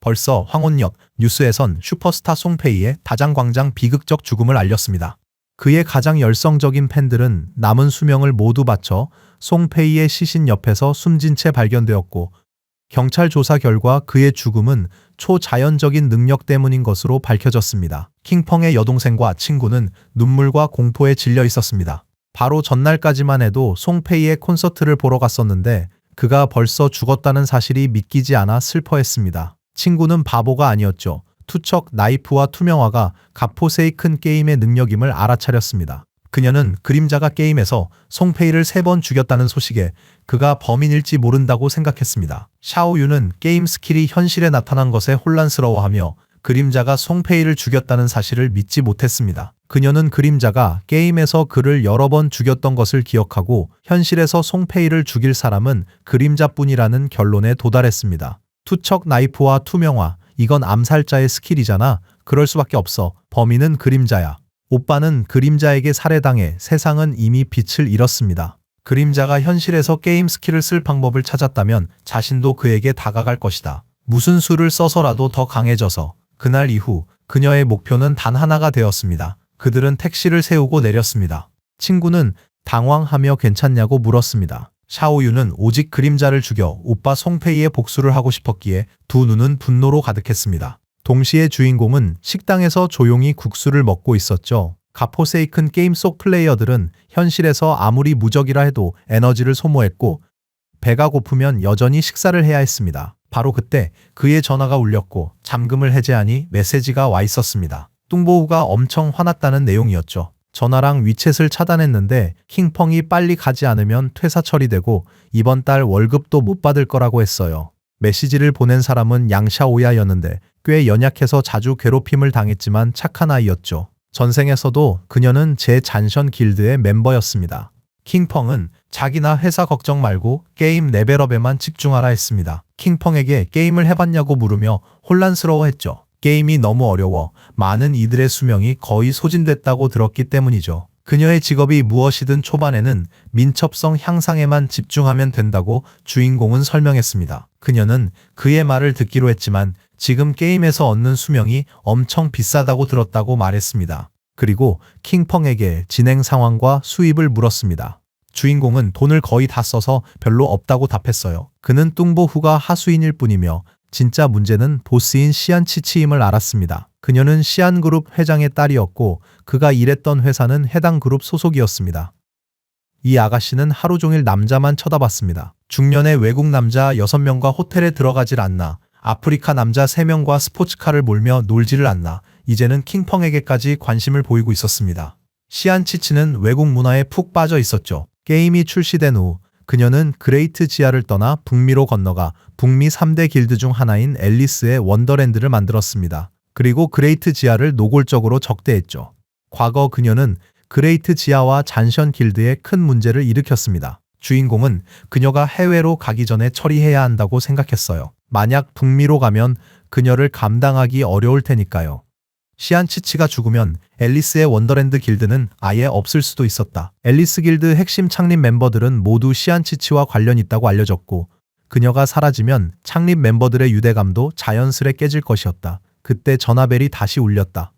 벌써 황혼역 뉴스에선 슈퍼스타 송페이의 다장광장 비극적 죽음을 알렸습니다. 그의 가장 열성적인 팬들은 남은 수명을 모두 바쳐 송페이의 시신 옆에서 숨진 채 발견되었고, 경찰 조사 결과 그의 죽음은 초자연적인 능력 때문인 것으로 밝혀졌습니다. 킹펑의 여동생과 친구는 눈물과 공포에 질려 있었습니다. 바로 전날까지만 해도 송페이의 콘서트를 보러 갔었는데 그가 벌써 죽었다는 사실이 믿기지 않아 슬퍼했습니다. 친구는 바보가 아니었죠. 투척 나이프와 투명화가 갓포세이큰 게임의 능력임을 알아차렸습니다. 그녀는 그림자가 게임에서 송페이를 3번 죽였다는 소식에 그가 범인일지 모른다고 생각했습니다. 샤오유는 게임 스킬이 현실에 나타난 것에 혼란스러워하며 그림자가 송페이를 죽였다는 사실을 믿지 못했습니다. 그녀는 그림자가 게임에서 그를 여러 번 죽였던 것을 기억하고 현실에서 송페이를 죽일 사람은 그림자뿐이라는 결론에 도달했습니다. 투척 나이프와 투명화, 이건 암살자의 스킬이잖아. 그럴 수밖에 없어. 범인은 그림자야. 오빠는 그림자에게 살해당해 세상은 이미 빛을 잃었습니다. 그림자가 현실에서 게임 스킬을 쓸 방법을 찾았다면 자신도 그에게 다가갈 것이다. 무슨 수를 써서라도 더 강해져서. 그날 이후 그녀의 목표는 단 하나가 되었습니다. 그들은 택시를 세우고 내렸습니다. 친구는 당황하며 괜찮냐고 물었습니다. 샤오유는 오직 그림자를 죽여 오빠 송페이의 복수를 하고 싶었기에 두 눈은 분노로 가득했습니다. 동시에 주인공은 식당에서 조용히 국수를 먹고 있었죠. 갓포세이큰 게임 속 플레이어들은 현실에서 아무리 무적이라 해도 에너지를 소모했고 배가 고프면 여전히 식사를 해야 했습니다. 바로 그때 그의 전화가 울렸고 잠금을 해제하니 메시지가 와 있었습니다. 뚱보우가 엄청 화났다는 내용이었죠. 전화랑 위챗을 차단했는데 킹펑이 빨리 가지 않으면 퇴사 처리되고 이번 달 월급도 못 받을 거라고 했어요. 메시지를 보낸 사람은 양샤오야였는데 꽤 연약해서 자주 괴롭힘을 당했지만 착한 아이였죠. 전생에서도 그녀는 제 잔션 길드의 멤버였습니다. 킹펑은 자기나 회사 걱정 말고 게임 레벨업에만 집중하라 했습니다. 킹펑에게 게임을 해봤냐고 물으며 혼란스러워했죠. 게임이 너무 어려워 많은 이들의 수명이 거의 소진됐다고 들었기 때문이죠. 그녀의 직업이 무엇이든 초반에는 민첩성 향상에만 집중하면 된다고 주인공은 설명했습니다. 그녀는 그의 말을 듣기로 했지만 지금 게임에서 얻는 수명이 엄청 비싸다고 들었다고 말했습니다. 그리고 킹펑에게 진행 상황과 수입을 물었습니다. 주인공은 돈을 거의 다 써서 별로 없다고 답했어요. 그는 뚱보후가 하수인일 뿐이며 진짜 문제는 보스인 시안치치임을 알았습니다. 그녀는 시안그룹 회장의 딸이었고 그가 일했던 회사는 해당 그룹 소속이었습니다. 이 아가씨는 하루 종일 남자만 쳐다봤습니다. 중년의 외국 남자 6명과 호텔에 들어가질 않나, 아프리카 남자 3명과 스포츠카를 몰며 놀지를 않나, 이제는 킹펑에게까지 관심을 보이고 있었습니다. 시안치치는 외국 문화에 푹 빠져 있었죠. 게임이 출시된 후 그녀는 그레이트 지하를 떠나 북미로 건너가 북미 3대 길드 중 하나인 앨리스의 원더랜드를 만들었습니다. 그리고 그레이트 지하를 노골적으로 적대했죠. 과거 그녀는 그레이트 지하와 잔션 길드에 큰 문제를 일으켰습니다. 주인공은 그녀가 해외로 가기 전에 처리해야 한다고 생각했어요. 만약 북미로 가면 그녀를 감당하기 어려울 테니까요. 시안치치가 죽으면 앨리스의 원더랜드 길드는 아예 없을 수도 있었다. 앨리스 길드 핵심 창립 멤버들은 모두 시안치치와 관련 있다고 알려졌고 그녀가 사라지면 창립 멤버들의 유대감도 자연스레 깨질 것이었다. 그때 전화벨이 다시 울렸다.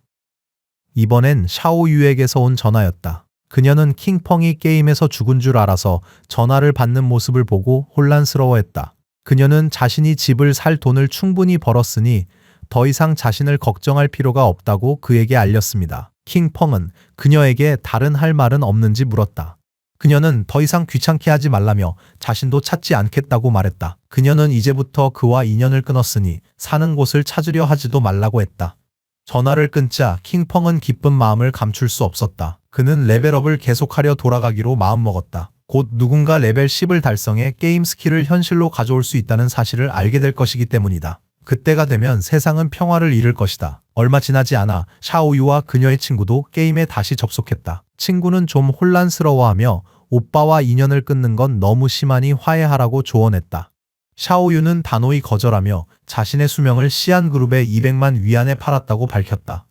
이번엔 샤오유에게서 온 전화였다. 그녀는 킹펑이 게임에서 죽은 줄 알아서 전화를 받는 모습을 보고 혼란스러워했다. 그녀는 자신이 집을 살 돈을 충분히 벌었으니 더 이상 자신을 걱정할 필요가 없다고 그에게 알렸습니다. 킹펑은 그녀에게 다른 할 말은 없는지 물었다. 그녀는 더 이상 귀찮게 하지 말라며 자신도 찾지 않겠다고 말했다. 그녀는 이제부터 그와 인연을 끊었으니 사는 곳을 찾으려 하지도 말라고 했다. 전화를 끊자 킹펑은 기쁜 마음을 감출 수 없었다. 그는 레벨업을 계속하려 돌아가기로 마음먹었다. 곧 누군가 레벨 10을 달성해 게임 스킬을 현실로 가져올 수 있다는 사실을 알게 될 것이기 때문이다. 그때가 되면 세상은 평화를 잃을 것이다. 얼마 지나지 않아 샤오유와 그녀의 친구도 게임에 다시 접속했다. 친구는 좀 혼란스러워하며 오빠와 인연을 끊는 건 너무 심하니 화해하라고 조언했다. 샤오유는 단호히 거절하며 자신의 수명을 시안그룹에 200만 위안에 팔았다고 밝혔다.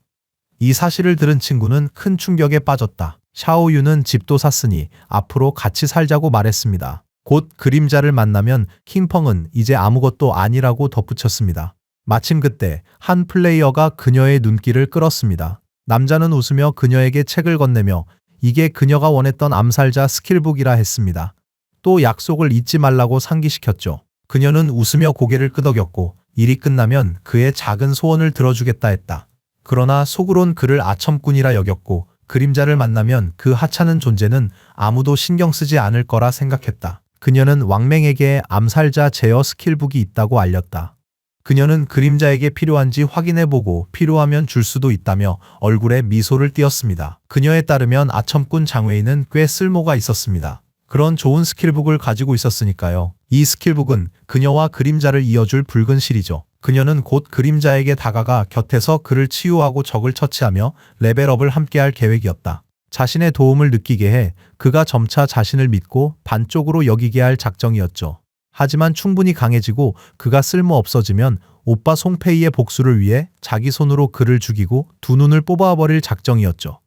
이 사실을 들은 친구는 큰 충격에 빠졌다. 샤오유는 집도 샀으니 앞으로 같이 살자고 말했습니다. 곧 그림자를 만나면 킹펑은 이제 아무것도 아니라고 덧붙였습니다. 마침 그때 한 플레이어가 그녀의 눈길을 끌었습니다. 남자는 웃으며 그녀에게 책을 건네며 이게 그녀가 원했던 암살자 스킬북이라 했습니다. 또 약속을 잊지 말라고 상기시켰죠. 그녀는 웃으며 고개를 끄덕였고 일이 끝나면 그의 작은 소원을 들어주겠다 했다. 그러나 속으론 그를 아첨꾼이라 여겼고 그림자를 만나면 그 하찮은 존재는 아무도 신경 쓰지 않을 거라 생각했다. 그녀는 왕맹에게 암살자 제어 스킬북이 있다고 알렸다. 그녀는 그림자에게 필요한지 확인해보고 필요하면 줄 수도 있다며 얼굴에 미소를 띄었습니다. 그녀에 따르면 아첨꾼 장웨이는 꽤 쓸모가 있었습니다. 그런 좋은 스킬북을 가지고 있었으니까요. 이 스킬북은 그녀와 그림자를 이어줄 붉은 실이죠. 그녀는 곧 그림자에게 다가가 곁에서 그를 치유하고 적을 처치하며 레벨업을 함께할 계획이었다. 자신의 도움을 느끼게 해 그가 점차 자신을 믿고 반쪽으로 여기게 할 작정이었죠. 하지만 충분히 강해지고 그가 쓸모없어지면 오빠 송페이의 복수를 위해 자기 손으로 그를 죽이고 두 눈을 뽑아버릴 작정이었죠.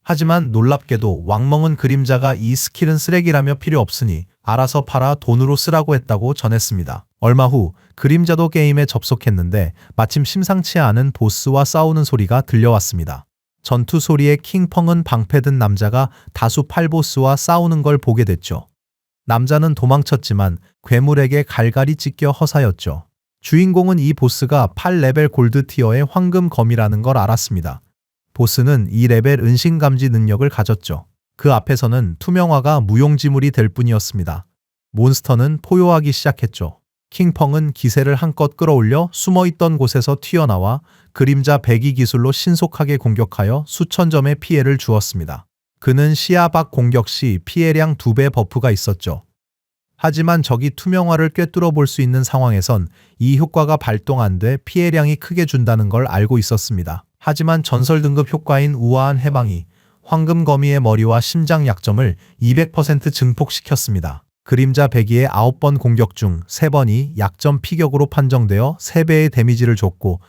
하지만 놀랍게도 왕멍은 그림자가 이 스킬은 쓰레기라며 필요 없으니 알아서 팔아 돈으로 쓰라고 했다고 전했습니다. 얼마 후 그림자도 게임에 접속했는데 마침 심상치 않은 보스와 싸우는 소리가 들려왔습니다. 전투 소리에 킹펑은 방패든 남자가 다수 팔보스와 싸우는 걸 보게 됐죠. 남자는 도망쳤지만 괴물에게 갈갈이 찢겨 허사였죠. 주인공은 이 보스가 8레벨 골드 티어의 황금 검이라는 걸 알았습니다. 보스는 2레벨 은신감지 능력을 가졌죠. 그 앞에서는 투명화가 무용지물이 될 뿐이었습니다. 몬스터는 포효하기 시작했죠. 킹펑은 기세를 한껏 끌어올려 숨어있던 곳에서 튀어나와 그림자 배기 기술로 신속하게 공격하여 수천 점의 피해를 주었습니다. 그는 시야 밖 공격 시 피해량 2배 버프가 있었죠. 하지만 적이 투명화를 꿰뚫어 볼 수 있는 상황에선 이 효과가 발동 안 돼 피해량이 크게 준다는 걸 알고 있었습니다. 하지만 전설 등급 효과인 우아한 해방이 황금 거미의 머리와 심장 약점을 200% 증폭시켰습니다. 그림자 배기의 9번 공격 중 3번이 약점 피격으로 판정되어 3배의 데미지를 줬고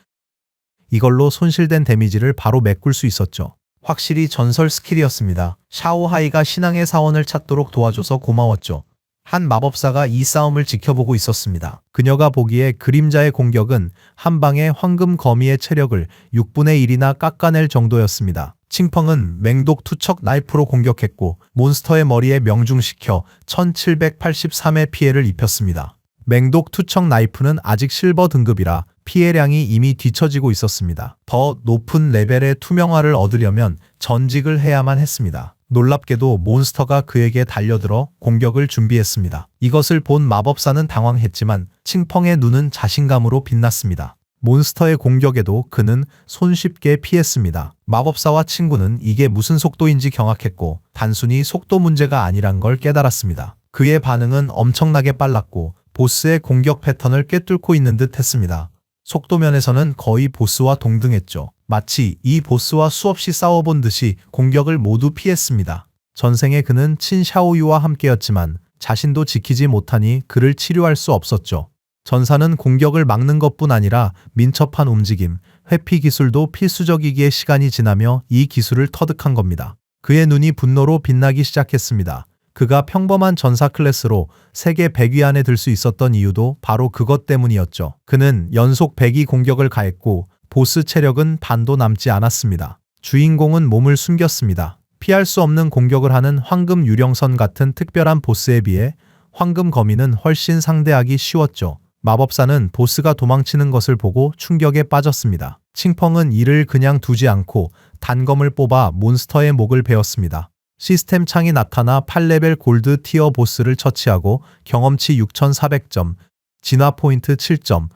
이걸로 손실된 데미지를 바로 메꿀 수 있었죠. 확실히 전설 스킬이었습니다. 샤오하이가 신앙의 사원을 찾도록 도와줘서 고마웠죠. 한 마법사가 이 싸움을 지켜보고 있었습니다. 그녀가 보기에 그림자의 공격은 한 방에 황금 거미의 체력을 6분의 1이나 깎아낼 정도였습니다. 칭펑은 맹독 투척 나이프로 공격했고 몬스터의 머리에 명중시켜 1783의 피해를 입혔습니다. 맹독 투척 나이프는 아직 실버 등급이라 피해량이 이미 뒤처지고 있었습니다. 더 높은 레벨의 투명화를 얻으려면 전직을 해야만 했습니다. 놀랍게도 몬스터가 그에게 달려들어 공격을 준비했습니다. 이것을 본 마법사는 당황했지만 칭펑의 눈은 자신감으로 빛났습니다. 몬스터의 공격에도 그는 손쉽게 피했습니다. 마법사와 친구는 이게 무슨 속도인지 경악했고 단순히 속도 문제가 아니란 걸 깨달았습니다. 그의 반응은 엄청나게 빨랐고 보스의 공격 패턴을 꿰뚫고 있는 듯 했습니다. 속도면에서는 거의 보스와 동등했죠. 마치 이 보스와 수없이 싸워본 듯이 공격을 모두 피했습니다. 전생에 그는 친 샤오유와 함께였지만 자신도 지키지 못하니 그를 치료할 수 없었죠. 전사는 공격을 막는 것뿐 아니라 민첩한 움직임, 회피 기술도 필수적이기에 시간이 지나며 이 기술을 터득한 겁니다. 그의 눈이 분노로 빛나기 시작했습니다. 그가 평범한 전사 클래스로 세계 100위 안에 들 수 있었던 이유도 바로 그것 때문이었죠. 그는 연속 100위 공격을 가했고 보스 체력은 반도 남지 않았습니다. 주인공은 몸을 숨겼습니다. 피할 수 없는 공격을 하는 황금 유령선 같은 특별한 보스에 비해 황금 거미는 훨씬 상대하기 쉬웠죠. 마법사는 보스가 도망치는 것을 보고 충격에 빠졌습니다. 칭펑은 이를 그냥 두지 않고 단검을 뽑아 몬스터의 목을 베었습니다. 시스템 창이 나타나 8레벨 골드 티어 보스를 처치하고 경험치 6400점, 진화 포인트 7점,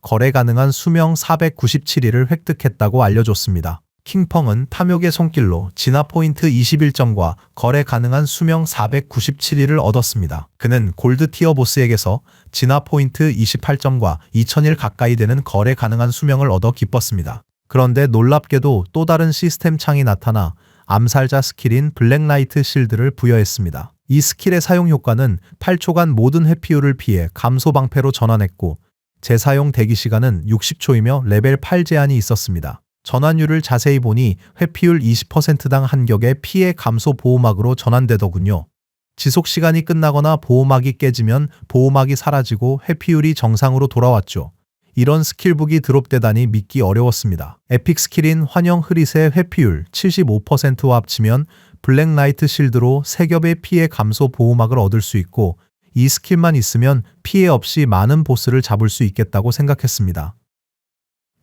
거래 가능한 수명 497일을 획득했다고 알려줬습니다. 킹펑은 탐욕의 손길로 진화 포인트 21점과 거래 가능한 수명 497일을 얻었습니다. 그는 골드 티어 보스에게서 진화 포인트 28점과 2000일 가까이 되는 거래 가능한 수명을 얻어 기뻤습니다. 그런데 놀랍게도 또 다른 시스템 창이 나타나 암살자 스킬인 블랙라이트 실드를 부여했습니다. 이 스킬의 사용 효과는 8초간 모든 회피율을 피해 감소 방패로 전환했고 재사용 대기 시간은 60초이며 레벨 8 제한이 있었습니다. 전환율을 자세히 보니 회피율 20%당 한 격의 피해 감소 보호막으로 전환되더군요. 지속 시간이 끝나거나 보호막이 깨지면 보호막이 사라지고 회피율이 정상으로 돌아왔죠. 이런 스킬북이 드롭되다니 믿기 어려웠습니다. 에픽 스킬인 환영 흐릿의 회피율 75%와 합치면 블랙나이트 실드로 3겹의 피해 감소 보호막을 얻을 수 있고 이 스킬만 있으면 피해 없이 많은 보스를 잡을 수 있겠다고 생각했습니다.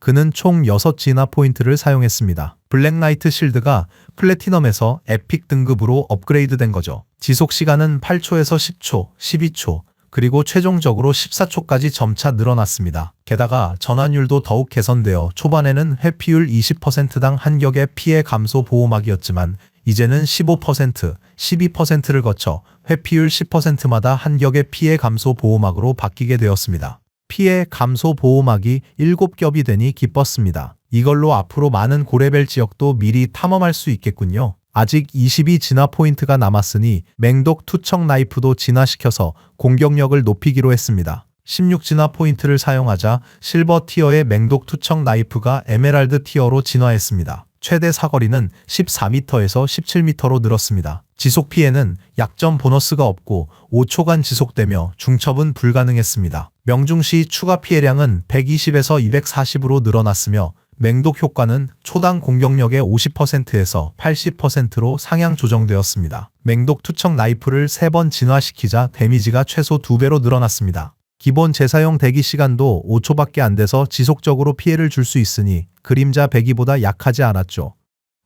그는 총 6진화 포인트를 사용했습니다. 블랙나이트 실드가 플래티넘에서 에픽 등급으로 업그레이드된 거죠. 지속 시간은 8초에서 10초, 12초, 그리고 최종적으로 14초까지 점차 늘어났습니다. 게다가 전환율도 더욱 개선되어 초반에는 회피율 20%당 한 격의 피해 감소 보호막이었지만 이제는 15%, 12%를 거쳐 회피율 10%마다 한 격의 피해 감소 보호막으로 바뀌게 되었습니다. 피해 감소 보호막이 7겹이 되니 기뻤습니다. 이걸로 앞으로 많은 고레벨 지역도 미리 탐험할 수 있겠군요. 아직 22진화 포인트가 남았으니 맹독 투척 나이프도 진화시켜서 공격력을 높이기로 했습니다. 16진화 포인트를 사용하자 실버 티어의 맹독 투척 나이프가 에메랄드 티어로 진화했습니다. 최대 사거리는 14m에서 17m로 늘었습니다. 지속 피해는 약점 보너스가 없고 5초간 지속되며 중첩은 불가능했습니다. 명중시 추가 피해량은 120에서 240으로 늘어났으며 맹독 효과는 초당 공격력의 50%에서 80%로 상향 조정되었습니다. 맹독 투척 나이프를 3번 진화시키자 데미지가 최소 2배로 늘어났습니다. 기본 재사용 대기 시간도 5초밖에 안 돼서 지속적으로 피해를 줄 수 있으니 그림자 배기보다 약하지 않았죠.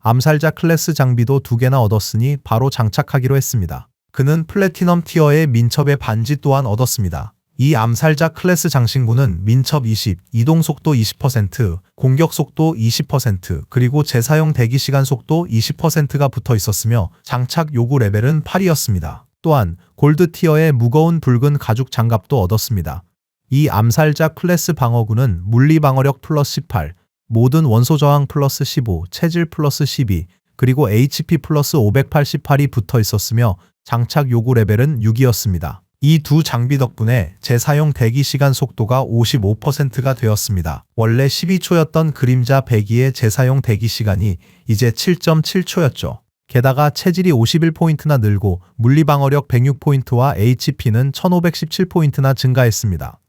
암살자 클래스 장비도 2개나 얻었으니 바로 장착하기로 했습니다. 그는 플래티넘 티어의 민첩의 반지 또한 얻었습니다. 이 암살자 클래스 장신구는 민첩 20, 이동속도 20%, 공격속도 20%, 그리고 재사용 대기시간 속도 20%가 붙어 있었으며 장착 요구 레벨은 8이었습니다. 또한 골드 티어의 무거운 붉은 가죽 장갑도 얻었습니다. 이 암살자 클래스 방어구는 물리 방어력 플러스 18, 모든 원소 저항 플러스 15, 체질 플러스 12, 그리고 HP 플러스 588이 붙어 있었으며 장착 요구 레벨은 6이었습니다. 이 두 장비 덕분에 재사용 대기 시간 속도가 55%가 되었습니다. 원래 12초였던 그림자 배기의 재사용 대기 시간이 이제 7.7초였죠. 게다가 체질이 51포인트나 늘고 물리방어력 106포인트와 HP는 1517포인트나 증가했습니다.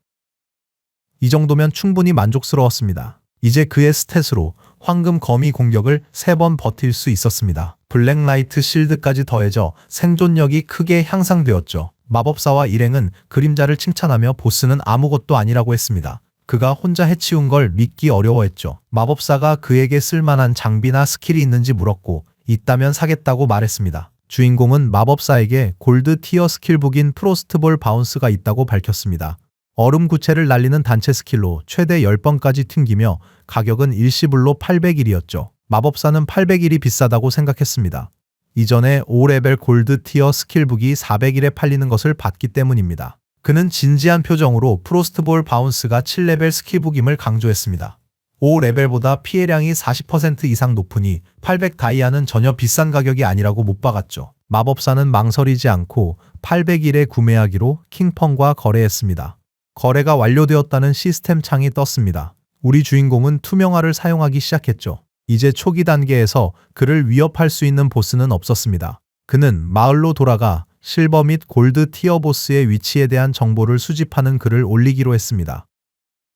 이 정도면 충분히 만족스러웠습니다. 이제 그의 스탯으로 황금 거미 공격을 3번 버틸 수 있었습니다. 블랙라이트 실드까지 더해져 생존력이 크게 향상되었죠. 마법사와 일행은 그림자를 칭찬하며 보스는 아무것도 아니라고 했습니다. 그가 혼자 해치운 걸 믿기 어려워했죠. 마법사가 그에게 쓸만한 장비나 스킬이 있는지 물었고 있다면 사겠다고 말했습니다. 주인공은 마법사에게 골드 티어 스킬북인 프로스트볼 바운스가 있다고 밝혔습니다. 얼음 구체를 날리는 단체 스킬로 최대 10번까지 튕기며 가격은 일시불로 800일이었죠. 마법사는 800일이 비싸다고 생각했습니다. 이전에 5레벨 골드 티어 스킬북이 400일에 팔리는 것을 봤기 때문입니다. 그는 진지한 표정으로 프로스트볼 바운스가 7레벨 스킬북임을 강조했습니다. 5레벨보다 피해량이 40% 이상 높으니 800 다이아는 전혀 비싼 가격이 아니라고 못 박았죠. 마법사는 망설이지 않고 800일에 구매하기로 킹펑과 거래했습니다. 거래가 완료되었다는 시스템 창이 떴습니다. 우리 주인공은 투명화를 사용하기 시작했죠. 이제 초기 단계에서 그를 위협할 수 있는 보스는 없었습니다. 그는 마을로 돌아가 실버 및 골드 티어 보스의 위치에 대한 정보를 수집하는 글을 올리기로 했습니다.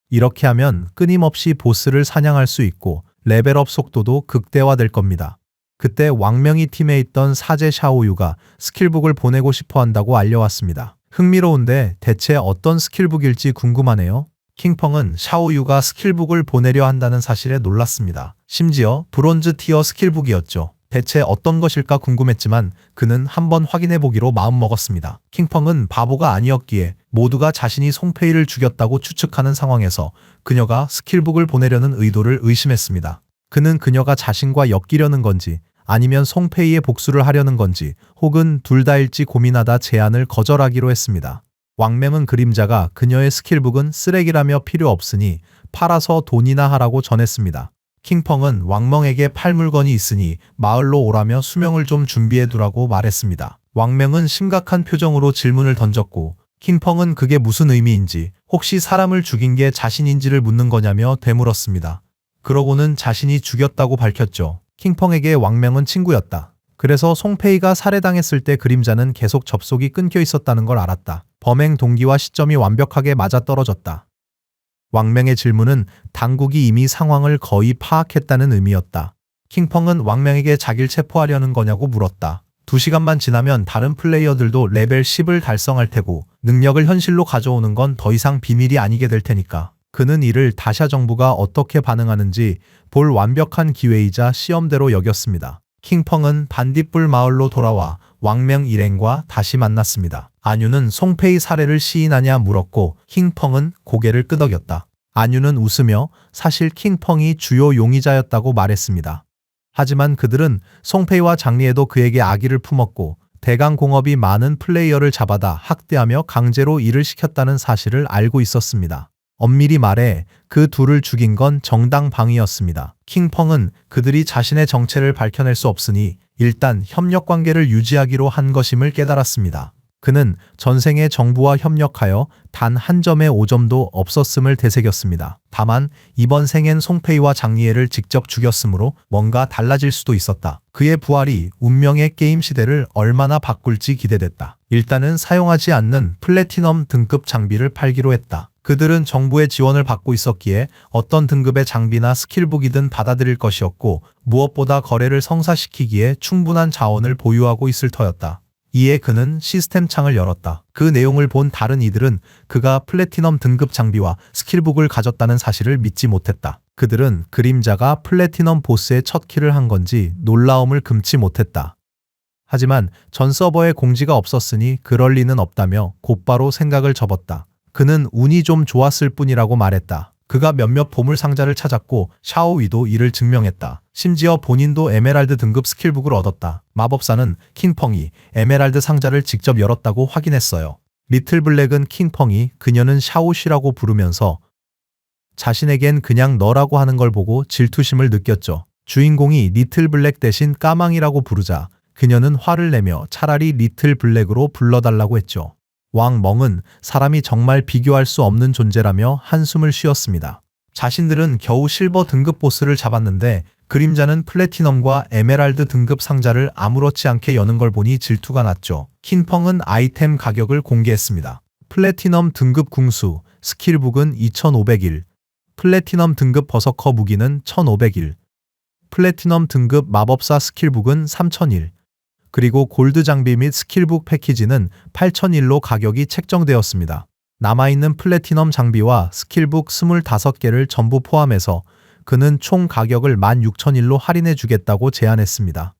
이렇게 하면 끊임없이 보스를 사냥할 수 있고 레벨업 속도도 극대화될 겁니다. 그때 왕명이 팀에 있던 사제 샤오유가 스킬북을 보내고 싶어 한다고 알려왔습니다. 흥미로운데 대체 어떤 스킬북일지 궁금하네요. 킹펑은 샤오유가 스킬북을 보내려 한다는 사실에 놀랐습니다. 심지어 브론즈 티어 스킬북이었죠. 대체 어떤 것일까 궁금했지만 그는 한번 확인해보기로 마음먹었습니다. 킹펑은 바보가 아니었기에 모두가 자신이 송페이를 죽였다고 추측하는 상황에서 그녀가 스킬북을 보내려는 의도를 의심했습니다. 그는 그녀가 자신과 엮이려는 건지 아니면 송페이의 복수를 하려는 건지 혹은 둘 다일지 고민하다 제안을 거절하기로 했습니다. 왕mem은 그림자가 그녀의 스킬북은 쓰레기라며 필요 없으니 팔아서 돈이나 하라고 전했습니다. 킹펑은 왕멍에게 팔 물건이 있으니 마을로 오라며 수명을 좀 준비해두라고 말했습니다. 왕명은 심각한 표정으로 질문을 던졌고 킹펑은 그게 무슨 의미인지 혹시 사람을 죽인 게 자신인지를 묻는 거냐며 되물었습니다. 그러고는 자신이 죽였다고 밝혔죠. 킹펑에게 왕명은 친구였다. 그래서 송페이가 살해당했을 때 그림자는 계속 접속이 끊겨 있었다는 걸 알았다. 범행 동기와 시점이 완벽하게 맞아떨어졌다. 왕명의 질문은 당국이 이미 상황을 거의 파악했다는 의미였다. 킹펑은 왕명에게 자기를 체포하려는 거냐고 물었다. 2시간만 지나면 다른 플레이어들도 레벨 10을 달성할 테고 능력을 현실로 가져오는 건 더 이상 비밀이 아니게 될 테니까. 그는 이를 다샤 정부가 어떻게 반응하는지 볼 완벽한 기회이자 시험대로 여겼습니다. 킹펑은 반딧불 마을로 돌아와 왕명 일행과 다시 만났습니다. 안유는 송페이 살해를 시인하냐 물었고 킹펑은 고개를 끄덕였다. 안유는 웃으며 사실 킹펑이 주요 용의자였다고 말했습니다. 하지만 그들은 송페이와 장리에도 그에게 악의를 품었고 대강공업이 많은 플레이어를 잡아다 학대하며 강제로 일을 시켰다는 사실을 알고 있었습니다. 엄밀히 말해 그 둘을 죽인 건 정당방위였습니다. 킹펑은 그들이 자신의 정체를 밝혀낼 수 없으니 일단 협력 관계를 유지하기로 한 것임을 깨달았습니다. 그는 전생에 정부와 협력하여 단 한 점의 오점도 없었음을 되새겼습니다. 다만 이번 생엔 송페이와 장리에를 직접 죽였으므로 뭔가 달라질 수도 있었다. 그의 부활이 운명의 게임 시대를 얼마나 바꿀지 기대됐다. 일단은 사용하지 않는 플래티넘 등급 장비를 팔기로 했다. 그들은 정부의 지원을 받고 있었기에 어떤 등급의 장비나 스킬북이든 받아들일 것이었고 무엇보다 거래를 성사시키기에 충분한 자원을 보유하고 있을 터였다. 이에 그는 시스템 창을 열었다. 그 내용을 본 다른 이들은 그가 플래티넘 등급 장비와 스킬북을 가졌다는 사실을 믿지 못했다. 그들은 그림자가 플래티넘 보스의 첫 킬을 한 건지 놀라움을 금치 못했다. 하지만 전 서버에 공지가 없었으니 그럴 리는 없다며 곧바로 생각을 접었다. 그는 운이 좀 좋았을 뿐이라고 말했다. 그가 몇몇 보물 상자를 찾았고 샤오위도 이를 증명했다. 심지어 본인도 에메랄드 등급 스킬북을 얻었다. 마법사는 킹펑이 에메랄드 상자를 직접 열었다고 확인했어요. 리틀 블랙은 킹펑이 그녀는 샤오쉬라고 부르면서 자신에겐 그냥 너라고 하는 걸 보고 질투심을 느꼈죠. 주인공이 리틀 블랙 대신 까망이라고 부르자 그녀는 화를 내며 차라리 리틀 블랙으로 불러달라고 했죠. 왕멍은 사람이 정말 비교할 수 없는 존재라며 한숨을 쉬었습니다. 자신들은 겨우 실버 등급 보스를 잡았는데 그림자는 플래티넘과 에메랄드 등급 상자를 아무렇지 않게 여는 걸 보니 질투가 났죠. 킹펑은 아이템 가격을 공개했습니다. 플래티넘 등급 궁수, 스킬북은 2500일, 플래티넘 등급 버서커 무기는 1500일, 플래티넘 등급 마법사 스킬북은 3000일, 그리고 골드 장비 및 스킬북 패키지는 8,001로 가격이 책정되었습니다. 남아있는 플래티넘 장비와 스킬북 25개를 전부 포함해서 그는 총 가격을 16,001로 할인해 주겠다고 제안했습니다.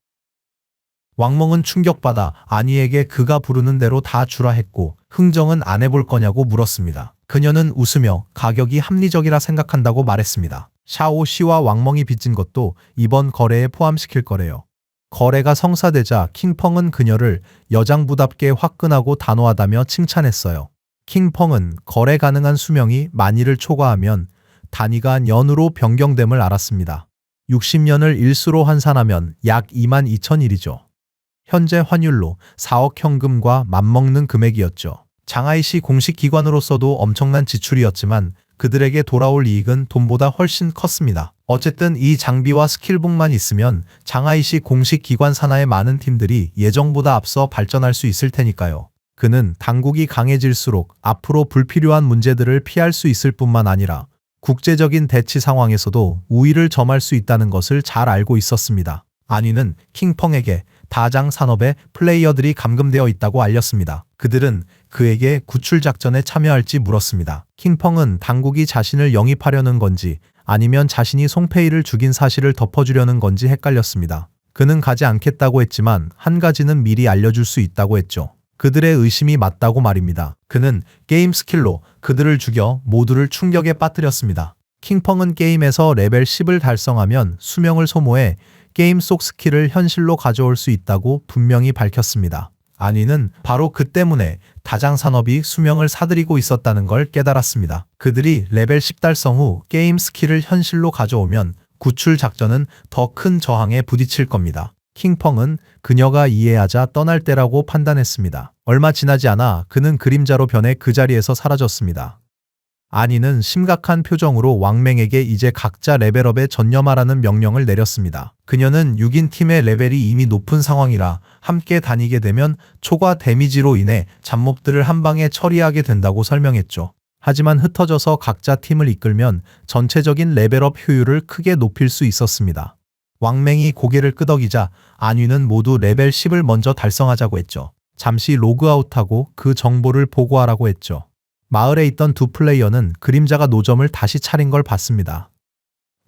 왕멍은 충격받아 아니에게 그가 부르는 대로 다 주라 했고 흥정은 안 해볼 거냐고 물었습니다. 그녀는 웃으며 가격이 합리적이라 생각한다고 말했습니다. 샤오시와 왕멍이 빚진 것도 이번 거래에 포함시킬 거래요. 거래가 성사되자 킹펑은 그녀를 여장부답게 화끈하고 단호하다며 칭찬했어요. 킹펑은 거래 가능한 수명이 만일을 초과하면 단위가 년으로 변경됨을 알았습니다. 60년을 일수로 환산하면 약 22,000일이죠. 현재 환율로 4억 현금과 맞먹는 금액이었죠. 장하이시 공식 기관으로서도 엄청난 지출이었지만 그들에게 돌아올 이익은 돈보다 훨씬 컸습니다. 어쨌든 이 장비와 스킬북만 있으면 장하이시 공식 기관 산하의 많은 팀들이 예정보다 앞서 발전할 수 있을 테니까요. 그는 당국이 강해질수록 앞으로 불필요한 문제들을 피할 수 있을 뿐만 아니라 국제적인 대치 상황에서도 우위를 점할 수 있다는 것을 잘 알고 있었습니다. 안위는 킹펑에게 다장 산업에 플레이어들이 감금되어 있다고 알렸습니다. 그들은 그에게 구출 작전에 참여할지 물었습니다. 킹펑은 당국이 자신을 영입하려는 건지 아니면 자신이 송페이를 죽인 사실을 덮어주려는 건지 헷갈렸습니다. 그는 가지 않겠다고 했지만 한 가지는 미리 알려줄 수 있다고 했죠. 그들의 의심이 맞다고 말입니다. 그는 게임 스킬로 그들을 죽여 모두를 충격에 빠뜨렸습니다. 킹펑은 게임에서 레벨 10을 달성하면 수명을 소모해 게임 속 스킬을 현실로 가져올 수 있다고 분명히 밝혔습니다. 안위는 바로 그 때문에 다장 산업이 수명을 사들이고 있었다는 걸 깨달았습니다. 그들이 레벨 10 달성 후 게임 스킬을 현실로 가져오면 구출 작전은 더 큰 저항에 부딪힐 겁니다. 킹펑은 그녀가 이해하자 떠날 때라고 판단했습니다. 얼마 지나지 않아 그는 그림자로 변해 그 자리에서 사라졌습니다. 안위는 심각한 표정으로 왕맹에게 이제 각자 레벨업에 전념하라는 명령을 내렸습니다. 그녀는 6인 팀의 레벨이 이미 높은 상황이라 함께 다니게 되면 초과 데미지로 인해 잡몹들을 한 방에 처리하게 된다고 설명했죠. 하지만 흩어져서 각자 팀을 이끌면 전체적인 레벨업 효율을 크게 높일 수 있었습니다. 왕맹이 고개를 끄덕이자 안위는 모두 레벨 10을 먼저 달성하자고 했죠. 잠시 로그아웃하고 그 정보를 보고하라고 했죠. 마을에 있던 두 플레이어는 그림자가 노점을 다시 차린 걸 봤습니다.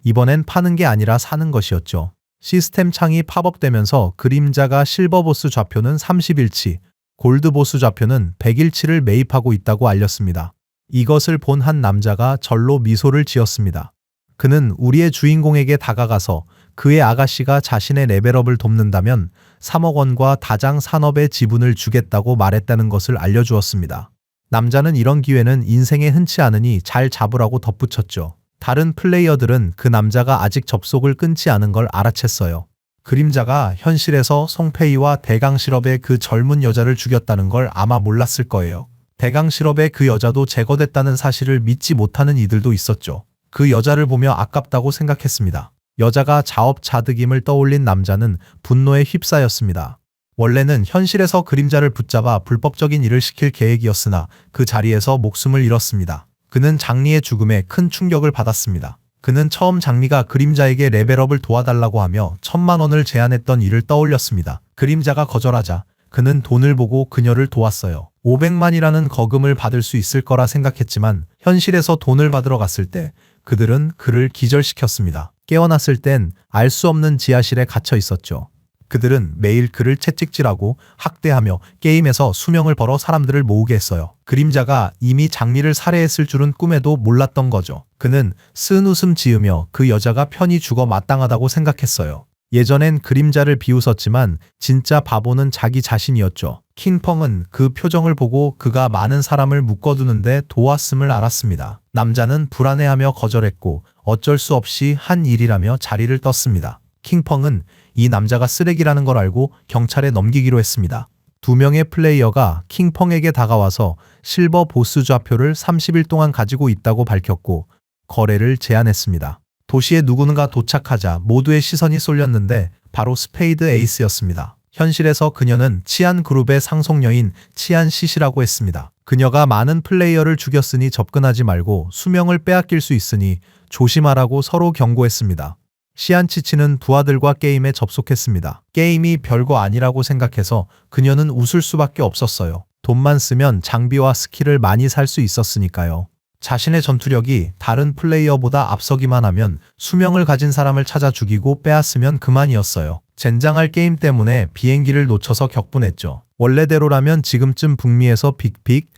이번엔 파는 게 아니라 사는 것이었죠. 시스템 창이 팝업되면서 그림자가 실버 보스 좌표는 30일치, 골드 보스 좌표는 100일치를 매입하고 있다고 알렸습니다. 이것을 본 한 남자가 절로 미소를 지었습니다. 그는 우리의 주인공에게 다가가서 그의 아가씨가 자신의 레벨업을 돕는다면 3억 원과 다장 산업의 지분을 주겠다고 말했다는 것을 알려주었습니다. 남자는 이런 기회는 인생에 흔치 않으니 잘 잡으라고 덧붙였죠. 다른 플레이어들은 그 남자가 아직 접속을 끊지 않은 걸 알아챘어요. 그림자가 현실에서 송페이와 대강실업의 그 젊은 여자를 죽였다는 걸 아마 몰랐을 거예요. 대강실업의 그 여자도 제거됐다는 사실을 믿지 못하는 이들도 있었죠. 그 여자를 보며 아깝다고 생각했습니다. 여자가 자업자득임을 떠올린 남자는 분노에 휩싸였습니다. 원래는 현실에서 그림자를 붙잡아 불법적인 일을 시킬 계획이었으나 그 자리에서 목숨을 잃었습니다. 그는 장리의 죽음에 큰 충격을 받았습니다. 그는 처음 장리가 그림자에게 레벨업을 도와달라고 하며 1,000만 원을 제안했던 일을 떠올렸습니다. 그림자가 거절하자 그는 돈을 보고 그녀를 도왔어요. 500만이라는 거금을 받을 수 있을 거라 생각했지만 현실에서 돈을 받으러 갔을 때 그들은 그를 기절시켰습니다. 깨어났을 땐 알 수 없는 지하실에 갇혀 있었죠. 그들은 매일 그를 채찍질하고 학대하며 게임에서 수명을 벌어 사람들을 모으게 했어요. 그림자가 이미 장미를 살해했을 줄은 꿈에도 몰랐던 거죠. 그는 쓴 웃음 지으며 그 여자가 편히 죽어 마땅하다고 생각했어요. 예전엔 그림자를 비웃었지만 진짜 바보는 자기 자신이었죠. 킹펑은 그 표정을 보고 그가 많은 사람을 묶어두는데 도왔음을 알았습니다. 남자는 불안해하며 거절했고 어쩔 수 없이 한 일이라며 자리를 떴습니다. 킹펑은 이 남자가 쓰레기라는 걸 알고 경찰에 넘기기로 했습니다. 2명의 플레이어가 킹펑에게 다가와서 실버 보스 좌표를 30일 동안 가지고 있다고 밝혔고 거래를 제안했습니다. 도시에 누군가 도착하자 모두의 시선이 쏠렸는데 바로 스페이드 에이스였습니다. 현실에서 그녀는 치안 그룹의 상속녀인 치안 시시라고 했습니다. 그녀가 많은 플레이어를 죽였으니 접근하지 말고 수명을 빼앗길 수 있으니 조심하라고 서로 경고했습니다. 시안치치는 부하들과 게임에 접속했습니다. 게임이 별거 아니라고 생각해서 그녀는 웃을 수밖에 없었어요. 돈만 쓰면 장비와 스킬을 많이 살 수 있었으니까요. 자신의 전투력이 다른 플레이어보다 앞서기만 하면 수명을 가진 사람을 찾아 죽이고 빼앗으면 그만이었어요. 젠장할 게임 때문에 비행기를 놓쳐서 격분했죠. 원래대로라면 지금쯤 북미에서 빅빅,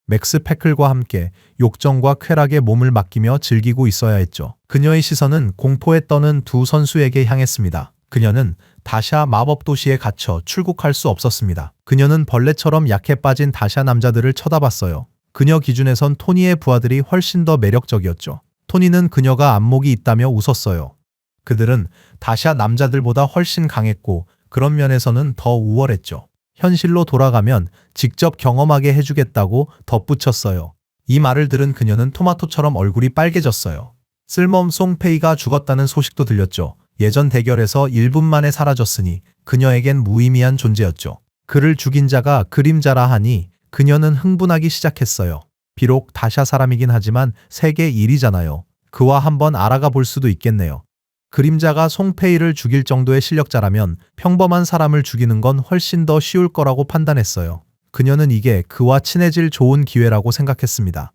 맥스 패클과 함께 욕정과 쾌락에 몸을 맡기며 즐기고 있어야 했죠. 그녀의 시선은 공포에 떠는 두 선수에게 향했습니다. 그녀는 다샤 마법 도시에 갇혀 출국할 수 없었습니다. 그녀는 벌레처럼 약해 빠진 다샤 남자들을 쳐다봤어요. 그녀 기준에선 토니의 부하들이 훨씬 더 매력적이었죠. 토니는 그녀가 안목이 있다며 웃었어요. 그들은 다샤 남자들보다 훨씬 강했고 그런 면에서는 더 우월했죠. 현실로 돌아가면 직접 경험하게 해주겠다고 덧붙였어요. 이 말을 들은 그녀는 토마토처럼 얼굴이 빨개졌어요. 쓸모없 송페이가 죽었다는 소식도 들렸죠. 예전 대결에서 1분 만에 사라졌으니 그녀에겐 무의미한 존재였죠. 그를 죽인 자가 그림자라 하니 그녀는 흥분하기 시작했어요. 비록 다샤 사람이긴 하지만 세계 1위잖아요. 그와 한번 알아가 볼 수도 있겠네요. 그림자가 송페이를 죽일 정도의 실력자라면 평범한 사람을 죽이는 건 훨씬 더 쉬울 거라고 판단했어요. 그녀는 이게 그와 친해질 좋은 기회라고 생각했습니다.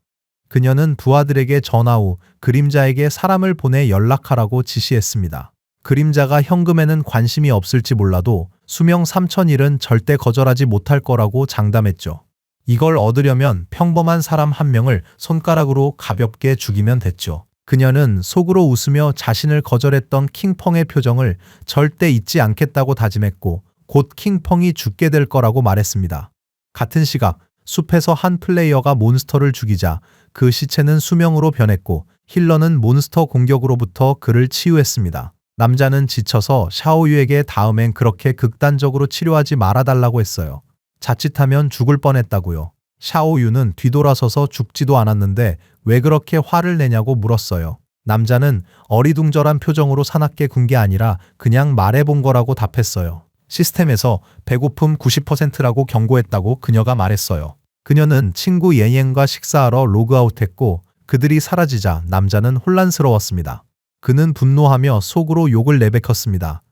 그녀는 부하들에게 전화 후 그림자에게 사람을 보내 연락하라고 지시했습니다. 그림자가 현금에는 관심이 없을지 몰라도 수명 3000일은 절대 거절하지 못할 거라고 장담했죠. 이걸 얻으려면 평범한 사람 한 명을 손가락으로 가볍게 죽이면 됐죠. 그녀는 속으로 웃으며 자신을 거절했던 킹펑의 표정을 절대 잊지 않겠다고 다짐했고 곧 킹펑이 죽게 될 거라고 말했습니다. 같은 시각 숲에서 한 플레이어가 몬스터를 죽이자 그 시체는 수명으로 변했고 힐러는 몬스터 공격으로부터 그를 치유했습니다. 남자는 지쳐서 샤오유에게 다음엔 그렇게 극단적으로 치료하지 말아달라고 했어요. 자칫하면 죽을 뻔했다고요. 샤오유는 뒤돌아서서 죽지도 않았는데 왜 그렇게 화를 내냐고 물었어요. 남자는 어리둥절한 표정으로 사납게 군 게 아니라 그냥 말해본 거라고 답했어요. 시스템에서 배고픔 90%라고 경고했다고 그녀가 말했어요. 그녀는 친구 예옌과 식사하러 로그아웃했고 그들이 사라지자 남자는 혼란스러웠습니다. 그는 분노하며 속으로 욕을 내뱉었습니다.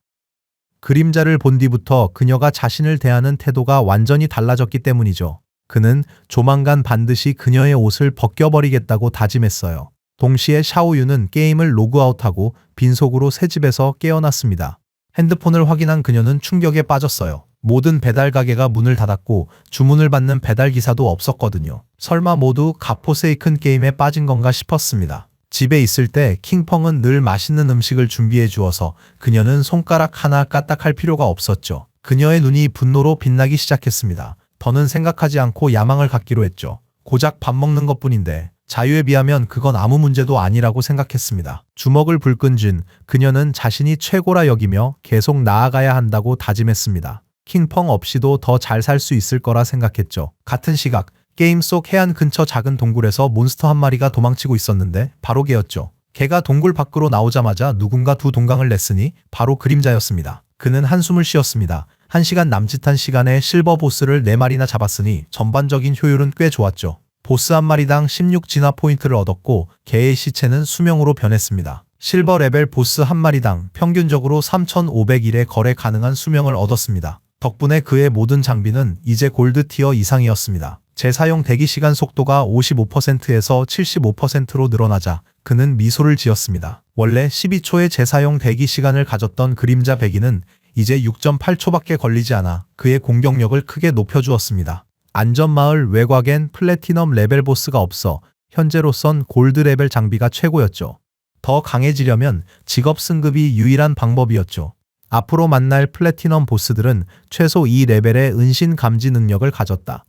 그림자를 본 뒤부터 그녀가 자신을 대하는 태도가 완전히 달라졌기 때문이죠. 그는 조만간 반드시 그녀의 옷을 벗겨버리겠다고 다짐했어요. 동시에 샤오유는 게임을 로그아웃하고 빈속으로 새 집에서 깨어났습니다. 핸드폰을 확인한 그녀는 충격에 빠졌어요. 모든 배달 가게가 문을 닫았고 주문을 받는 배달 기사도 없었거든요. 설마 모두 갓포세이큰 게임에 빠진 건가 싶었습니다. 집에 있을 때 킹펑은 늘 맛있는 음식을 준비해 주어서 그녀는 손가락 하나 까딱할 필요가 없었죠. 그녀의 눈이 분노로 빛나기 시작했습니다. 더는 생각하지 않고 야망을 갖기로 했죠. 고작 밥 먹는 것뿐인데 자유에 비하면 그건 아무 문제도 아니라고 생각했습니다. 주먹을 불끈 쥔 그녀는 자신이 최고라 여기며 계속 나아가야 한다고 다짐했습니다. 킹펑 없이도 더 잘 살 수 있을 거라 생각했죠. 같은 시각 게임 속 해안 근처 작은 동굴에서 몬스터 한 마리가 도망치고 있었는데 바로 걔였죠. 걔가 동굴 밖으로 나오자마자 누군가 두 동강을 냈으니 바로 그림자였습니다. 그는 한숨을 쉬었습니다. 1시간 남짓한 시간에 실버 보스를 4마리나 잡았으니 전반적인 효율은 꽤 좋았죠. 보스 한 마리당 16 진화 포인트를 얻었고 걔의 시체는 수명으로 변했습니다. 실버 레벨 보스 한 마리당 평균적으로 3,501의 거래 가능한 수명을 얻었습니다. 덕분에 그의 모든 장비는 이제 골드 티어 이상이었습니다. 재사용 대기 시간 속도가 55%에서 75%로 늘어나자 그는 미소를 지었습니다. 원래 12초의 재사용 대기 시간을 가졌던 그림자 배기는 이제 6.8초밖에 걸리지 않아 그의 공격력을 크게 높여주었습니다. 안전마을 외곽엔 플래티넘 레벨 보스가 없어 현재로선 골드 레벨 장비가 최고였죠. 더 강해지려면 직업 승급이 유일한 방법이었죠. 앞으로 만날 플래티넘 보스들은 최소 2레벨의 은신 감지 능력을 가졌다.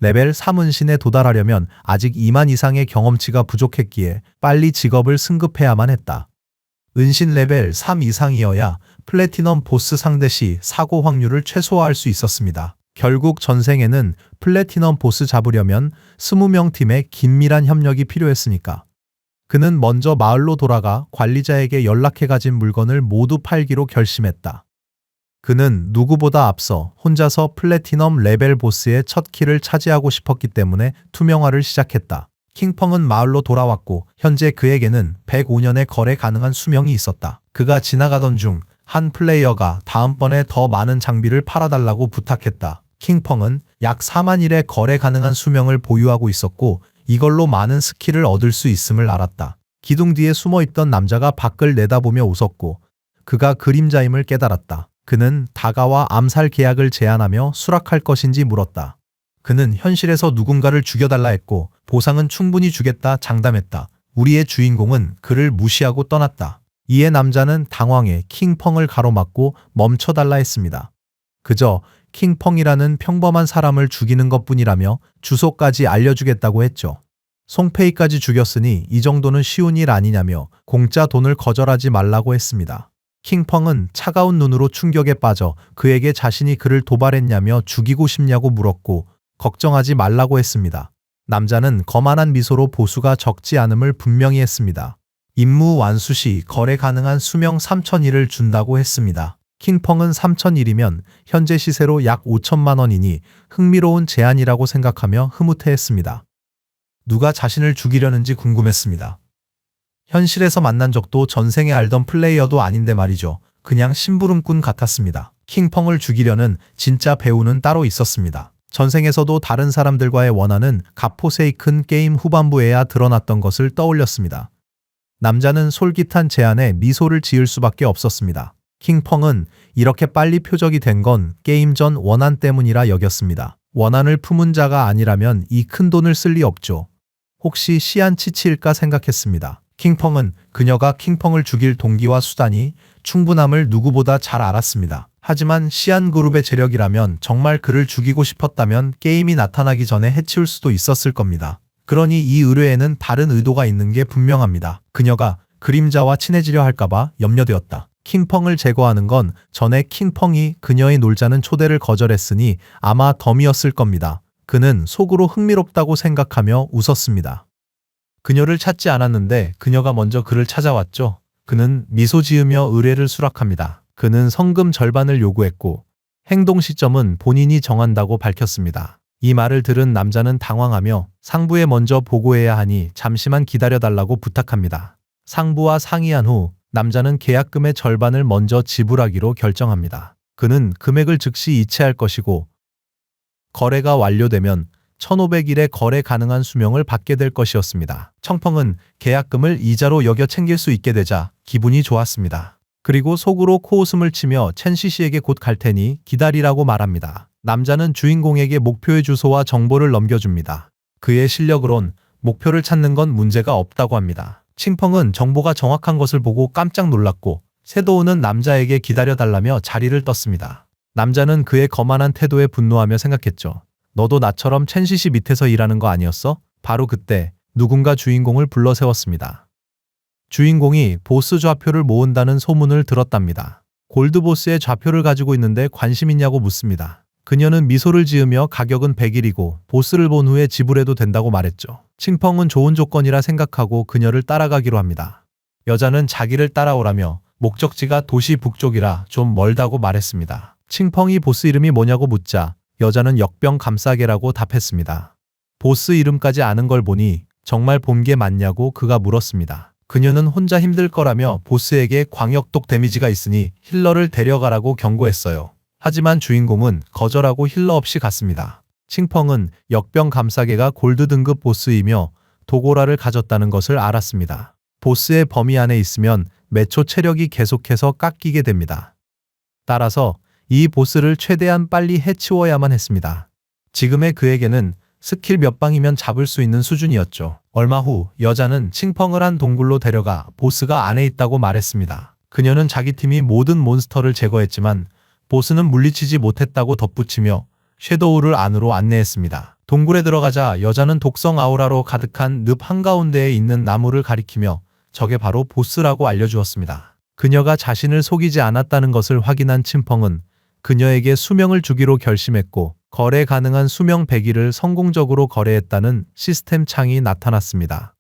레벨 3 은신에 도달하려면 아직 2만 이상의 경험치가 부족했기에 빨리 직업을 승급해야만 했다. 은신 레벨 3 이상이어야 플래티넘 보스 상대 시 사고 확률을 최소화할 수 있었습니다. 결국 전생에는 플래티넘 보스 잡으려면 20명 팀의 긴밀한 협력이 필요했으니까. 그는 먼저 마을로 돌아가 관리자에게 연락해 가진 물건을 모두 팔기로 결심했다. 그는 누구보다 앞서 혼자서 플래티넘 레벨 보스의 첫 키를 차지하고 싶었기 때문에 투명화를 시작했다. 킹펑은 마을로 돌아왔고 현재 그에게는 105년의 거래 가능한 수명이 있었다. 그가 지나가던 중 한 플레이어가 다음번에 더 많은 장비를 팔아달라고 부탁했다. 킹펑은 약 4만 일의 거래 가능한 수명을 보유하고 있었고 이걸로 많은 스킬을 얻을 수 있음을 알았다. 기둥 뒤에 숨어있던 남자가 밖을 내다보며 웃었고 그가 그림자임을 깨달았다. 그는 다가와 암살 계약을 제안하며 수락할 것인지 물었다. 그는 현실에서 누군가를 죽여달라 했고 보상은 충분히 주겠다 장담했다. 우리의 주인공은 그를 무시하고 떠났다. 이에 남자는 당황해 킹펑을 가로막고 멈춰달라 했습니다. 그저 킹펑이라는 평범한 사람을 죽이는 것뿐이라며 주소까지 알려주겠다고 했죠. 송페이까지 죽였으니 이 정도는 쉬운 일 아니냐며 공짜 돈을 거절하지 말라고 했습니다. 킹펑은 차가운 눈으로 충격에 빠져 그에게 자신이 그를 도발했냐며 죽이고 싶냐고 물었고 걱정하지 말라고 했습니다. 남자는 거만한 미소로 보수가 적지 않음을 분명히 했습니다. 임무 완수 시 거래 가능한 수명 3,000일을 준다고 했습니다. 킹펑은 3,000일이면 현재 시세로 약 5천만 원이니 흥미로운 제안이라고 생각하며 흐뭇해했습니다. 누가 자신을 죽이려는지 궁금했습니다. 현실에서 만난 적도 전생에 알던 플레이어도 아닌데 말이죠. 그냥 심부름꾼 같았습니다. 킹펑을 죽이려는 진짜 배우는 따로 있었습니다. 전생에서도 다른 사람들과의 원한은 갓포세이큰 게임 후반부에야 드러났던 것을 떠올렸습니다. 남자는 솔깃한 제안에 미소를 지을 수밖에 없었습니다. 킹펑은 이렇게 빨리 표적이 된 건 게임 전 원한 때문이라 여겼습니다. 원한을 품은 자가 아니라면 이 큰 돈을 쓸 리 없죠. 혹시 시안치치일까 생각했습니다. 킹펑은 그녀가 킹펑을 죽일 동기와 수단이 충분함을 누구보다 잘 알았습니다. 하지만 시안그룹의 재력이라면 정말 그를 죽이고 싶었다면 게임이 나타나기 전에 해치울 수도 있었을 겁니다. 그러니 이 의뢰에는 다른 의도가 있는 게 분명합니다. 그녀가 그림자와 친해지려 할까봐 염려되었다. 킹펑을 제거하는 건 전에 킹펑이 그녀의 놀자는 초대를 거절했으니 아마 덤이었을 겁니다. 그는 속으로 흥미롭다고 생각하며 웃었습니다. 그녀를 찾지 않았는데 그녀가 먼저 그를 찾아왔죠. 그는 미소 지으며 의뢰를 수락합니다. 그는 성금 절반을 요구했고 행동 시점은 본인이 정한다고 밝혔습니다. 이 말을 들은 남자는 당황하며 상부에 먼저 보고해야 하니 잠시만 기다려달라고 부탁합니다. 상부와 상의한 후 남자는 계약금의 절반을 먼저 지불하기로 결정합니다. 그는 금액을 즉시 이체할 것이고 거래가 완료되면 1500일에 거래 가능한 수명을 받게 될 것이었습니다. 청펑은 계약금을 이자로 여겨 챙길 수 있게 되자 기분이 좋았습니다. 그리고 속으로 코웃음을 치며 첸시 씨에게 곧 갈 테니 기다리라고 말합니다. 남자는 주인공에게 목표의 주소와 정보를 넘겨줍니다. 그의 실력으론 목표를 찾는 건 문제가 없다고 합니다. 칭펑은 정보가 정확한 것을 보고 깜짝 놀랐고 세도우는 남자에게 기다려달라며 자리를 떴습니다. 남자는 그의 거만한 태도에 분노하며 생각했죠. 너도 나처럼 첸시 씨 밑에서 일하는 거 아니었어? 바로 그때 누군가 주인공을 불러 세웠습니다. 주인공이 보스 좌표를 모은다는 소문을 들었답니다. 골드보스의 좌표를 가지고 있는데 관심 있냐고 묻습니다. 그녀는 미소를 지으며 가격은 100일이고 보스를 본 후에 지불해도 된다고 말했죠. 칭펑은 좋은 조건이라 생각하고 그녀를 따라가기로 합니다. 여자는 자기를 따라오라며 목적지가 도시 북쪽이라 좀 멀다고 말했습니다. 칭펑이 보스 이름이 뭐냐고 묻자 여자는 역병 감싸개라고 답했습니다. 보스 이름까지 아는 걸 보니 정말 본 게 맞냐고 그가 물었습니다. 그녀는 혼자 힘들 거라며 보스에게 광역독 데미지가 있으니 힐러를 데려가라고 경고했어요. 하지만 주인공은 거절하고 힐러 없이 갔습니다. 칭펑은 역병 감싸개가 골드 등급 보스이며 도고라를 가졌다는 것을 알았습니다. 보스의 범위 안에 있으면 매초 체력이 계속해서 깎이게 됩니다. 따라서 이 보스를 최대한 빨리 해치워야만 했습니다. 지금의 그에게는 스킬 몇 방이면 잡을 수 있는 수준이었죠. 얼마 후 여자는 칭펑을 한 동굴로 데려가 보스가 안에 있다고 말했습니다. 그녀는 자기 팀이 모든 몬스터를 제거했지만 보스는 물리치지 못했다고 덧붙이며 섀도우를 안으로 안내했습니다. 동굴에 들어가자 여자는 독성 아우라로 가득한 늪 한가운데에 있는 나무를 가리키며 저게 바로 보스라고 알려주었습니다. 그녀가 자신을 속이지 않았다는 것을 확인한 칭펑은 그녀에게 수명을 주기로 결심했고 거래 가능한 수명 100일을 성공적으로 거래했다는 시스템 창이 나타났습니다.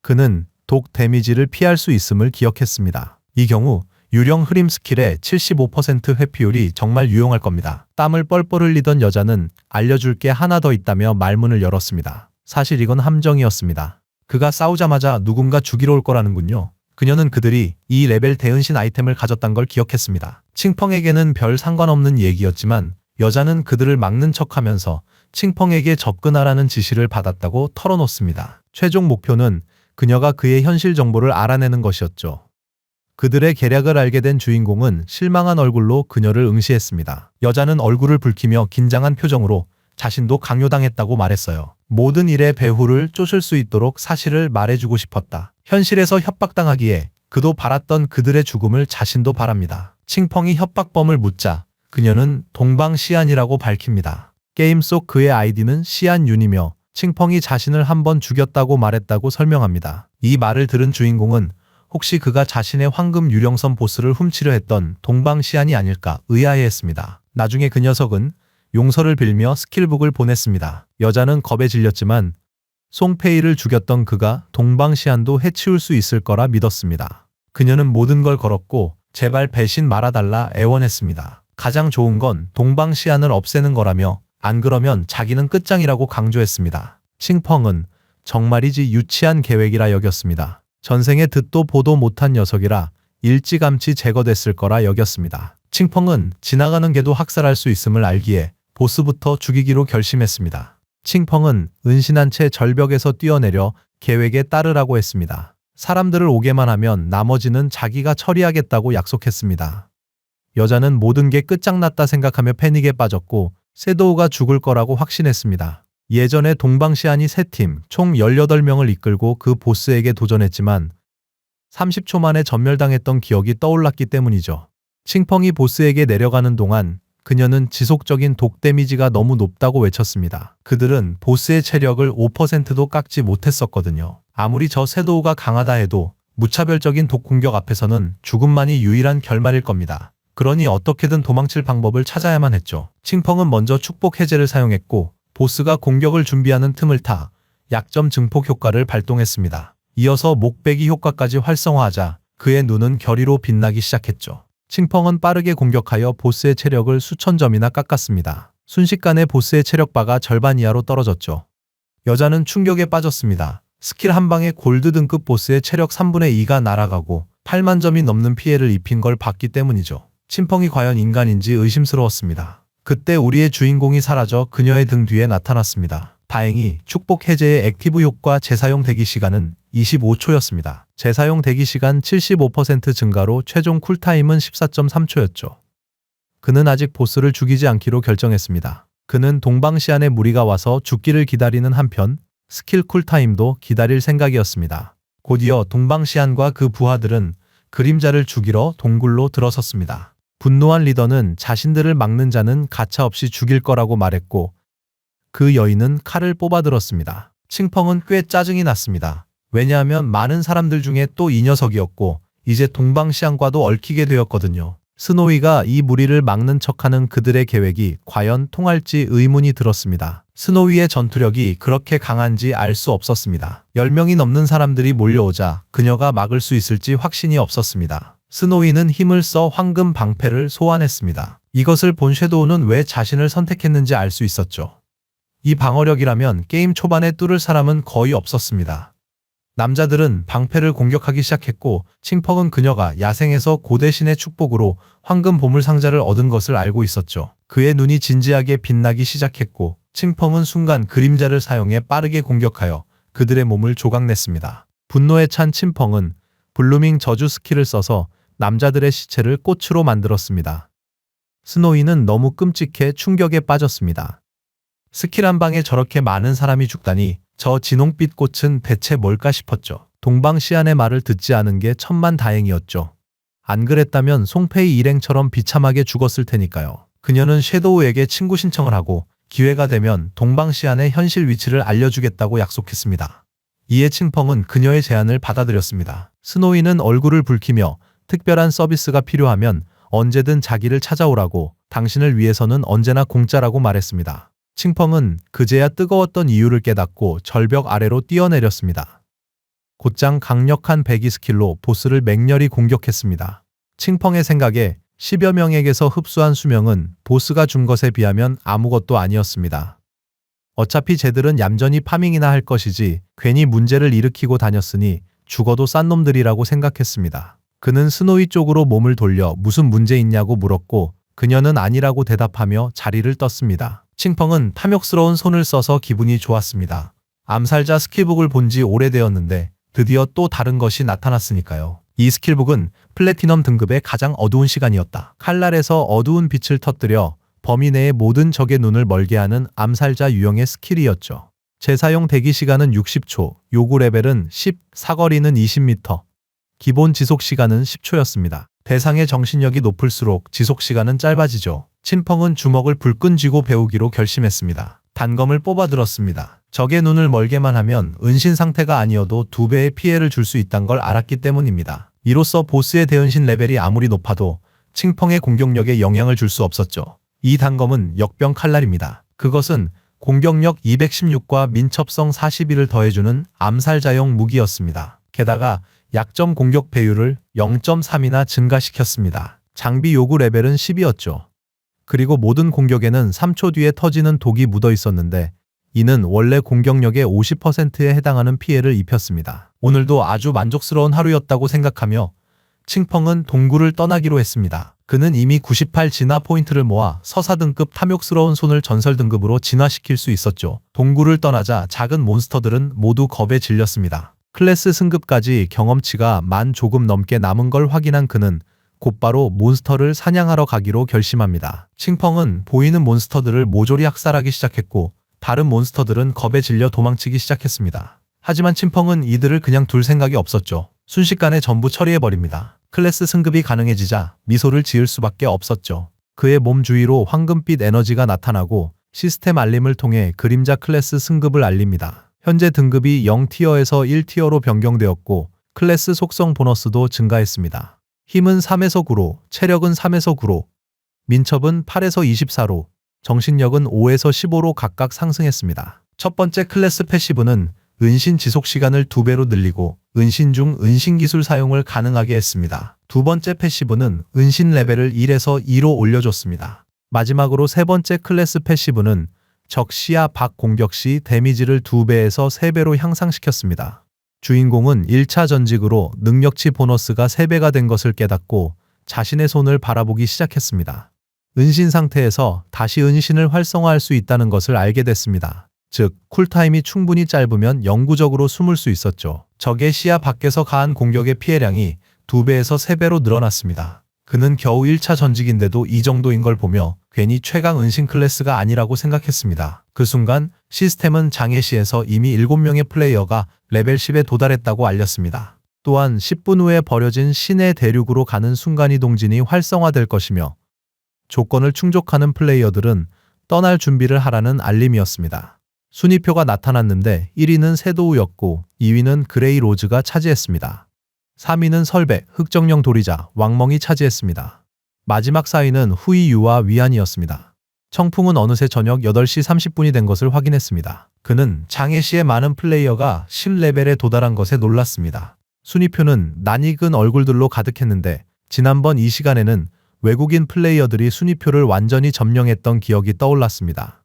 그는 독 데미지를 피할 수 있음을 기억했습니다. 이 경우 유령 흐림 스킬의 75% 회피율이 정말 유용할 겁니다. 땀을 뻘뻘 흘리던 여자는 알려줄 게 하나 더 있다며 말문을 열었습니다. 사실 이건 함정이었습니다. 그가 싸우자마자 누군가 죽이러 올 거라는군요. 그녀는 그들이 이 레벨 대은신 아이템을 가졌단 걸 기억했습니다. 칭펑에게는 별 상관없는 얘기였지만 여자는 그들을 막는 척하면서 칭펑에게 접근하라는 지시를 받았다고 털어놓습니다. 최종 목표는 그녀가 그의 현실 정보를 알아내는 것이었죠. 그들의 계략을 알게 된 주인공은 실망한 얼굴로 그녀를 응시했습니다. 여자는 얼굴을 붉히며 긴장한 표정으로 자신도 강요당했다고 말했어요. 모든 일의 배후를 쫓을 수 있도록 사실을 말해주고 싶었다. 현실에서 협박당하기에 그도 바랐던 그들의 죽음을 자신도 바랍니다. 칭펑이 협박범을 묻자 그녀는 동방시안이라고 밝힙니다. 게임 속 그의 아이디는 시안윤이며 칭펑이 자신을 한 번 죽였다고 말했다고 설명합니다. 이 말을 들은 주인공은 혹시 그가 자신의 황금 유령선 보스를 훔치려 했던 동방시안이 아닐까 의아해했습니다. 나중에 그 녀석은 용서를 빌며 스킬북을 보냈습니다. 여자는 겁에 질렸지만 송페이를 죽였던 그가 동방시안도 해치울 수 있을 거라 믿었습니다. 그녀는 모든 걸 걸었고 제발 배신 말아달라 애원했습니다. 가장 좋은 건 동방시안을 없애는 거라며 안 그러면 자기는 끝장이라고 강조했습니다. 칭펑은 정말이지 유치한 계획이라 여겼습니다. 전생에 듣도 보도 못한 녀석이라 일찌감치 제거됐을 거라 여겼습니다. 칭펑은 지나가는 개도 학살할 수 있음을 알기에 보스부터 죽이기로 결심했습니다. 칭펑은 은신한 채 절벽에서 뛰어내려 계획에 따르라고 했습니다. 사람들을 오게만 하면 나머지는 자기가 처리하겠다고 약속했습니다. 여자는 모든 게 끝장났다 생각하며 패닉에 빠졌고 세도우가 죽을 거라고 확신했습니다. 예전에 동방시안이 3팀 총 18명을 이끌고 그 보스에게 도전했지만 30초 만에 전멸당했던 기억이 떠올랐기 때문이죠. 칭펑이 보스에게 내려가는 동안 그녀는 지속적인 독 데미지가 너무 높다고 외쳤습니다. 그들은 보스의 체력을 5%도 깎지 못했었거든요. 아무리 저 세도우가 강하다 해도 무차별적인 독 공격 앞에서는 죽음만이 유일한 결말일 겁니다. 그러니 어떻게든 도망칠 방법을 찾아야만 했죠. 칭펑은 먼저 축복 해제를 사용했고 보스가 공격을 준비하는 틈을 타 약점 증폭 효과를 발동했습니다. 이어서 목베기 효과까지 활성화하자 그의 눈은 결의로 빛나기 시작했죠. 칭펑은 빠르게 공격하여 보스의 체력을 수천 점이나 깎았습니다. 순식간에 보스의 체력바가 절반 이하로 떨어졌죠. 여자는 충격에 빠졌습니다. 스킬 한 방에 골드 등급 보스의 체력 3분의 2가 날아가고 8만 점이 넘는 피해를 입힌 걸 봤기 때문이죠. 침펑이 과연 인간인지 의심스러웠습니다. 그때 우리의 주인공이 사라져 그녀의 등 뒤에 나타났습니다. 다행히 축복 해제의 액티브 효과 재사용 대기 시간은 25초였습니다. 재사용 대기 시간 75% 증가로 최종 쿨타임은 14.3초였죠. 그는 아직 보스를 죽이지 않기로 결정했습니다. 그는 동방시안의 무리가 와서 죽기를 기다리는 한편 스킬 쿨타임도 기다릴 생각이었습니다. 곧이어 동방시안과 그 부하들은 그림자를 죽이러 동굴로 들어섰습니다. 분노한 리더는 자신들을 막는 자는 가차없이 죽일 거라고 말했고 그 여인은 칼을 뽑아들었습니다. 칭펑은 꽤 짜증이 났습니다. 왜냐하면 많은 사람들 중에 또 이 녀석이었고 이제 동방시안과도 얽히게 되었거든요. 스노위가 이 무리를 막는 척하는 그들의 계획이 과연 통할지 의문이 들었습니다. 스노위의 전투력이 그렇게 강한지 알 수 없었습니다. 10명이 넘는 사람들이 몰려오자 그녀가 막을 수 있을지 확신이 없었습니다. 스노위는 힘을 써 황금 방패를 소환했습니다. 이것을 본 섀도우는 왜 자신을 선택했는지 알 수 있었죠. 이 방어력이라면 게임 초반에 뚫을 사람은 거의 없었습니다. 남자들은 방패를 공격하기 시작했고 칭펑은 그녀가 야생에서 고대신의 축복으로 황금 보물 상자를 얻은 것을 알고 있었죠. 그의 눈이 진지하게 빛나기 시작했고 칭펑은 순간 그림자를 사용해 빠르게 공격하여 그들의 몸을 조각냈습니다. 분노에 찬 칭펑은 블루밍 저주 스킬을 써서 남자들의 시체를 꽃으로 만들었습니다. 스노이는 너무 끔찍해 충격에 빠졌습니다. 스킬 한 방에 저렇게 많은 사람이 죽다니 저 진홍빛 꽃은 대체 뭘까 싶었죠. 동방시안의 말을 듣지 않은 게 천만다행이었죠. 안 그랬다면 송페이 일행처럼 비참하게 죽었을 테니까요. 그녀는 섀도우에게 친구 신청을 하고 기회가 되면 동방시안의 현실 위치를 알려주겠다고 약속했습니다. 이에 칭펑은 그녀의 제안을 받아들였습니다. 스노이는 얼굴을 붉히며 특별한 서비스가 필요하면 언제든 자기를 찾아오라고 당신을 위해서는 언제나 공짜라고 말했습니다. 칭펑은 그제야 뜨거웠던 이유를 깨닫고 절벽 아래로 뛰어내렸습니다. 곧장 강력한 배기 스킬로 보스를 맹렬히 공격했습니다. 칭펑의 생각에 10여 명에게서 흡수한 수명은 보스가 준 것에 비하면 아무것도 아니었습니다. 어차피 쟤들은 얌전히 파밍이나 할 것이지 괜히 문제를 일으키고 다녔으니 죽어도 싼 놈들이라고 생각했습니다. 그는 스노이 쪽으로 몸을 돌려 무슨 문제 있냐고 물었고 그녀는 아니라고 대답하며 자리를 떴습니다. 칭펑은 탐욕스러운 손을 써서 기분이 좋았습니다. 암살자 스킬북을 본 지 오래되었는데 드디어 또 다른 것이 나타났으니까요. 이 스킬북은 플래티넘 등급의 가장 어두운 시간이었다. 칼날에서 어두운 빛을 터뜨려 범위 내의 모든 적의 눈을 멀게 하는 암살자 유형의 스킬이었죠. 재사용 대기 시간은 60초, 요구 레벨은 10, 사거리는 20m, 기본 지속 시간은 10초였습니다. 대상의 정신력이 높을수록 지속 시간은 짧아지죠. 칭펑은 주먹을 불끈 쥐고 배우기로 결심했습니다. 단검을 뽑아들었습니다. 적의 눈을 멀게만 하면 은신 상태가 아니어도 2배의 피해를 줄 수 있다는 걸 알았기 때문입니다. 이로써 보스의 대은신 레벨이 아무리 높아도 칭펑의 공격력에 영향을 줄 수 없었죠. 이 단검은 역병 칼날입니다. 그것은 공격력 216과 민첩성 41을 더해주는 암살자용 무기였습니다. 게다가 약점 공격 배율을 0.3이나 증가시켰습니다. 장비 요구 레벨은 10이었죠. 그리고 모든 공격에는 3초 뒤에 터지는 독이 묻어 있었는데 이는 원래 공격력의 50%에 해당하는 피해를 입혔습니다. 오늘도 아주 만족스러운 하루였다고 생각하며 칭펑은 동굴을 떠나기로 했습니다. 그는 이미 98 진화 포인트를 모아 서사 등급 탐욕스러운 손을 전설 등급으로 진화시킬 수 있었죠. 동굴을 떠나자 작은 몬스터들은 모두 겁에 질렸습니다. 클래스 승급까지 경험치가 10,000 조금 넘게 남은 걸 확인한 그는 곧바로 몬스터를 사냥하러 가기로 결심합니다. 칭펑은 보이는 몬스터들을 모조리 학살하기 시작했고 다른 몬스터들은 겁에 질려 도망치기 시작했습니다. 하지만 칭펑은 이들을 그냥 둘 생각이 없었죠. 순식간에 전부 처리해버립니다. 클래스 승급이 가능해지자 미소를 지을 수밖에 없었죠. 그의 몸 주위로 황금빛 에너지가 나타나고 시스템 알림을 통해 그림자 클래스 승급을 알립니다. 현재 등급이 0티어에서 1티어로 변경되었고 클래스 속성 보너스도 증가했습니다. 힘은 3에서 9로, 체력은 3에서 9로, 민첩은 8에서 24로, 정신력은 5에서 15로 각각 상승했습니다. 첫 번째 클래스 패시브는 은신 지속 시간을 2배로 늘리고 은신 중 은신 기술 사용을 가능하게 했습니다. 두 번째 패시브는 은신 레벨을 1에서 2로 올려줬습니다. 마지막으로 세 번째 클래스 패시브는 적 시야 밖 공격 시 데미지를 2배에서 3배로 향상시켰습니다. 주인공은 1차 전직으로 능력치 보너스가 3배가 된 것을 깨닫고 자신의 손을 바라보기 시작했습니다. 은신 상태에서 다시 은신을 활성화할 수 있다는 것을 알게 됐습니다. 즉, 쿨타임이 충분히 짧으면 영구적으로 숨을 수 있었죠. 적의 시야 밖에서 가한 공격의 피해량이 2배에서 3배로 늘어났습니다. 그는 겨우 1차 전직인데도 이 정도인 걸 보며 괜히 최강 은신 클래스가 아니라고 생각했습니다. 그 순간 시스템은 장애시에서 이미 7명의 플레이어가 레벨 10에 도달했다고 알렸습니다. 또한 10분 후에 버려진 신의 대륙으로 가는 순간이동진이 활성화될 것이며 조건을 충족하는 플레이어들은 떠날 준비를 하라는 알림이었습니다. 순위표가 나타났는데 1위는 세도우였고 2위는 그레이 로즈가 차지했습니다. 3위는 설백, 흑정령 도리자, 왕멍이 차지했습니다. 마지막 4위는 후이유와 위안이었습니다. 청풍은 어느새 저녁 8시 30분이 된 것을 확인했습니다. 그는 장애시의 많은 플레이어가 10레벨에 도달한 것에 놀랐습니다. 순위표는 낯익은 얼굴들로 가득했는데 지난번 이 시간에는 외국인 플레이어들이 순위표를 완전히 점령했던 기억이 떠올랐습니다.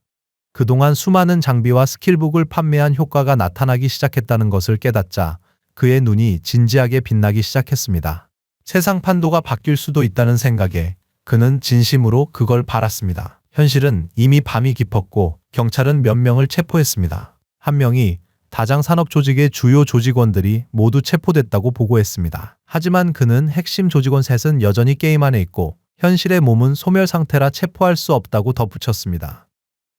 그동안 수많은 장비와 스킬북을 판매한 효과가 나타나기 시작했다는 것을 깨닫자 그의 눈이 진지하게 빛나기 시작했습니다. 세상 판도가 바뀔 수도 있다는 생각에 그는 진심으로 그걸 바랐습니다. 현실은 이미 밤이 깊었고 경찰은 몇 명을 체포했습니다. 한 명이 다장 산업 조직의 주요 조직원들이 모두 체포됐다고 보고했습니다. 하지만 그는 핵심 조직원 셋은 여전히 게임 안에 있고 현실의 몸은 소멸 상태라 체포할 수 없다고 덧붙였습니다.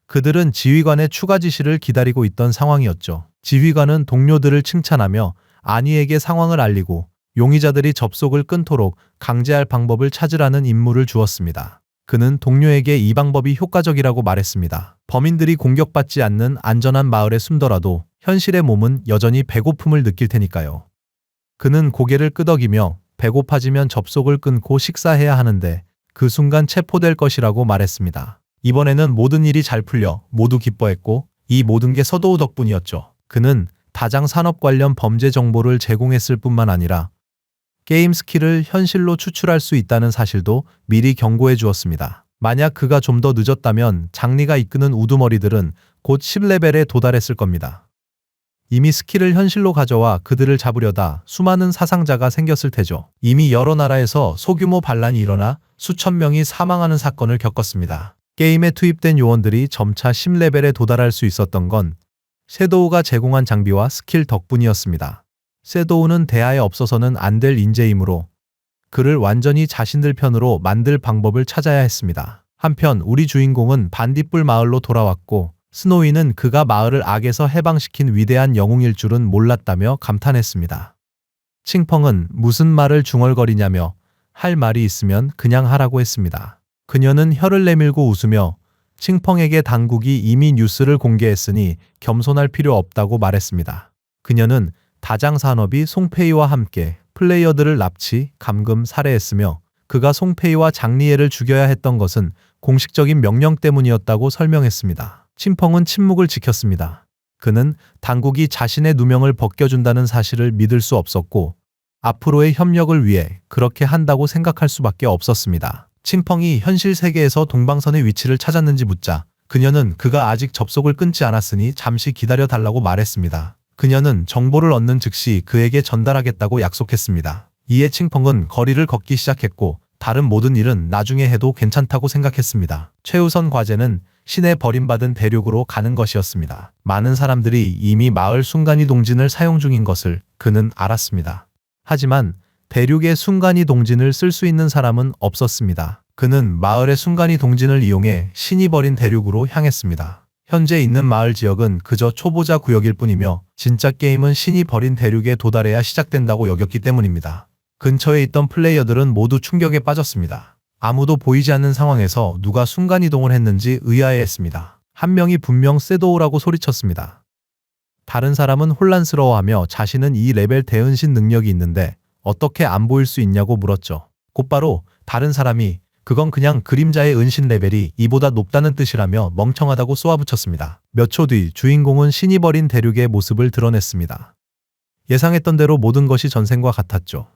그들은 지휘관의 추가 지시를 기다리고 있던 상황이었죠. 지휘관은 동료들을 칭찬하며 아니에게 상황을 알리고 용의자들이 접속을 끊도록 강제할 방법을 찾으라는 임무를 주었습니다. 그는 동료에게 이 방법이 효과적이라고 말했습니다. 범인들이 공격받지 않는 안전한 마을에 숨더라도 현실의 몸은 여전히 배고픔을 느낄 테니까요. 그는 고개를 끄덕이며 배고파지면 접속을 끊고 식사해야 하는데 그 순간 체포될 것이라고 말했습니다. 이번에는 모든 일이 잘 풀려 모두 기뻐했고 이 모든 게 서도우 덕분이었죠. 그는 다장 산업 관련 범죄 정보를 제공했을 뿐만 아니라 게임 스킬을 현실로 추출할 수 있다는 사실도 미리 경고해 주었습니다. 만약 그가 좀 더 늦었다면 장리가 이끄는 우두머리들은 곧 10레벨에 도달했을 겁니다. 이미 스킬을 현실로 가져와 그들을 잡으려다 수많은 사상자가 생겼을 테죠. 이미 여러 나라에서 소규모 반란이 일어나 수천 명이 사망하는 사건을 겪었습니다. 게임에 투입된 요원들이 점차 10레벨에 도달할 수 있었던 건 섀도우가 제공한 장비와 스킬 덕분이었습니다. 섀도우는 대하에 없어서는 안 될 인재이므로 그를 완전히 자신들 편으로 만들 방법을 찾아야 했습니다. 한편 우리 주인공은 반딧불 마을로 돌아왔고 스노이는 그가 마을을 악에서 해방시킨 위대한 영웅일 줄은 몰랐다며 감탄했습니다. 칭펑은 무슨 말을 중얼거리냐며 할 말이 있으면 그냥 하라고 했습니다. 그녀는 혀를 내밀고 웃으며 칭펑에게 당국이 이미 뉴스를 공개했으니 겸손할 필요 없다고 말했습니다. 그녀는 다장 산업이 송페이와 함께 플레이어들을 납치, 감금, 살해했으며 그가 송페이와 장리에를 죽여야 했던 것은 공식적인 명령 때문이었다고 설명했습니다. 칭펑은 침묵을 지켰습니다. 그는 당국이 자신의 누명을 벗겨준다는 사실을 믿을 수 없었고 앞으로의 협력을 위해 그렇게 한다고 생각할 수밖에 없었습니다. 칭펑이 현실 세계에서 동방선의 위치를 찾았는지 묻자 그녀는 그가 아직 접속을 끊지 않았으니 잠시 기다려 달라고 말했습니다. 그녀는 정보를 얻는 즉시 그에게 전달하겠다고 약속했습니다. 이에 칭펑은 거리를 걷기 시작했고 다른 모든 일은 나중에 해도 괜찮다고 생각했습니다. 최우선 과제는 신에 버림받은 대륙으로 가는 것이었습니다. 많은 사람들이 이미 마을 순간이동진을 사용 중인 것을 그는 알았습니다. 하지만 대륙의 순간이동진을 쓸 수 있는 사람은 없었습니다. 그는 마을의 순간이동진을 이용해 신이 버린 대륙으로 향했습니다. 현재 있는 마을 지역은 그저 초보자 구역일 뿐이며 진짜 게임은 신이 버린 대륙에 도달해야 시작된다고 여겼기 때문입니다. 근처에 있던 플레이어들은 모두 충격에 빠졌습니다. 아무도 보이지 않는 상황에서 누가 순간이동을 했는지 의아해했습니다. 한 명이 분명 섀도우라고 소리쳤습니다. 다른 사람은 혼란스러워하며 자신은 이 레벨 대은신 능력이 있는데 어떻게 안 보일 수 있냐고 물었죠. 곧바로 다른 사람이 그건 그냥 그림자의 은신 레벨이 이보다 높다는 뜻이라며 멍청하다고 쏘아붙였습니다. 몇 초 뒤 주인공은 신이 버린 대륙의 모습을 드러냈습니다. 예상했던 대로 모든 것이 전생과 같았죠.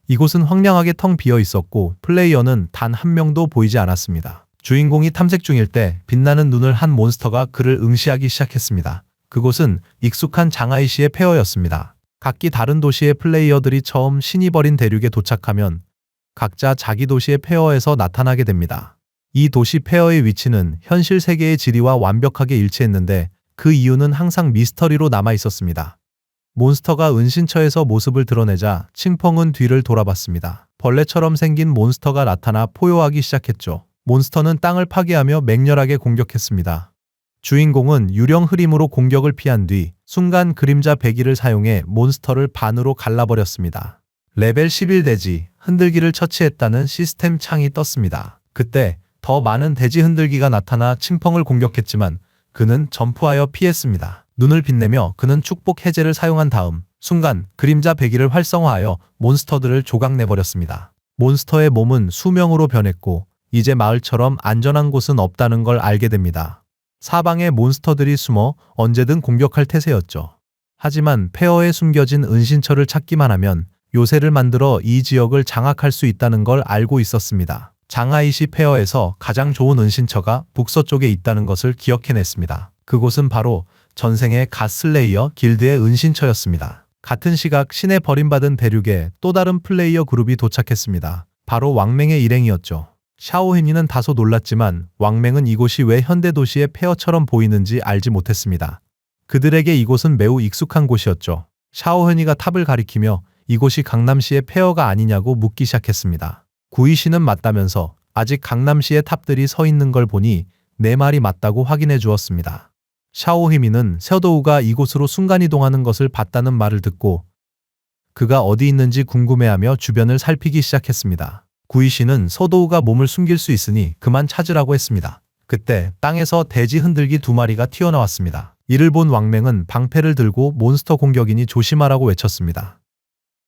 이곳은 황량하게 텅 비어 있었고 플레이어는 단 한 명도 보이지 않았습니다. 주인공이 탐색 중일 때 빛나는 눈을 한 몬스터가 그를 응시하기 시작했습니다. 그곳은 익숙한 장하이시의 폐허였습니다. 각기 다른 도시의 플레이어들이 처음 신이 버린 대륙에 도착하면 각자 자기 도시의 폐허에서 나타나게 됩니다. 이 도시 폐허의 위치는 현실 세계의 지리와 완벽하게 일치했는데 그 이유는 항상 미스터리로 남아 있었습니다. 몬스터가 은신처에서 모습을 드러내자 칭펑은 뒤를 돌아봤습니다. 벌레처럼 생긴 몬스터가 나타나 포효하기 시작했죠. 몬스터는 땅을 파괴하며 맹렬하게 공격했습니다. 주인공은 유령 흐림으로 공격을 피한 뒤 순간 그림자 배기를 사용해 몬스터를 반으로 갈라버렸습니다. 레벨 11 돼지 흔들기를 처치했다는 시스템 창이 떴습니다. 그때 더 많은 돼지 흔들기가 나타나 칭펑을 공격했지만 그는 점프하여 피했습니다. 눈을 빛내며 그는 축복 해제를 사용한 다음 순간 그림자 배기를 활성화하여 몬스터들을 조각내버렸습니다. 몬스터의 몸은 수명으로 변했고 이제 마을처럼 안전한 곳은 없다는 걸 알게 됩니다. 사방에 몬스터들이 숨어 언제든 공격할 태세였죠. 하지만 폐허에 숨겨진 은신처를 찾기만 하면 요새를 만들어 이 지역을 장악할 수 있다는 걸 알고 있었습니다. 장하이시 폐허에서 가장 좋은 은신처가 북서쪽에 있다는 것을 기억해냈습니다. 그곳은 바로 전생의 갓슬레이어 길드의 은신처였습니다. 같은 시각 신에 버림받은 대륙에 또 다른 플레이어 그룹이 도착했습니다. 바로 왕맹의 일행이었죠. 샤오헤니는 다소 놀랐지만 왕맹은 이곳이 왜 현대 도시의 폐허처럼 보이는지 알지 못했습니다. 그들에게 이곳은 매우 익숙한 곳이었죠. 샤오헤니가 탑을 가리키며 이곳이 강남시의 폐허가 아니냐고 묻기 시작했습니다. 구이시는 맞다면서 아직 강남시의 탑들이 서 있는 걸 보니 내 말이 맞다고 확인해 주었습니다. 샤오헤니는 셔도우가 이곳으로 순간이동하는 것을 봤다는 말을 듣고 그가 어디 있는지 궁금해하며 주변을 살피기 시작했습니다. 구이시는 서도우가 몸을 숨길 수 있으니 그만 찾으라고 했습니다. 그때 땅에서 돼지 흔들기 2마리가 튀어나왔습니다. 이를 본 왕맹은 방패를 들고 몬스터 공격이니 조심하라고 외쳤습니다.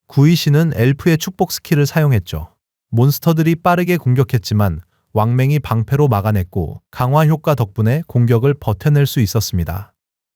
구이시는 엘프의 축복 스킬을 사용했죠. 몬스터들이 빠르게 공격했지만 왕맹이 방패로 막아냈고 강화 효과 덕분에 공격을 버텨낼 수 있었습니다.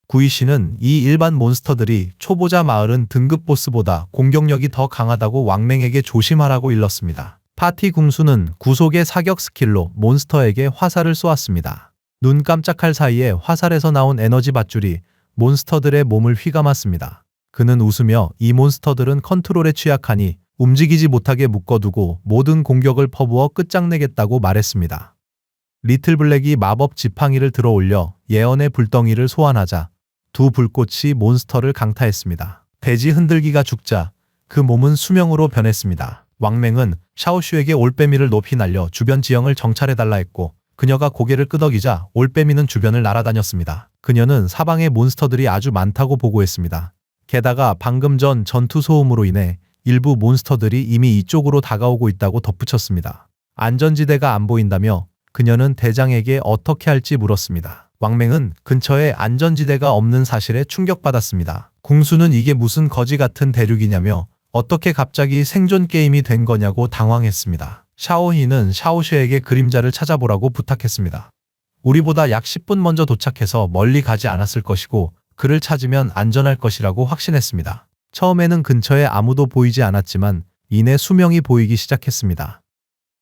구이시는 이 일반 몬스터들이 초보자 마을은 등급 보스보다 공격력이 더 강하다고 왕맹에게 조심하라고 일렀습니다. 파티 궁수는 구속의 사격 스킬로 몬스터에게 화살을 쏘았습니다. 눈 깜짝할 사이에 화살에서 나온 에너지 밧줄이 몬스터들의 몸을 휘감았습니다. 그는 웃으며 이 몬스터들은 컨트롤에 취약하니 움직이지 못하게 묶어두고 모든 공격을 퍼부어 끝장내겠다고 말했습니다. 리틀 블랙이 마법 지팡이를 들어 올려 예언의 불덩이를 소환하자 두 불꽃이 몬스터를 강타했습니다. 돼지 흔들기가 죽자 그 몸은 수명으로 변했습니다. 왕맹은 샤오슈에게 올빼미를 높이 날려 주변 지형을 정찰해달라 했고 그녀가 고개를 끄덕이자 올빼미는 주변을 날아다녔습니다. 그녀는 사방에 몬스터들이 아주 많다고 보고했습니다. 게다가 방금 전 전투 소음으로 인해 일부 몬스터들이 이미 이쪽으로 다가오고 있다고 덧붙였습니다. 안전지대가 안 보인다며 그녀는 대장에게 어떻게 할지 물었습니다. 왕맹은 근처에 안전지대가 없는 사실에 충격받았습니다. 궁수는 이게 무슨 거지 같은 대륙이냐며 어떻게 갑자기 생존 게임이 된 거냐고 당황했습니다. 샤오히는 샤오슈에게 그림자를 찾아보라고 부탁했습니다. 우리보다 약 10분 먼저 도착해서 멀리 가지 않았을 것이고 그를 찾으면 안전할 것이라고 확신했습니다. 처음에는 근처에 아무도 보이지 않았지만 이내 수명이 보이기 시작했습니다.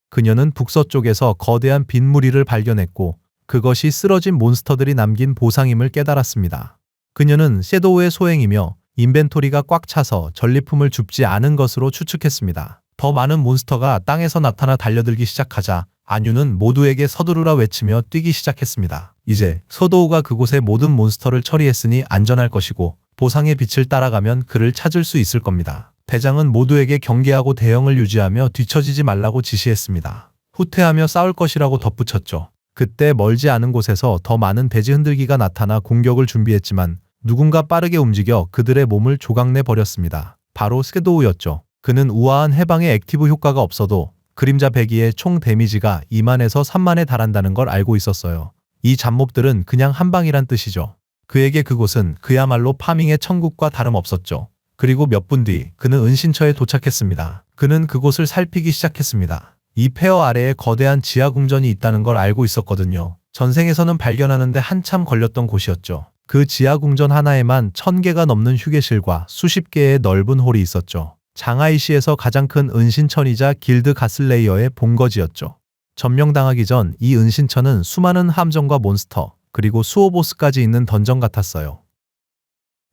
그녀는 북서쪽에서 거대한 빈 무리를 발견했고 그것이 쓰러진 몬스터들이 남긴 보상임을 깨달았습니다. 그녀는 섀도우의 소행이며 인벤토리가 꽉 차서 전리품을 줍지 않은 것으로 추측했습니다. 더 많은 몬스터가 땅에서 나타나 달려들기 시작하자 안유는 모두에게 서두르라 외치며 뛰기 시작했습니다. 이제 서도우가 그곳의 모든 몬스터를 처리했으니 안전할 것이고 보상의 빛을 따라가면 그를 찾을 수 있을 겁니다. 대장은 모두에게 경계하고 대형을 유지하며 뒤처지지 말라고 지시했습니다. 후퇴하며 싸울 것이라고 덧붙였죠. 그때 멀지 않은 곳에서 더 많은 돼지 흔들기가 나타나 공격을 준비했지만 누군가 빠르게 움직여 그들의 몸을 조각내 버렸습니다. 바로 섀도우였죠. 그는 우아한 해방의 액티브 효과가 없어도 그림자 배기의 총 데미지가 2만에서 3만에 달한다는 걸 알고 있었어요. 이 잡몹들은 그냥 한 방이란 뜻이죠. 그에게 그곳은 그야말로 파밍의 천국과 다름없었죠. 그리고 몇 분 뒤 그는 은신처에 도착했습니다. 그는 그곳을 살피기 시작했습니다. 이 폐허 아래에 거대한 지하 궁전이 있다는 걸 알고 있었거든요. 전생에서는 발견하는데 한참 걸렸던 곳이었죠. 그 지하 궁전 하나에만 1000개가 넘는 휴게실과 수십 개의 넓은 홀이 있었죠. 장하이시에서 가장 큰 은신처이자 길드 갓슬레이어의 본거지였죠. 점령당하기 전 이 은신처는 수많은 함정과 몬스터, 그리고 수호 보스까지 있는 던전 같았어요.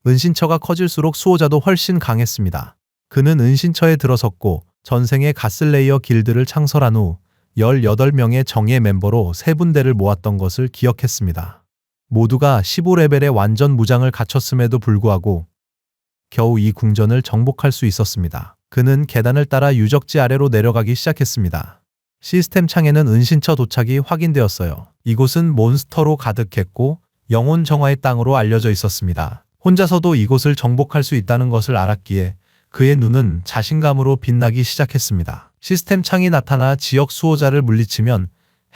은신처가 커질수록 수호자도 훨씬 강했습니다. 그는 은신처에 들어섰고 전생의 가슬레이어 길드를 창설한 후 18명의 정예 멤버로 세 분대를 모았던 것을 기억했습니다. 모두가 15레벨의 완전 무장을 갖췄음에도 불구하고 겨우 이 궁전을 정복할 수 있었습니다. 그는 계단을 따라 유적지 아래로 내려가기 시작했습니다. 시스템 창에는 은신처 도착이 확인되었어요. 이곳은 몬스터로 가득했고 영혼 정화의 땅으로 알려져 있었습니다. 혼자서도 이곳을 정복할 수 있다는 것을 알았기에 그의 눈은 자신감으로 빛나기 시작했습니다. 시스템 창이 나타나 지역 수호자를 물리치면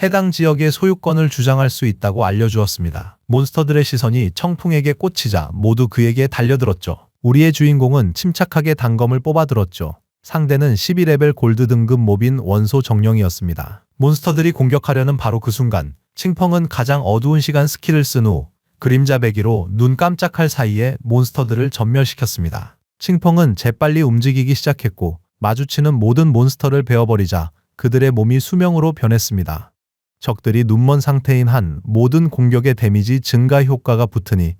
해당 지역의 소유권을 주장할 수 있다고 알려주었습니다. 몬스터들의 시선이 청풍에게 꽂히자 모두 그에게 달려들었죠. 우리의 주인공은 침착하게 단검을 뽑아들었죠. 상대는 12레벨 골드 등급 몹인 원소 정령이었습니다. 몬스터들이 공격하려는 바로 그 순간 칭펑은 가장 어두운 시간 스킬을 쓴 후 그림자 배기로 눈 깜짝할 사이에 몬스터들을 전멸시켰습니다. 칭펑은 재빨리 움직이기 시작했고 마주치는 모든 몬스터를 베어버리자 그들의 몸이 수명으로 변했습니다. 적들이 눈먼 상태인 한 모든 공격의 데미지 증가 효과가 붙으니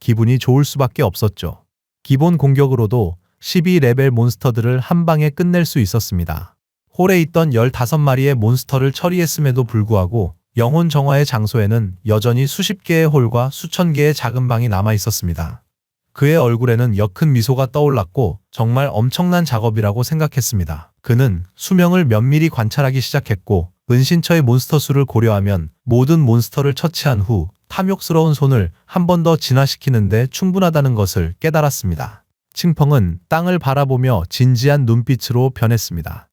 기분이 좋을 수밖에 없었죠. 기본 공격으로도 12레벨 몬스터들을 한 방에 끝낼 수 있었습니다. 홀에 있던 15마리의 몬스터를 처리했음에도 불구하고 영혼 정화의 장소에는 여전히 수십 개의 홀과 수천 개의 작은 방이 남아 있었습니다. 그의 얼굴에는 역큰 미소가 떠올랐고 정말 엄청난 작업이라고 생각했습니다. 그는 수명을 면밀히 관찰하기 시작했고 은신처의 몬스터 수를 고려하면 모든 몬스터를 처치한 후 탐욕스러운 손을 한 번 더 진화시키는데 충분하다는 것을 깨달았습니다. 칭펑은 땅을 바라보며 진지한 눈빛으로 변했습니다.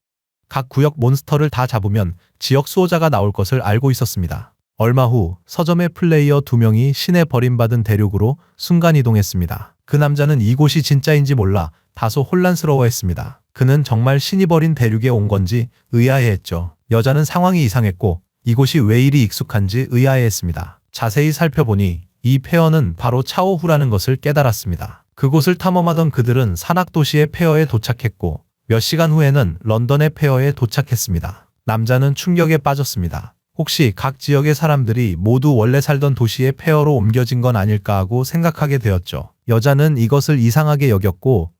각 구역 몬스터를 다 잡으면 지역 수호자가 나올 것을 알고 있었습니다. 얼마 후 서점의 플레이어 2명이 신에 버림받은 대륙으로 순간이동했습니다. 그 남자는 이곳이 진짜인지 몰라 다소 혼란스러워했습니다. 그는 정말 신이 버린 대륙에 온 건지 의아해했죠. 여자는 상황이 이상했고 이곳이 왜 이리 익숙한지 의아해했습니다. 자세히 살펴보니 이 폐허는 바로 차오후라는 것을 깨달았습니다. 그곳을 탐험하던 그들은 산악도시의 폐허에 도착했고 몇 시간 후에는 런던의 폐허에 도착했습니다. 남자는 충격에 빠졌습니다. 혹시 각 지역의 사람들이 모두 원래 살던 도시의 폐허로 옮겨진 건 아닐까 하고 생각하게 되었죠. 여자는 이것을 이상하게 여겼고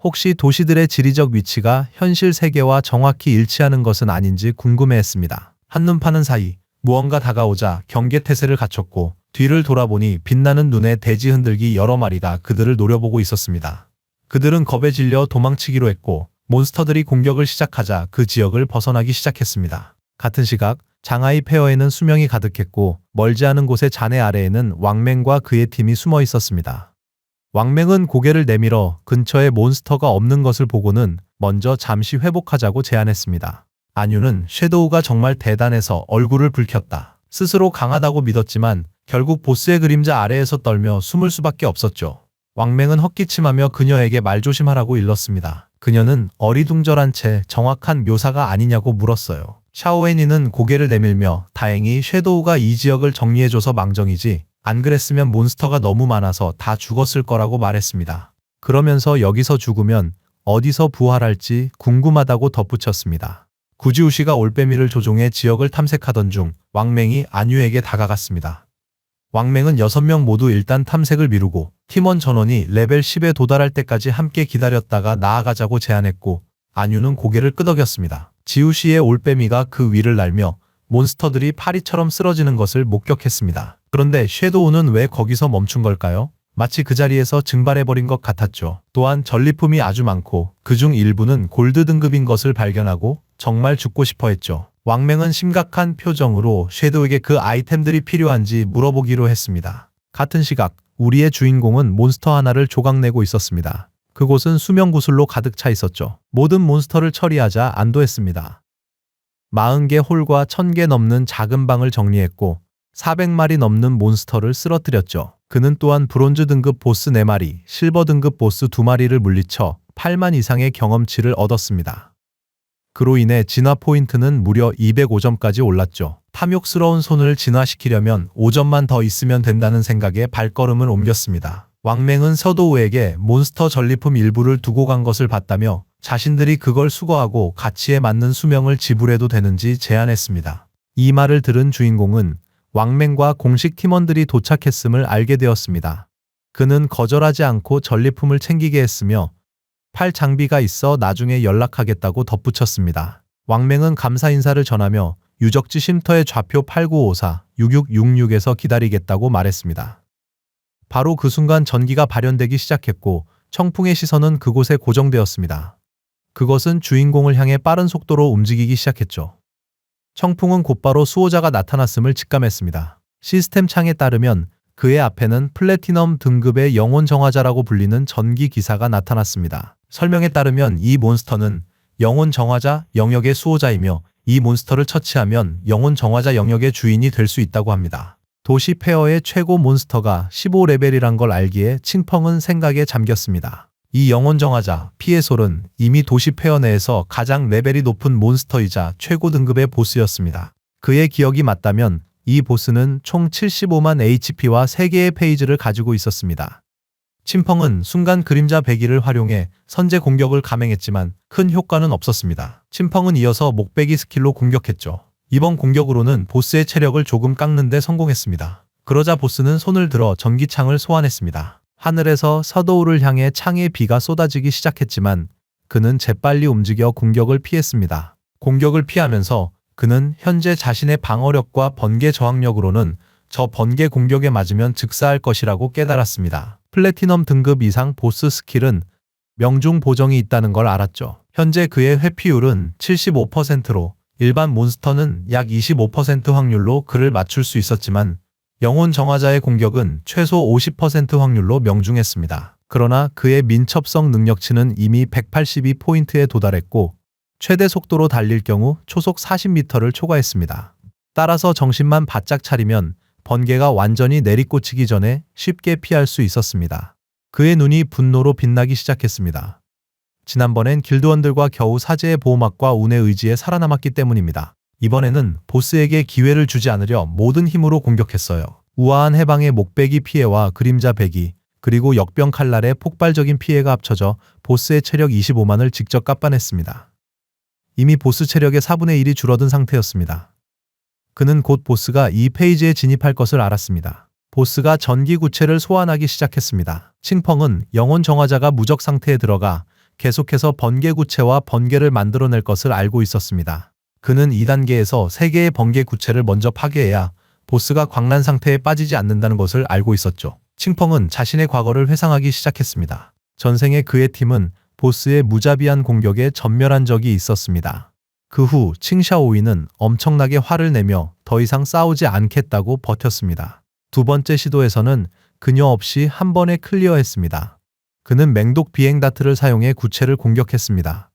혹시 도시들의 지리적 위치가 현실 세계와 정확히 일치하는 것은 아닌지 궁금해했습니다. 한눈 파는 사이 무언가 다가오자 경계태세를 갖췄고 뒤를 돌아보니 빛나는 눈에 돼지 흔들기 여러 마리가 그들을 노려보고 있었습니다. 그들은 겁에 질려 도망치기로 했고 몬스터들이 공격을 시작하자 그 지역을 벗어나기 시작했습니다. 같은 시각 장하이 폐허에는 수명이 가득했고 멀지 않은 곳의 잔해 아래에는 왕맹과 그의 팀이 숨어 있었습니다. 왕맹은 고개를 내밀어 근처에 몬스터가 없는 것을 보고는 먼저 잠시 회복하자고 제안했습니다. 안유는 섀도우가 정말 대단해서 얼굴을 붉혔다. 스스로 강하다고 믿었지만 결국 보스의 그림자 아래에서 떨며 숨을 수밖에 없었죠. 왕맹은 헛기침하며 그녀에게 말조심하라고 일렀습니다. 그녀는 어리둥절한 채 정확한 묘사가 아니냐고 물었어요. 샤오웬이는 고개를 내밀며 다행히 섀도우가 이 지역을 정리해줘서 망정이지 안 그랬으면 몬스터가 너무 많아서 다 죽었을 거라고 말했습니다. 그러면서 여기서 죽으면 어디서 부활할지 궁금하다고 덧붙였습니다. 구지우시가 올빼미를 조종해 지역을 탐색하던 중 왕맹이 안유에게 다가갔습니다. 왕맹은 6명 모두 일단 탐색을 미루고 팀원 전원이 레벨 10에 도달할 때까지 함께 기다렸다가 나아가자고 제안했고 안유는 고개를 끄덕였습니다. 지우시의 올빼미가 그 위를 날며 몬스터들이 파리처럼 쓰러지는 것을 목격했습니다. 그런데 섀도우는 왜 거기서 멈춘 걸까요? 마치 그 자리에서 증발해버린 것 같았죠. 또한 전리품이 아주 많고 그중 일부는 골드 등급인 것을 발견하고 정말 죽고 싶어 했죠. 왕맹은 심각한 표정으로 섀도우에게 그 아이템들이 필요한지 물어보기로 했습니다. 같은 시각 우리의 주인공은 몬스터 하나를 조각내고 있었습니다. 그곳은 수명 구슬로 가득 차 있었죠. 모든 몬스터를 처리하자 안도했습니다. 40개 홀과 1000개 넘는 작은 방을 정리했고 400마리 넘는 몬스터를 쓰러뜨렸죠. 그는 또한 브론즈 등급 보스 4마리, 실버 등급 보스 2마리를 물리쳐 8만 이상의 경험치를 얻었습니다. 그로 인해 진화 포인트는 무려 205점까지 올랐죠. 탐욕스러운 손을 진화시키려면 5점만 더 있으면 된다는 생각에 발걸음을 옮겼습니다. 왕맹은 서도우에게 몬스터 전리품 일부를 두고 간 것을 봤다며 자신들이 그걸 수거하고 가치에 맞는 수명을 지불해도 되는지 제안했습니다. 이 말을 들은 주인공은 왕맹과 공식 팀원들이 도착했음을 알게 되었습니다. 그는 거절하지 않고 전리품을 챙기게 했으며 팔 장비가 있어 나중에 연락하겠다고 덧붙였습니다. 왕맹은 감사 인사를 전하며 유적지 쉼터의 좌표 8954-6666에서 기다리겠다고 말했습니다. 바로 그 순간 전기가 발현되기 시작했고 청풍의 시선은 그곳에 고정되었습니다. 그것은 주인공을 향해 빠른 속도로 움직이기 시작했죠. 청풍은 곧바로 수호자가 나타났음을 직감했습니다. 시스템 창에 따르면 그의 앞에는 플래티넘 등급의 영혼 정화자라고 불리는 전기 기사가 나타났습니다. 설명에 따르면 이 몬스터는 영혼 정화자 영역의 수호자이며 이 몬스터를 처치하면 영혼 정화자 영역의 주인이 될 수 있다고 합니다. 도시 페어의 최고 몬스터가 15레벨이란 걸 알기에 칭펑은 생각에 잠겼습니다. 이 영혼 정화자 피에솔은 이미 도시 페어 내에서 가장 레벨이 높은 몬스터이자 최고 등급의 보스였습니다. 그의 기억이 맞다면 이 보스는 총 75만 HP와 3개의 페이지를 가지고 있었습니다. 칭펑은 순간 그림자 배기를 활용해 선제 공격을 감행했지만 큰 효과는 없었습니다. 칭펑은 이어서 목배기 스킬로 공격했죠. 이번 공격으로는 보스의 체력을 조금 깎는 데 성공했습니다. 그러자 보스는 손을 들어 전기창을 소환했습니다. 하늘에서 서도우를 향해 창의 비가 쏟아지기 시작했지만 그는 재빨리 움직여 공격을 피했습니다. 공격을 피하면서 그는 현재 자신의 방어력과 번개 저항력으로는 저 번개 공격에 맞으면 즉사할 것이라고 깨달았습니다. 플래티넘 등급 이상 보스 스킬은 명중 보정이 있다는 걸 알았죠. 현재 그의 회피율은 75%로 일반 몬스터는 약 25% 확률로 그를 맞출 수 있었지만 영혼 정화자의 공격은 최소 50% 확률로 명중했습니다. 그러나 그의 민첩성 능력치는 이미 182포인트에 도달했고 최대 속도로 달릴 경우 초속 40m를 초과했습니다. 따라서 정신만 바짝 차리면 번개가 완전히 내리꽂히기 전에 쉽게 피할 수 있었습니다. 그의 눈이 분노로 빛나기 시작했습니다. 지난번엔 길드원들과 겨우 사제의 보호막과 운의 의지에 살아남았기 때문입니다. 이번에는 보스에게 기회를 주지 않으려 모든 힘으로 공격했어요. 우아한 해방의 목배기 피해와 그림자 배기, 그리고 역병 칼날의 폭발적인 피해가 합쳐져 보스의 체력 25만을 직접 깎아냈습니다. 이미 보스 체력의 4분의 1이 줄어든 상태였습니다. 그는 곧 보스가 이 페이지에 진입할 것을 알았습니다. 보스가 전기 구체를 소환하기 시작했습니다. 칭펑은 영혼 정화자가 무적 상태에 들어가 계속해서 번개 구체와 번개를 만들어낼 것을 알고 있었습니다. 그는 2단계에서 3개의 번개 구체를 먼저 파괴해야 보스가 광란 상태에 빠지지 않는다는 것을 알고 있었죠. 칭펑은 자신의 과거를 회상하기 시작했습니다. 전생에 그의 팀은 보스의 무자비한 공격에 전멸한 적이 있었습니다. 그 후 칭샤오이는 엄청나게 화를 내며 더 이상 싸우지 않겠다고 버텼습니다. 두 번째 시도에서는 그녀 없이 한 번에 클리어했습니다. 그는 맹독 비행 다트를 사용해 구체를 공격했습니다.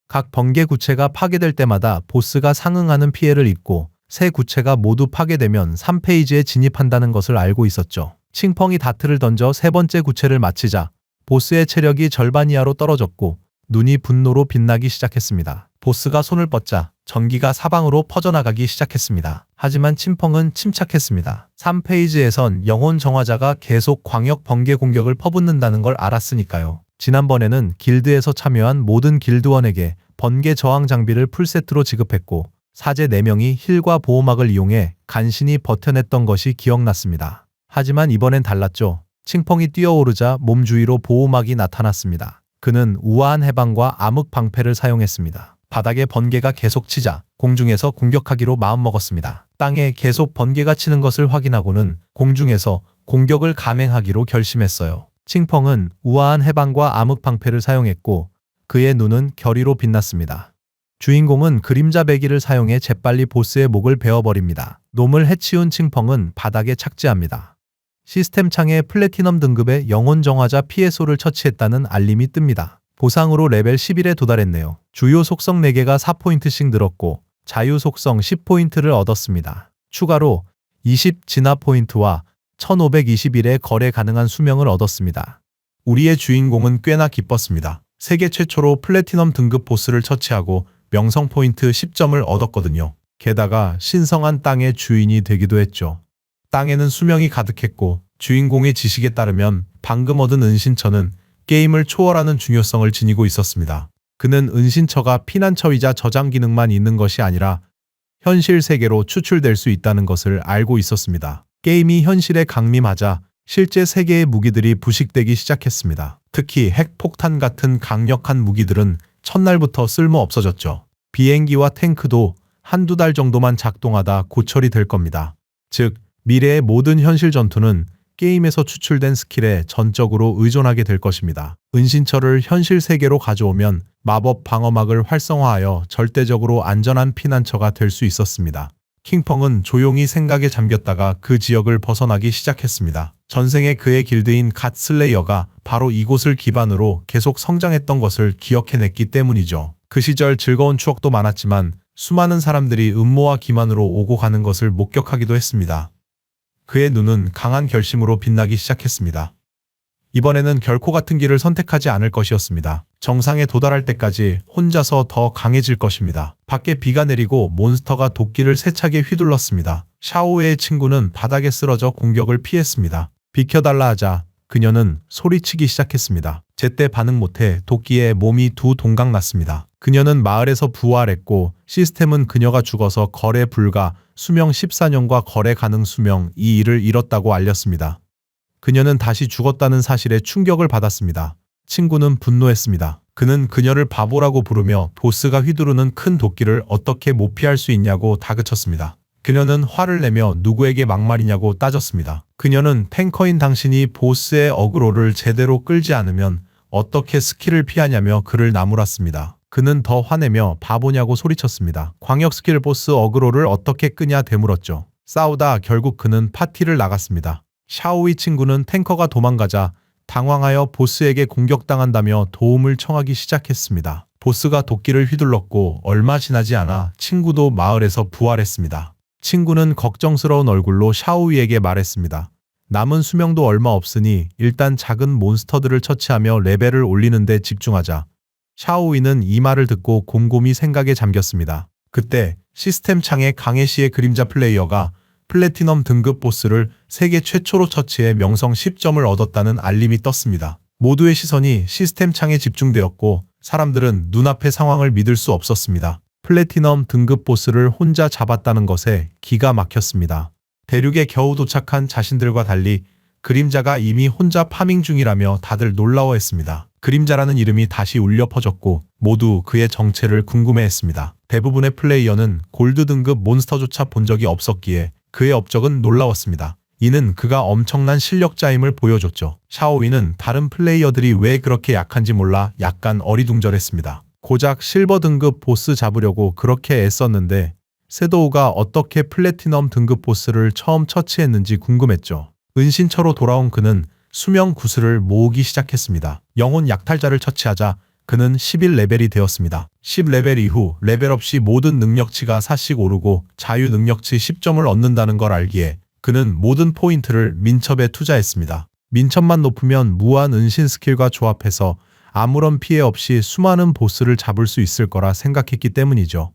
각 번개 구체가 파괴될 때마다 보스가 상응하는 피해를 입고 새 구체가 모두 파괴되면 3페이지에 진입한다는 것을 알고 있었죠. 칭펑이 다트를 던져 세 번째 구체를 마치자 보스의 체력이 절반 이하로 떨어졌고 눈이 분노로 빛나기 시작했습니다. 보스가 손을 뻗자 전기가 사방으로 퍼져나가기 시작했습니다. 하지만 칭펑은 침착했습니다. 3페이지에선 영혼 정화자가 계속 광역 번개 공격을 퍼붓는다는 걸 알았으니까요. 지난번에는 길드에서 참여한 모든 길드원에게 번개 저항 장비를 풀세트로 지급했고 사제 4명이 힐과 보호막을 이용해 간신히 버텨냈던 것이 기억났습니다. 하지만 이번엔 달랐죠. 칭펑이 뛰어오르자 몸 주위로 보호막이 나타났습니다. 그는 우아한 해방과 암흑 방패를 사용했습니다. 바닥에 번개가 계속 치자 공중에서 공격하기로 마음먹었습니다. 땅에 계속 번개가 치는 것을 확인하고는 공중에서 공격을 감행하기로 결심했어요. 칭펑은 우아한 해방과 암흑 방패를 사용했고 그의 눈은 결의로 빛났습니다. 주인공은 그림자 배기를 사용해 재빨리 보스의 목을 베어버립니다. 놈을 해치운 칭펑은 바닥에 착지합니다. 시스템 창에 플래티넘 등급의 영혼 정화자 피에소를 처치했다는 알림이 뜹니다. 보상으로 레벨 11에 도달했네요. 주요 속성 4개가 4포인트씩 늘었고 자유 속성 10포인트를 얻었습니다. 추가로 20 진화 포인트와 1521의 거래 가능한 수명을 얻었습니다. 우리의 주인공은 꽤나 기뻤습니다. 세계 최초로 플래티넘 등급 보스를 처치하고 명성 포인트 10점을 얻었거든요. 게다가 신성한 땅의 주인이 되기도 했죠. 땅에는 수명이 가득했고 주인공의 지식에 따르면 방금 얻은 은신처는 게임을 초월하는 중요성을 지니고 있었습니다. 그는 은신처가 피난처이자 저장 기능만 있는 것이 아니라 현실 세계로 추출될 수 있다는 것을 알고 있었습니다. 게임이 현실에 강림하자 실제 세계의 무기들이 부식되기 시작했습니다. 특히 핵폭탄 같은 강력한 무기들은 첫날부터 쓸모 없어졌죠. 비행기와 탱크도 한두 달 정도만 작동하다 고철이 될 겁니다. 즉, 미래의 모든 현실 전투는 게임에서 추출된 스킬에 전적으로 의존하게 될 것입니다. 은신처를 현실 세계로 가져오면 마법 방어막을 활성화하여 절대적으로 안전한 피난처가 될 수 있었습니다. 킹펑은 조용히 생각에 잠겼다가 그 지역을 벗어나기 시작했습니다. 전생에 그의 길드인 갓 슬레이어가 바로 이곳을 기반으로 계속 성장했던 것을 기억해냈기 때문이죠. 그 시절 즐거운 추억도 많았지만 수많은 사람들이 음모와 기만으로 오고 가는 것을 목격하기도 했습니다. 그의 눈은 강한 결심으로 빛나기 시작했습니다. 이번에는 결코 같은 길을 선택하지 않을 것이었습니다. 정상에 도달할 때까지 혼자서 더 강해질 것입니다. 밖에 비가 내리고 몬스터가 도끼를 세차게 휘둘렀습니다. 샤오웨의 친구는 바닥에 쓰러져 공격을 피했습니다. 비켜달라 하자 그녀는 소리치기 시작했습니다. 제때 반응 못해 도끼에 몸이 두 동강 났습니다. 그녀는 마을에서 부활했고 시스템은 그녀가 죽어서 거래 불가, 수명 14년과 거래 가능 수명 이 일을 잃었다고 알렸습니다. 그녀는 다시 죽었다는 사실에 충격을 받았습니다. 친구는 분노했습니다. 그는 그녀를 바보라고 부르며 보스가 휘두르는 큰 도끼를 어떻게 못 피할 수 있냐고 다그쳤습니다. 그녀는 화를 내며 누구에게 막말이냐고 따졌습니다. 그녀는 탱커인 당신이 보스의 어그로를 제대로 끌지 않으면 어떻게 스킬을 피하냐며 그를 나무랐습니다. 그는 더 화내며 바보냐고 소리쳤습니다. 광역 스킬 보스 어그로를 어떻게 끄냐 되물었죠. 싸우다 결국 그는 파티를 나갔습니다. 샤오이 친구는 탱커가 도망가자 당황하여 보스에게 공격당한다며 도움을 청하기 시작했습니다. 보스가 도끼를 휘둘렀고 얼마 지나지 않아 친구도 마을에서 부활했습니다. 친구는 걱정스러운 얼굴로 샤오이에게 말했습니다. 남은 수명도 얼마 없으니 일단 작은 몬스터들을 처치하며 레벨을 올리는 데 집중하자. 샤오이는 이 말을 듣고 곰곰이 생각에 잠겼습니다. 그때 시스템 창에 강해시의 그림자 플레이어가 플래티넘 등급 보스를 세계 최초로 처치해 명성 10점을 얻었다는 알림이 떴습니다. 모두의 시선이 시스템 창에 집중되었고 사람들은 눈앞의 상황을 믿을 수 없었습니다. 플래티넘 등급 보스를 혼자 잡았다는 것에 기가 막혔습니다. 대륙에 겨우 도착한 자신들과 달리 그림자가 이미 혼자 파밍 중이라며 다들 놀라워했습니다. 그림자라는 이름이 다시 울려 퍼졌고 모두 그의 정체를 궁금해했습니다. 대부분의 플레이어는 골드 등급 몬스터조차 본 적이 없었기에 그의 업적은 놀라웠습니다. 이는 그가 엄청난 실력자임을 보여줬죠. 샤오이는 다른 플레이어들이 왜 그렇게 약한지 몰라 약간 어리둥절했습니다. 고작 실버 등급 보스 잡으려고 그렇게 애썼는데 섀도우가 어떻게 플래티넘 등급 보스를 처음 처치했는지 궁금했죠. 은신처로 돌아온 그는 수명 구슬을 모으기 시작했습니다. 영혼 약탈자를 처치하자 그는 11레벨이 되었습니다. 10레벨 이후 레벨업 시 모든 능력치가 4씩 오르고 자유 능력치 10점을 얻는다는 걸 알기에 그는 모든 포인트를 민첩에 투자했습니다. 민첩만 높으면 무한 은신 스킬과 조합해서 아무런 피해 없이 수많은 보스를 잡을 수 있을 거라 생각했기 때문이죠.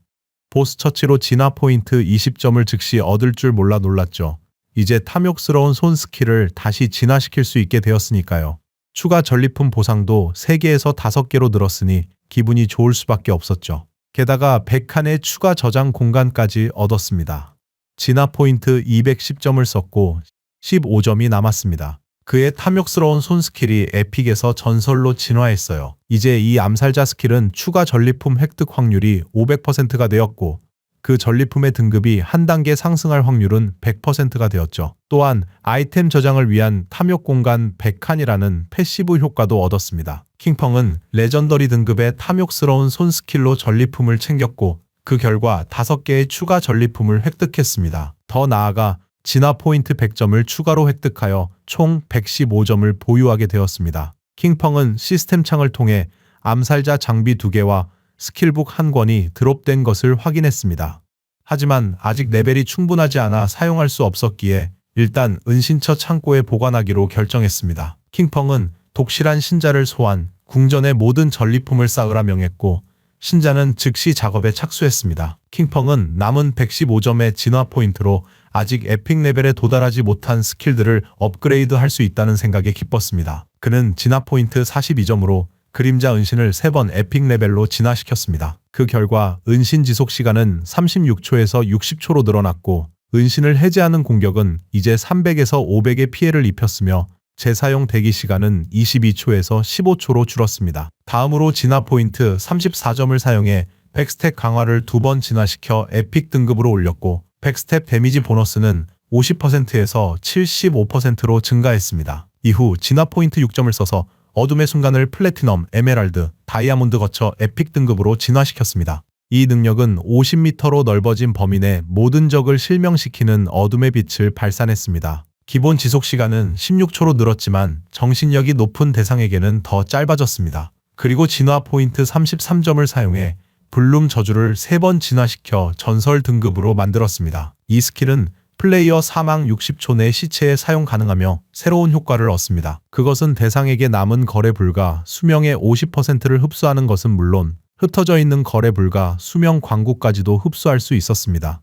보스 처치로 진화 포인트 20점을 즉시 얻을 줄 몰라 놀랐죠. 이제 탐욕스러운 손 스킬을 다시 진화시킬 수 있게 되었으니까요. 추가 전리품 보상도 3개에서 5개로 늘었으니 기분이 좋을 수밖에 없었죠. 게다가 100칸의 추가 저장 공간까지 얻었습니다. 진화 포인트 210점을 썼고 15점이 남았습니다. 그의 탐욕스러운 손 스킬이 에픽에서 전설로 진화했어요. 이제 이 암살자 스킬은 추가 전리품 획득 확률이 500%가 되었고 그 전리품의 등급이 한 단계 상승할 확률은 100%가 되었죠. 또한 아이템 저장을 위한 탐욕 공간 100칸이라는 패시브 효과도 얻었습니다. 킹펑은 레전더리 등급의 탐욕스러운 손 스킬로 전리품을 챙겼고 그 결과 5개의 추가 전리품을 획득했습니다. 더 나아가 진화 포인트 100점을 추가로 획득하여 총 115점을 보유하게 되었습니다. 킹펑은 시스템 창을 통해 암살자 장비 2개와 스킬북 1권이 드롭된 것을 확인했습니다. 하지만 아직 레벨이 충분하지 않아 사용할 수 없었기에 일단 은신처 창고에 보관하기로 결정했습니다. 킹펑은 독실한 신자를 소환, 궁전의 모든 전리품을 쌓으라 명했고 신자는 즉시 작업에 착수했습니다. 킹펑은 남은 115점의 진화 포인트로 아직 에픽 레벨에 도달하지 못한 스킬들을 업그레이드 할 수 있다는 생각에 기뻤습니다. 그는 진화 포인트 42점으로 그림자 은신을 3번 에픽 레벨로 진화시켰습니다. 그 결과 은신 지속 시간은 36초에서 60초로 늘어났고 은신을 해제하는 공격은 이제 300에서 500의 피해를 입혔으며 재사용 대기 시간은 22초에서 15초로 줄었습니다. 다음으로 진화 포인트 34점을 사용해 백스텝 강화를 2번 진화시켜 에픽 등급으로 올렸고 백스텝 데미지 보너스는 50%에서 75%로 증가했습니다. 이후 진화 포인트 6점을 써서 어둠의 순간을 플래티넘, 에메랄드, 다이아몬드 거쳐 에픽 등급으로 진화시켰습니다. 이 능력은 50m로 넓어진 범위 내 모든 적을 실명시키는 어둠의 빛을 발산했습니다. 기본 지속 시간은 16초로 늘었지만 정신력이 높은 대상에게는 더 짧아졌습니다. 그리고 진화 포인트 33점을 사용해 블룸 저주를 3번 진화시켜 전설 등급으로 만들었습니다. 이 스킬은 플레이어 사망 60초 내 시체에 사용 가능하며 새로운 효과를 얻습니다. 그것은 대상에게 남은 거래 불가 수명의 50%를 흡수하는 것은 물론 흩어져 있는 거래 불가 수명 광구까지도 흡수할 수 있었습니다.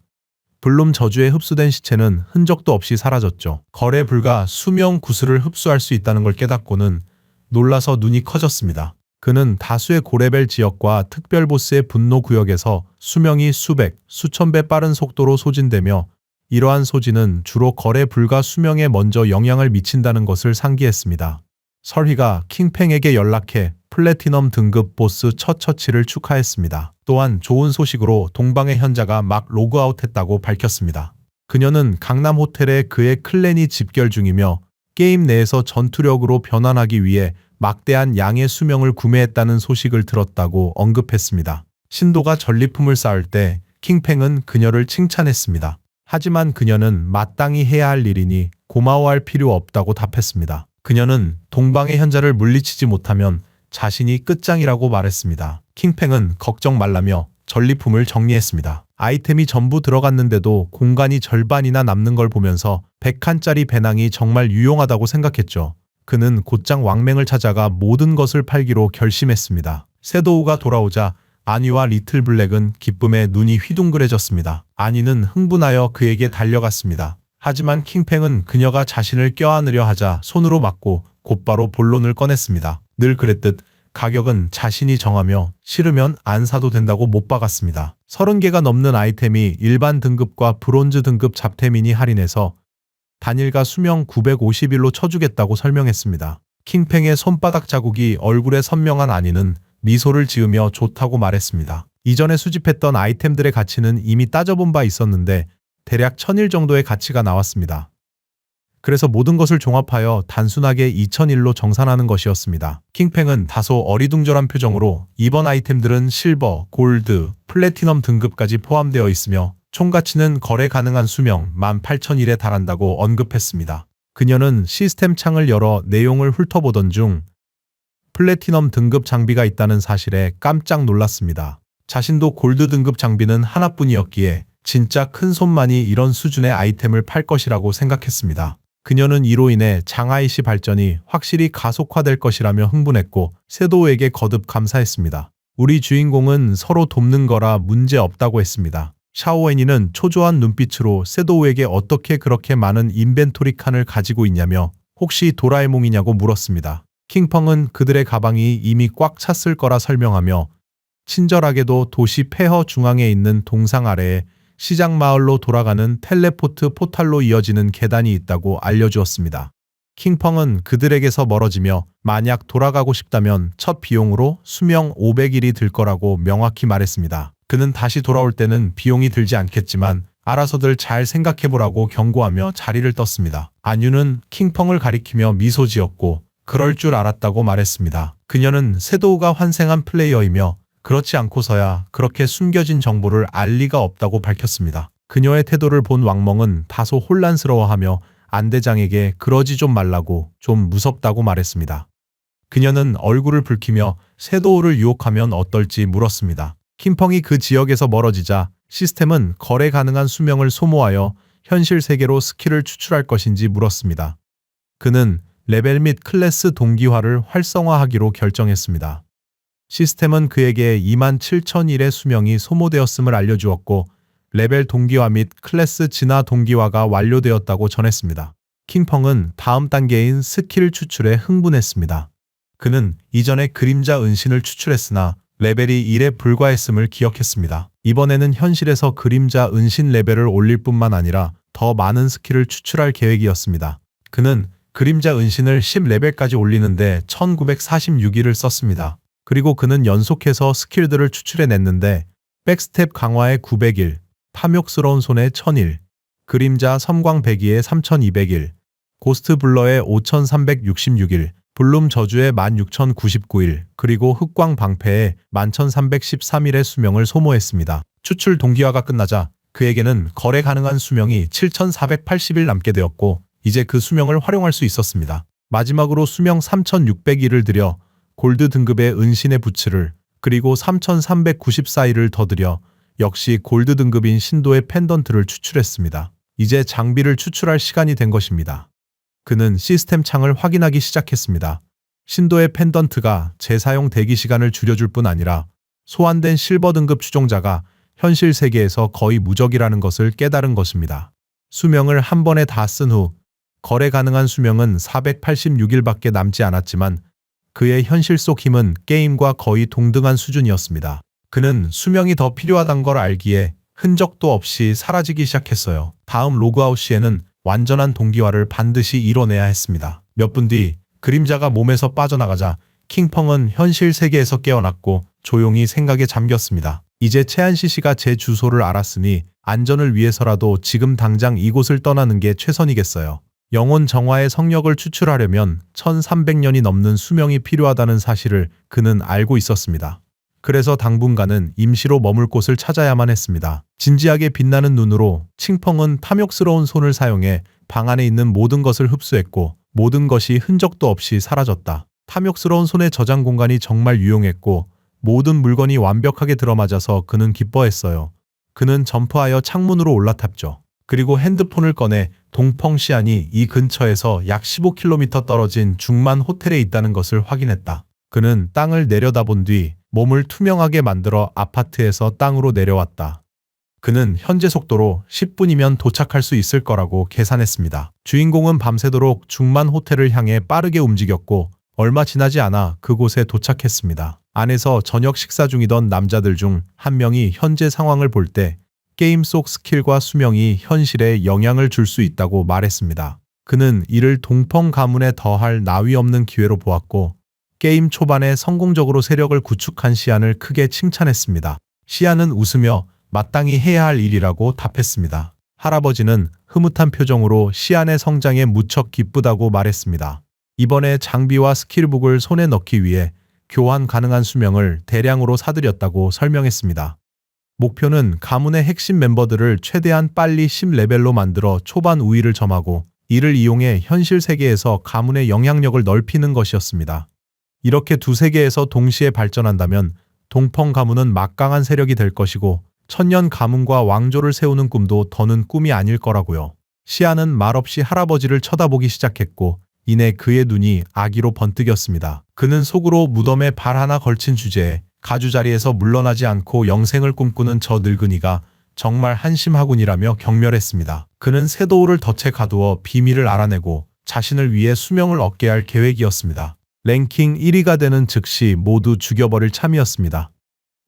블룸 저주에 흡수된 시체는 흔적도 없이 사라졌죠. 거래 불가 수명 구슬을 흡수할 수 있다는 걸 깨닫고는 놀라서 눈이 커졌습니다. 그는 다수의 고레벨 지역과 특별 보스의 분노 구역에서 수명이 수백, 수천 배 빠른 속도로 소진되며 이러한 소진은 주로 거래 불가 수명에 먼저 영향을 미친다는 것을 상기했습니다. 설희가 킹팽에게 연락해 플래티넘 등급 보스 첫 처치를 축하했습니다. 또한 좋은 소식으로 동방의 현자가 막 로그아웃했다고 밝혔습니다. 그녀는 강남 호텔에 그의 클랜이 집결 중이며 게임 내에서 전투력으로 변환하기 위해 막대한 양의 수명을 구매했다는 소식을 들었다고 언급했습니다. 신도가 전리품을 쌓을 때 킹팽은 그녀를 칭찬했습니다. 하지만 그녀는 마땅히 해야 할 일이니 고마워할 필요 없다고 답했습니다. 그녀는 동방의 현자를 물리치지 못하면 자신이 끝장이라고 말했습니다. 킹팽은 걱정 말라며 전리품을 정리했습니다. 아이템이 전부 들어갔는데도 공간이 절반이나 남는 걸 보면서 100칸짜리 배낭이 정말 유용하다고 생각했죠. 그는 곧장 왕맹을 찾아가 모든 것을 팔기로 결심했습니다. 섀도우가 돌아오자 아니와 리틀 블랙은 기쁨에 눈이 휘둥그레졌습니다. 아니는 흥분하여 그에게 달려갔습니다. 하지만 킹팽은 그녀가 자신을 껴안으려 하자 손으로 막고 곧바로 본론을 꺼냈습니다. 늘 그랬듯 가격은 자신이 정하며 싫으면 안 사도 된다고 못 박았습니다. 30개가 넘는 아이템이 일반 등급과 브론즈 등급 잡템이니 할인해서 단일가 수명 950일로 쳐주겠다고 설명했습니다. 킹팽의 손바닥 자국이 얼굴에 선명한 아니는 미소를 지으며 좋다고 말했습니다. 이전에 수집했던 아이템들의 가치는 이미 따져본 바 있었는데 대략 1000일 정도의 가치가 나왔습니다. 그래서 모든 것을 종합하여 단순하게 2000일로 정산하는 것이었습니다. 킹팽은 다소 어리둥절한 표정으로 이번 아이템들은 실버, 골드, 플래티넘 등급까지 포함되어 있으며 총 가치는 거래 가능한 수명 18,000일에 달한다고 언급했습니다. 그녀는 시스템 창을 열어 내용을 훑어보던 중 플래티넘 등급 장비가 있다는 사실에 깜짝 놀랐습니다. 자신도 골드 등급 장비는 하나뿐이었기에 진짜 큰 손만이 이런 수준의 아이템을 팔 것이라고 생각했습니다. 그녀는 이로 인해 장아이시 발전이 확실히 가속화될 것이라며 흥분했고 섀도우에게 거듭 감사했습니다. 우리 주인공은 서로 돕는 거라 문제 없다고 했습니다. 샤오웬이는 초조한 눈빛으로 섀도우에게 어떻게 그렇게 많은 인벤토리 칸을 가지고 있냐며 혹시 도라에몽이냐고 물었습니다. 킹펑은 그들의 가방이 이미 꽉 찼을 거라 설명하며 친절하게도 도시 폐허 중앙에 있는 동상 아래에 시장 마을로 돌아가는 텔레포트 포탈로 이어지는 계단이 있다고 알려주었습니다. 킹펑은 그들에게서 멀어지며 만약 돌아가고 싶다면 첫 비용으로 수명 500일이 들 거라고 명확히 말했습니다. 그는 다시 돌아올 때는 비용이 들지 않겠지만 알아서들 잘 생각해보라고 경고하며 자리를 떴습니다. 안유는 킹펑을 가리키며 미소 지었고 그럴 줄 알았다고 말했습니다. 그녀는 섀도우가 환생한 플레이어이며 그렇지 않고서야 그렇게 숨겨진 정보를 알 리가 없다고 밝혔습니다. 그녀의 태도를 본 왕멍은 다소 혼란스러워하며 안대장에게 그러지 좀 말라고 좀 무섭다고 말했습니다. 그녀는 얼굴을 붉히며 섀도우를 유혹하면 어떨지 물었습니다. 킹펑이 그 지역에서 멀어지자 시스템은 거래 가능한 수명을 소모하여 현실 세계로 스킬을 추출할 것인지 물었습니다. 그는 레벨 및 클래스 동기화를 활성화하기로 결정했습니다. 시스템은 그에게 27,000일의 수명이 소모되었음을 알려주었고 레벨 동기화 및 클래스 진화 동기화가 완료되었다고 전했습니다. 킹펑은 다음 단계인 스킬 추출에 흥분했습니다. 그는 이전에 그림자 은신을 추출했으나 레벨이 1에 불과했음을 기억했습니다. 이번에는 현실에서 그림자 은신 레벨을 올릴 뿐만 아니라 더 많은 스킬을 추출할 계획이었습니다. 그는 그림자 은신을 10레벨까지 올리는데 1946일을 썼습니다. 그리고 그는 연속해서 스킬들을 추출해냈는데 백스텝 강화에 900일, 탐욕스러운 손에 1000일, 그림자 섬광 배기에 3200일, 고스트 블러에 5366일, 블룸 저주에 16,099일, 그리고 흑광 방패에 11,313일의 수명을 소모했습니다. 추출 동기화가 끝나자 그에게는 거래 가능한 수명이 7,480일 남게 되었고 이제 그 수명을 활용할 수 있었습니다. 마지막으로 수명 3,600일을 들여 골드 등급의 은신의 부츠를 그리고 3,394일을 더 들여 역시 골드 등급인 신도의 펜던트를 추출했습니다. 이제 장비를 추출할 시간이 된 것입니다. 그는 시스템 창을 확인하기 시작했습니다. 신도의 펜던트가 재사용 대기 시간을 줄여줄 뿐 아니라 소환된 실버 등급 추종자가 현실 세계에서 거의 무적이라는 것을 깨달은 것입니다. 수명을 한 번에 다 쓴 후 거래 가능한 수명은 486일밖에 남지 않았지만 그의 현실 속 힘은 게임과 거의 동등한 수준이었습니다. 그는 수명이 더 필요하단 걸 알기에 흔적도 없이 사라지기 시작했어요. 다음 로그아웃 시에는 완전한 동기화를 반드시 이뤄내야 했습니다. 몇 분 뒤 그림자가 몸에서 빠져나가자 킹펑은 현실 세계에서 깨어났고 조용히 생각에 잠겼습니다. 이제 채한시 씨가 제 주소를 알았으니 안전을 위해서라도 지금 당장 이곳을 떠나는 게 최선이겠어요. 영혼 정화의 성력을 추출하려면 1300년이 넘는 수명이 필요하다는 사실을 그는 알고 있었습니다. 그래서 당분간은 임시로 머물 곳을 찾아야만 했습니다. 진지하게 빛나는 눈으로 칭펑은 탐욕스러운 손을 사용해 방 안에 있는 모든 것을 흡수했고 모든 것이 흔적도 없이 사라졌다. 탐욕스러운 손의 저장 공간이 정말 유용했고 모든 물건이 완벽하게 들어맞아서 그는 기뻐했어요. 그는 점프하여 창문으로 올라탔죠. 그리고 핸드폰을 꺼내 동펑 시안이 이 근처에서 약 15km 떨어진 중만 호텔에 있다는 것을 확인했다. 그는 땅을 내려다본 뒤 몸을 투명하게 만들어 아파트에서 땅으로 내려왔다. 그는 현재 속도로 10분이면 도착할 수 있을 거라고 계산했습니다. 주인공은 밤새도록 중만 호텔을 향해 빠르게 움직였고 얼마 지나지 않아 그곳에 도착했습니다. 안에서 저녁 식사 중이던 남자들 중 한 명이 현재 상황을 볼 때 게임 속 스킬과 수명이 현실에 영향을 줄 수 있다고 말했습니다. 그는 이를 동펑 가문에 더할 나위 없는 기회로 보았고 게임 초반에 성공적으로 세력을 구축한 시안을 크게 칭찬했습니다. 시안은 웃으며 마땅히 해야 할 일이라고 답했습니다. 할아버지는 흐뭇한 표정으로 시안의 성장에 무척 기쁘다고 말했습니다. 이번에 장비와 스킬북을 손에 넣기 위해 교환 가능한 수명을 대량으로 사들였다고 설명했습니다. 목표는 가문의 핵심 멤버들을 최대한 빨리 10레벨로 만들어 초반 우위를 점하고 이를 이용해 현실 세계에서 가문의 영향력을 넓히는 것이었습니다. 이렇게 두 세계에서 동시에 발전한다면 동펑 가문은 막강한 세력이 될 것이고 천년 가문과 왕조를 세우는 꿈도 더는 꿈이 아닐 거라고요. 시아는 말없이 할아버지를 쳐다보기 시작했고 이내 그의 눈이 아기로 번뜩였습니다. 그는 속으로 무덤에 발 하나 걸친 주제에 가주자리에서 물러나지 않고 영생을 꿈꾸는 저 늙은이가 정말 한심하군이라며 경멸했습니다. 그는 쇠도우를 덫에 가두어 비밀을 알아내고 자신을 위해 수명을 얻게 할 계획이었습니다. 랭킹 1위가 되는 즉시 모두 죽여버릴 참이었습니다.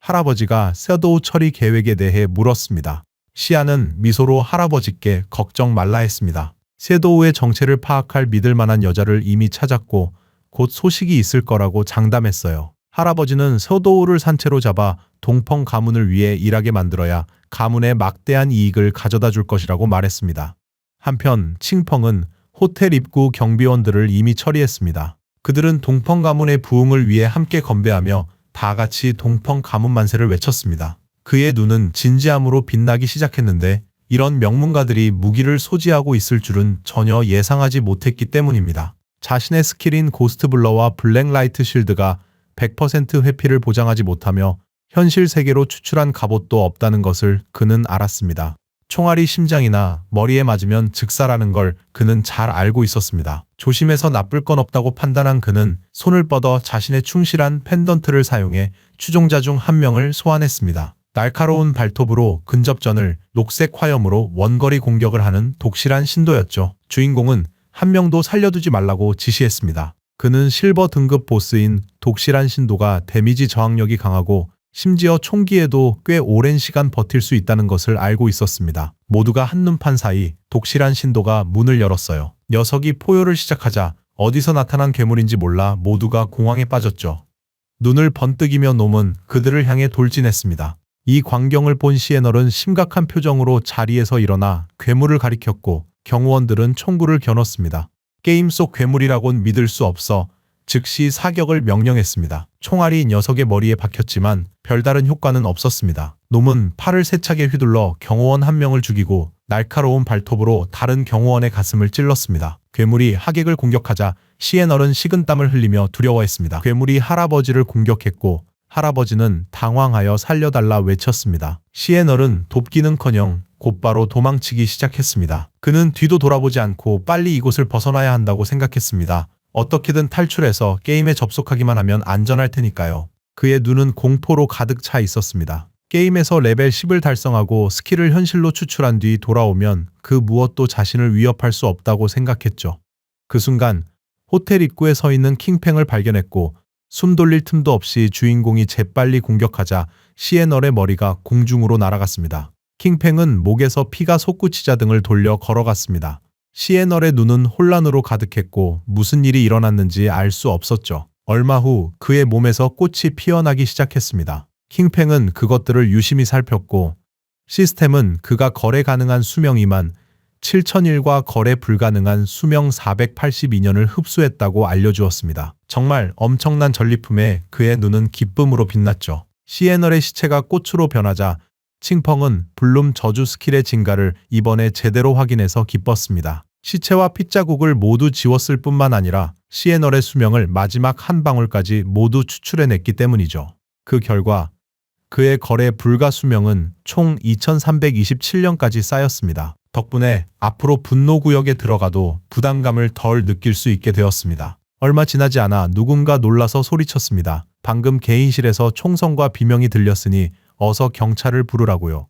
할아버지가 쇠도우 처리 계획에 대해 물었습니다. 시아는 미소로 할아버지께 걱정 말라 했습니다. 쇠도우의 정체를 파악할 믿을 만한 여자를 이미 찾았고 곧 소식이 있을 거라고 장담했어요. 할아버지는 쇠도우를 산채로 잡아 동펑 가문을 위해 일하게 만들어야 가문에 막대한 이익을 가져다 줄 것이라고 말했습니다. 한편 칭펑은 호텔 입구 경비원들을 이미 처리했습니다. 그들은 동펑 가문의 부흥을 위해 함께 건배하며 다 같이 동펑 가문 만세를 외쳤습니다. 그의 눈은 진지함으로 빛나기 시작했는데 이런 명문가들이 무기를 소지하고 있을 줄은 전혀 예상하지 못했기 때문입니다. 자신의 스킬인 고스트 블러와 블랙라이트 실드가 100% 회피를 보장하지 못하며 현실 세계로 추출한 갑옷도 없다는 것을 그는 알았습니다. 총알이 심장이나 머리에 맞으면 즉사라는 걸 그는 잘 알고 있었습니다. 조심해서 나쁠 건 없다고 판단한 그는 손을 뻗어 자신의 충실한 펜던트를 사용해 추종자 중 한 명을 소환했습니다. 날카로운 발톱으로 근접전을, 녹색 화염으로 원거리 공격을 하는 독실한 신도였죠. 주인공은 한 명도 살려두지 말라고 지시했습니다. 그는 실버 등급 보스인 독실한 신도가 데미지 저항력이 강하고 심지어 총기에도 꽤 오랜 시간 버틸 수 있다는 것을 알고 있었습니다. 모두가 한눈판 사이 독실한 신도가 문을 열었어요. 녀석이 포효를 시작하자 어디서 나타난 괴물인지 몰라 모두가 공황에 빠졌죠. 눈을 번뜩이며 놈은 그들을 향해 돌진했습니다. 이 광경을 본 시에널은 심각한 표정으로 자리에서 일어나 괴물을 가리켰고 경호원들은 총구를 겨눴습니다. 게임 속 괴물이라곤 믿을 수 없어 즉시 사격을 명령했습니다. 총알이 녀석의 머리에 박혔지만 별다른 효과는 없었습니다. 놈은 팔을 세차게 휘둘러 경호원 한 명을 죽이고 날카로운 발톱으로 다른 경호원의 가슴을 찔렀습니다. 괴물이 하객을 공격하자 시에널은 식은땀을 흘리며 두려워했습니다. 괴물이 할아버지를 공격했고 할아버지는 당황하여 살려달라 외쳤습니다. 시에널은 돕기는커녕 곧바로 도망치기 시작했습니다. 그는 뒤도 돌아보지 않고 빨리 이곳을 벗어나야 한다고 생각했습니다. 어떻게든 탈출해서 게임에 접속하기만 하면 안전할 테니까요. 그의 눈은 공포로 가득 차 있었습니다. 게임에서 레벨 10을 달성하고 스킬을 현실로 추출한 뒤 돌아오면 그 무엇도 자신을 위협할 수 없다고 생각했죠. 그 순간 호텔 입구에 서 있는 킹팽을 발견했고 숨 돌릴 틈도 없이 주인공이 재빨리 공격하자 시에널의 머리가 공중으로 날아갔습니다. 킹팽은 목에서 피가 솟구치자 등을 돌려 걸어갔습니다. 시에널의 눈은 혼란으로 가득했고 무슨 일이 일어났는지 알 수 없었죠. 얼마 후 그의 몸에서 꽃이 피어나기 시작했습니다. 킹팽은 그것들을 유심히 살폈고 시스템은 그가 거래 가능한 수명 2만 7,001과 거래 불가능한 수명 482년을 흡수했다고 알려주었습니다. 정말 엄청난 전리품에 그의 눈은 기쁨으로 빛났죠. 시에널의 시체가 꽃으로 변하자 칭펑은 불룸 저주 스킬의 증가를 이번에 제대로 확인해서 기뻤습니다. 시체와 핏자국을 모두 지웠을 뿐만 아니라 시에널의 수명을 마지막 한 방울까지 모두 추출해냈기 때문이죠. 그 결과 그의 거래 불가 수명은 총 2327년까지 쌓였습니다. 덕분에 앞으로 분노구역에 들어가도 부담감을 덜 느낄 수 있게 되었습니다. 얼마 지나지 않아 누군가 놀라서 소리쳤습니다. 방금 개인실에서 총성과 비명이 들렸으니 어서 경찰을 부르라고요.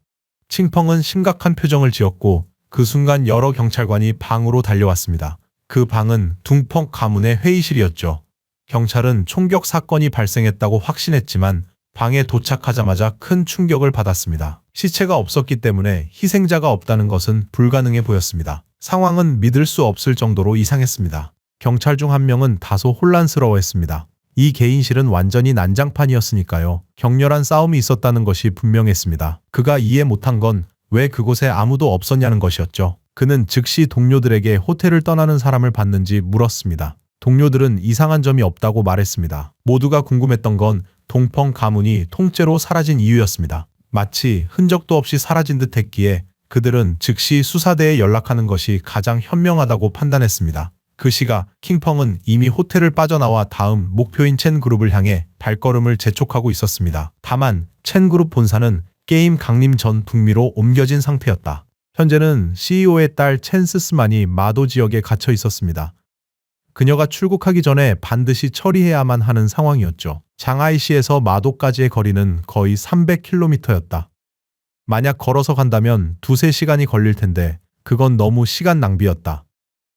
칭펑은 심각한 표정을 지었고 그 순간 여러 경찰관이 방으로 달려왔습니다. 그 방은 둥펑 가문의 회의실이었죠. 경찰은 총격 사건이 발생했다고 확신했지만 방에 도착하자마자 큰 충격을 받았습니다. 시체가 없었기 때문에 희생자가 없다는 것은 불가능해 보였습니다. 상황은 믿을 수 없을 정도로 이상했습니다. 경찰 중 한 명은 다소 혼란스러워했습니다. 이 개인실은 완전히 난장판이었으니까요. 격렬한 싸움이 있었다는 것이 분명했습니다. 그가 이해 못한 건 왜 그곳에 아무도 없었냐는 것이었죠. 그는 즉시 동료들에게 호텔을 떠나는 사람을 봤는지 물었습니다. 동료들은 이상한 점이 없다고 말했습니다. 모두가 궁금했던 건 동펑 가문이 통째로 사라진 이유였습니다. 마치 흔적도 없이 사라진 듯 했기에 그들은 즉시 수사대에 연락하는 것이 가장 현명하다고 판단했습니다. 그 시각 킹펑은 이미 호텔을 빠져나와 다음 목표인 첸그룹을 향해 발걸음을 재촉하고 있었습니다. 다만 첸그룹 본사는 게임 강림 전 북미로 옮겨진 상태였다. 현재는 CEO의 딸 첸스스만이 마도 지역에 갇혀 있었습니다. 그녀가 출국하기 전에 반드시 처리해야만 하는 상황이었죠. 장하이시에서 마도까지의 거리는 거의 300km였다. 만약 걸어서 간다면 2~3시간이 걸릴 텐데 그건 너무 시간 낭비였다.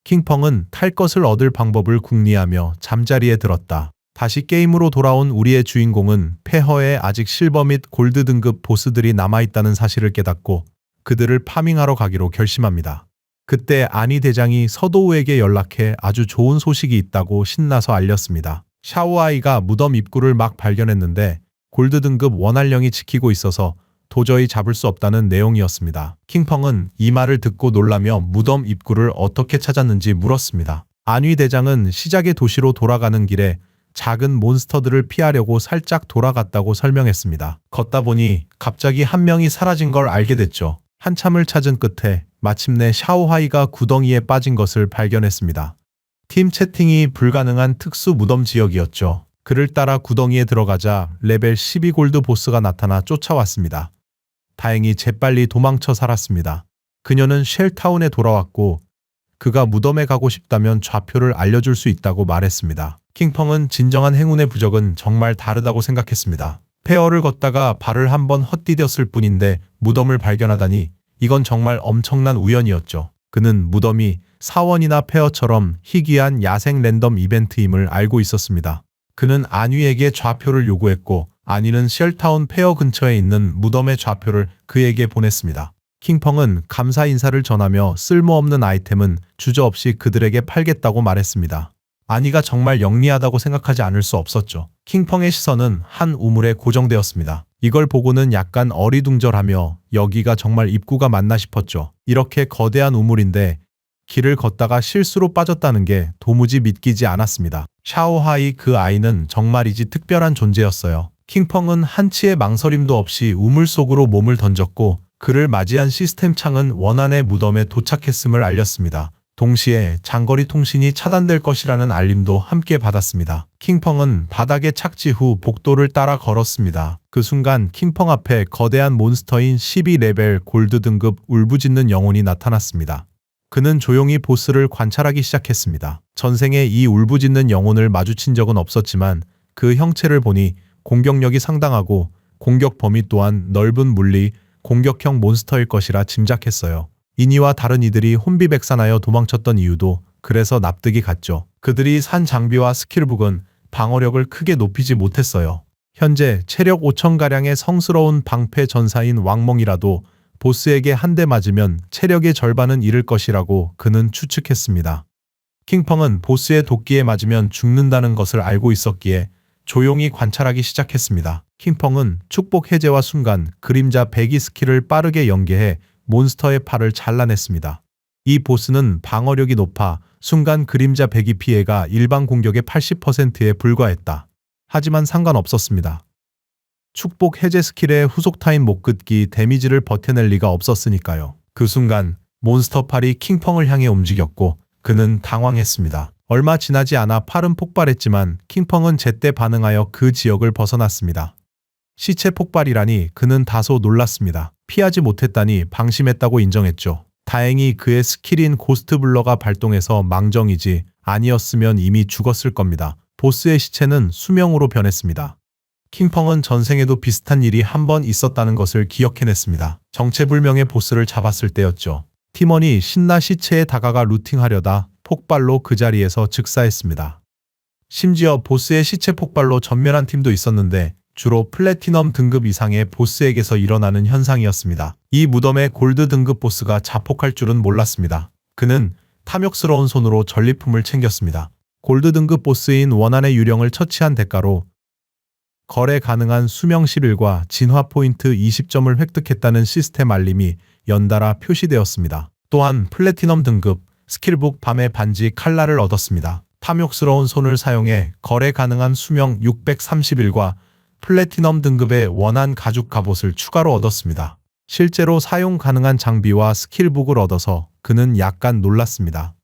킹펑은 탈 것을 얻을 방법을 궁리하며 잠자리에 들었다. 다시 게임으로 돌아온 우리의 주인공은 폐허에 아직 실버 및 골드 등급 보스들이 남아있다는 사실을 깨닫고 그들을 파밍하러 가기로 결심합니다. 그때 아니 대장이 서도우에게 연락해 아주 좋은 소식이 있다고 신나서 알렸습니다. 샤오아이가 무덤 입구를 막 발견했는데 골드 등급 원활령이 지키고 있어서 도저히 잡을 수 없다는 내용이었습니다. 킹펑은 이 말을 듣고 놀라며 무덤 입구를 어떻게 찾았는지 물었습니다. 안위 대장은 시작의 도시로 돌아가는 길에 작은 몬스터들을 피하려고 살짝 돌아갔다고 설명했습니다. 걷다 보니 갑자기 한 명이 사라진 걸 알게 됐죠. 한참을 찾은 끝에 마침내 샤오하이가 구덩이에 빠진 것을 발견했습니다. 팀 채팅이 불가능한 특수 무덤 지역이었죠. 그를 따라 구덩이에 들어가자 레벨 12 골드 보스가 나타나 쫓아왔습니다. 다행히 재빨리 도망쳐 살았습니다. 그녀는 쉘타운에 돌아왔고 그가 무덤에 가고 싶다면 좌표를 알려줄 수 있다고 말했습니다. 킹펑은 진정한 행운의 부적은 정말 다르다고 생각했습니다. 폐허를 걷다가 발을 한번 헛디뎠을 뿐인데 무덤을 발견하다니 이건 정말 엄청난 우연이었죠. 그는 무덤이 사원이나 페어처럼 희귀한 야생 랜덤 이벤트임을 알고 있었습니다. 그는 안위에게 좌표를 요구했고 안위는 쉘타운 페어 근처에 있는 무덤의 좌표를 그에게 보냈습니다. 킹펑은 감사 인사를 전하며 쓸모없는 아이템은 주저없이 그들에게 팔겠다고 말했습니다. 안위가 정말 영리하다고 생각하지 않을 수 없었죠. 킹펑의 시선은 한 우물에 고정되었습니다. 이걸 보고는 약간 어리둥절하며 여기가 정말 입구가 맞나 싶었죠. 이렇게 거대한 우물인데 길을 걷다가 실수로 빠졌다는 게 도무지 믿기지 않았습니다. 샤오하이 그 아이는 정말이지 특별한 존재였어요. 킹펑은 한치의 망설임도 없이 우물 속으로 몸을 던졌고 그를 맞이한 시스템 창은 원안의 무덤에 도착했음을 알렸습니다. 동시에 장거리 통신이 차단될 것이라는 알림도 함께 받았습니다. 킹펑은 바닥에 착지 후 복도를 따라 걸었습니다. 그 순간 킹펑 앞에 거대한 몬스터인 12레벨 골드 등급 울부짖는 영혼이 나타났습니다. 그는 조용히 보스를 관찰하기 시작했습니다. 전생에 이 울부짖는 영혼을 마주친 적은 없었지만 그 형체를 보니 공격력이 상당하고 공격 범위 또한 넓은 물리, 공격형 몬스터일 것이라 짐작했어요. 이니와 다른 이들이 혼비백산하여 도망쳤던 이유도 그래서 납득이 갔죠. 그들이 산 장비와 스킬북은 방어력을 크게 높이지 못했어요. 현재 체력 5,000가량의 성스러운 방패 전사인 왕몽이라도 보스에게 한 대 맞으면 체력의 절반은 잃을 것이라고 그는 추측했습니다. 킹펑은 보스의 도끼에 맞으면 죽는다는 것을 알고 있었기에 조용히 관찰하기 시작했습니다. 킹펑은 축복 해제와 순간 그림자 배기 스킬을 빠르게 연계해 몬스터의 팔을 잘라냈습니다. 이 보스는 방어력이 높아 순간 그림자 배기 피해가 일반 공격의 80%에 불과했다. 하지만 상관없었습니다. 축복 해제 스킬의 후속 타임 못 긋기 데미지를 버텨낼 리가 없었으니까요. 그 순간 몬스터 팔이 킹펑을 향해 움직였고 그는 당황했습니다. 얼마 지나지 않아 팔은 폭발했지만 킹펑은 제때 반응하여 그 지역을 벗어났습니다. 시체 폭발이라니 그는 다소 놀랐습니다. 피하지 못했다니 방심했다고 인정했죠. 다행히 그의 스킬인 고스트 블러가 발동해서 망정이지 아니었으면 이미 죽었을 겁니다. 보스의 시체는 수명으로 변했습니다. 킹펑은 전생에도 비슷한 일이 한 번 있었다는 것을 기억해냈습니다. 정체불명의 보스를 잡았을 때였죠. 팀원이 신나 시체에 다가가 루팅하려다 폭발로 그 자리에서 즉사했습니다. 심지어 보스의 시체 폭발로 전멸한 팀도 있었는데 주로 플래티넘 등급 이상의 보스에게서 일어나는 현상이었습니다. 이 무덤의 골드 등급 보스가 자폭할 줄은 몰랐습니다. 그는 탐욕스러운 손으로 전리품을 챙겼습니다. 골드 등급 보스인 원한의 유령을 처치한 대가로 거래 가능한 수명 10일과 진화 포인트 20점을 획득했다는 시스템 알림이 연달아 표시되었습니다. 또한 플래티넘 등급 스킬북 밤의 반지 칼날을 얻었습니다. 탐욕스러운 손을 사용해 거래 가능한 수명 630일과 플래티넘 등급의 원한 가죽 갑옷을 추가로 얻었습니다. 실제로 사용 가능한 장비와 스킬북을 얻어서 그는 약간 놀랐습니다.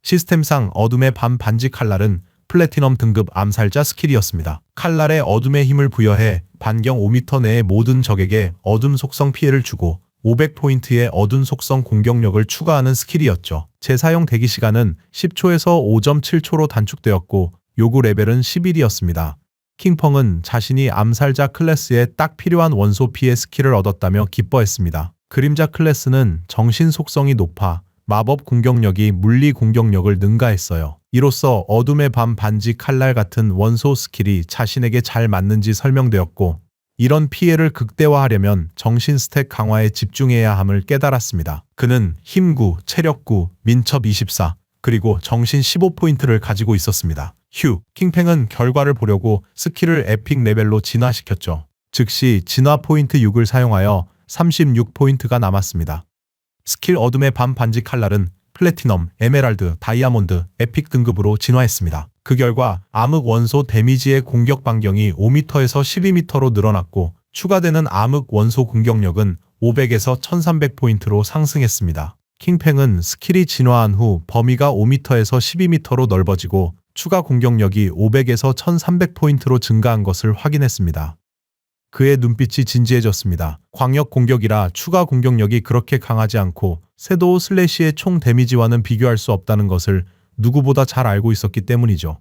시스템상 어둠의 밤 반지 칼날은 플래티넘 등급 암살자 스킬이었습니다. 칼날에 어둠의 힘을 부여해 반경 5m 내의 모든 적에게 어둠 속성 피해를 주고 500포인트의 어둠 속성 공격력을 추가하는 스킬이었죠. 재사용 대기 시간은 10초에서 5.7초로 단축되었고 요구 레벨은 11이었습니다. 킹펑은 자신이 암살자 클래스에 딱 필요한 원소 피해 스킬을 얻었다며 기뻐했습니다. 그림자 클래스는 정신 속성이 높아 마법 공격력이 물리 공격력을 능가했어요. 이로써 어둠의 밤 반지 칼날 같은 원소 스킬이 자신에게 잘 맞는지 설명되었고 이런 피해를 극대화하려면 정신 스택 강화에 집중해야 함을 깨달았습니다. 그는 힘 9, 체력 9, 민첩 24, 그리고 정신 15포인트를 가지고 있었습니다. 킹펑은 결과를 보려고 스킬을 에픽 레벨로 진화시켰죠. 즉시 진화 포인트 6을 사용하여 36포인트가 남았습니다. 스킬 어둠의 밤 반지 칼날은 플래티넘, 에메랄드, 다이아몬드, 에픽 등급으로 진화했습니다. 그 결과 암흑 원소 데미지의 공격 반경이 5m에서 12m로 늘어났고 추가되는 암흑 원소 공격력은 500에서 1300포인트로 상승했습니다. 킹펑은 스킬이 진화한 후 범위가 5m에서 12m로 넓어지고 추가 공격력이 500에서 1300포인트로 증가한 것을 확인했습니다. 그의 눈빛이 진지해졌습니다. 광역 공격이라 추가 공격력이 그렇게 강하지 않고 섀도우 슬래시의 총 데미지와는 비교할 수 없다는 것을 누구보다 잘 알고 있었기 때문이죠.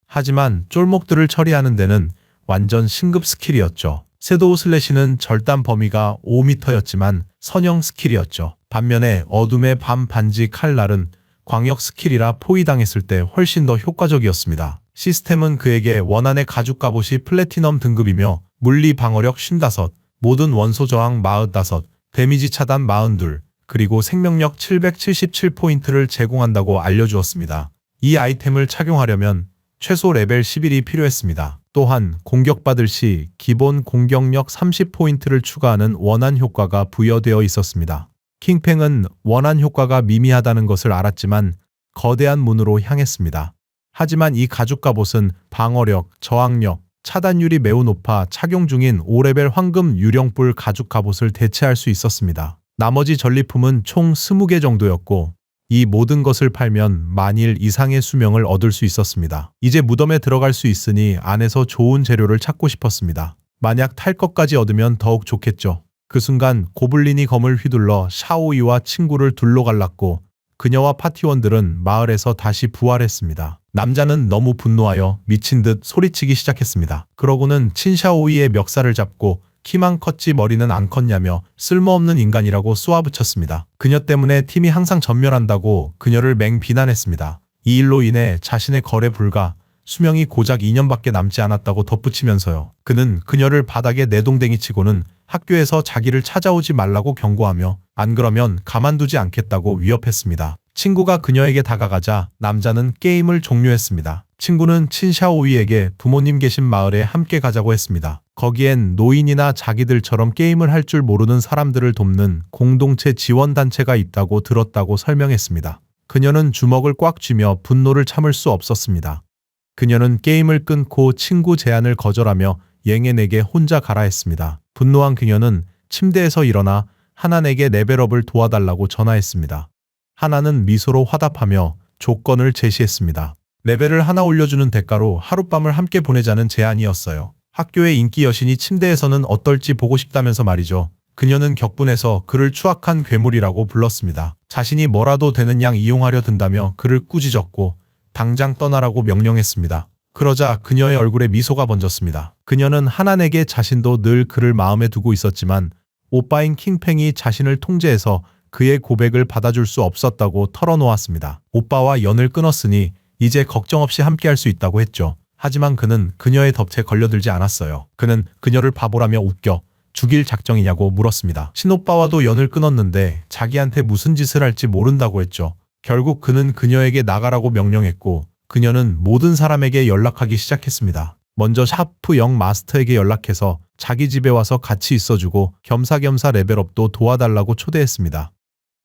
하지만 쫄목들을 처리하는 데는 완전 신급 스킬이었죠. 섀도우 슬래시는 절단 범위가 5m였지만 선형 스킬이었죠. 반면에 어둠의 밤 반지 칼날은 광역 스킬이라 포위당했을 때 훨씬 더 효과적이었습니다. 시스템은 그에게 원한의 가죽 갑옷이 플래티넘 등급이며 물리 방어력 55, 모든 원소 저항 45, 데미지 차단 42, 그리고 생명력 777포인트를 제공한다고 알려주었습니다. 이 아이템을 착용하려면 최소 레벨 11이 필요했습니다. 또한 공격받을 시 기본 공격력 30포인트를 추가하는 원한 효과가 부여되어 있었습니다. 킹팽은 원한 효과가 미미하다는 것을 알았지만 거대한 문으로 향했습니다. 하지만 이 가죽 갑옷은 방어력, 저항력, 차단율이 매우 높아 착용 중인 5레벨 황금 유령뿔 가죽 갑옷을 대체할 수 있었습니다. 나머지 전리품은 총 20개 정도였고 이 모든 것을 팔면 만일 이상의 수명을 얻을 수 있었습니다. 이제 무덤에 들어갈 수 있으니 안에서 좋은 재료를 찾고 싶었습니다. 만약 탈 것까지 얻으면 더욱 좋겠죠. 그 순간 고블린이 검을 휘둘러 샤오이와 친구를 둘러 갈랐고 그녀와 파티원들은 마을에서 다시 부활했습니다. 남자는 너무 분노하여 미친 듯 소리치기 시작했습니다. 그러고는 친샤오이의 멱살을 잡고 키만 컸지 머리는 안 컸냐며 쓸모없는 인간이라고 쏘아붙였습니다. 그녀 때문에 팀이 항상 전멸한다고 그녀를 맹비난했습니다. 이 일로 인해 자신의 거래 불가, 수명이 고작 2년밖에 남지 않았다고 덧붙이면서요. 그는 그녀를 바닥에 내동댕이 치고는 학교에서 자기를 찾아오지 말라고 경고하며 안 그러면 가만두지 않겠다고 위협했습니다. 친구가 그녀에게 다가가자 남자는 게임을 종료했습니다. 친구는 친샤오이에게 부모님 계신 마을에 함께 가자고 했습니다. 거기엔 노인이나 자기들처럼 게임을 할 줄 모르는 사람들을 돕는 공동체 지원단체가 있다고 들었다고 설명했습니다. 그녀는 주먹을 꽉 쥐며 분노를 참을 수 없었습니다. 그녀는 게임을 끊고 친구 제안을 거절하며 옌겐에게 혼자 가라 했습니다. 분노한 그녀는 침대에서 일어나 하난에게 레벨업을 도와달라고 전화했습니다. 하나는 미소로 화답하며 조건을 제시했습니다. 레벨을 하나 올려주는 대가로 하룻밤을 함께 보내자는 제안이었어요. 학교의 인기 여신이 침대에서는 어떨지 보고 싶다면서 말이죠. 그녀는 격분해서 그를 추악한 괴물이라고 불렀습니다. 자신이 뭐라도 되는 양 이용하려 든다며 그를 꾸짖었고 당장 떠나라고 명령했습니다. 그러자 그녀의 얼굴에 미소가 번졌습니다. 그녀는 하난에게 자신도 늘 그를 마음에 두고 있었지만 오빠인 킹팽이 자신을 통제해서 그의 고백을 받아줄 수 없었다고 털어놓았습니다. 오빠와 연을 끊었으니 이제 걱정 없이 함께할 수 있다고 했죠. 하지만 그는 그녀의 덫에 걸려들지 않았어요. 그는 그녀를 바보라며 웃겨 죽일 작정이냐고 물었습니다. 신오빠와도 연을 끊었는데 자기한테 무슨 짓을 할지 모른다고 했죠. 결국 그는 그녀에게 나가라고 명령했고 그녀는 모든 사람에게 연락하기 시작했습니다. 먼저 샤프 영 마스터에게 연락해서 자기 집에 와서 같이 있어주고 겸사겸사 레벨업도 도와달라고 초대했습니다.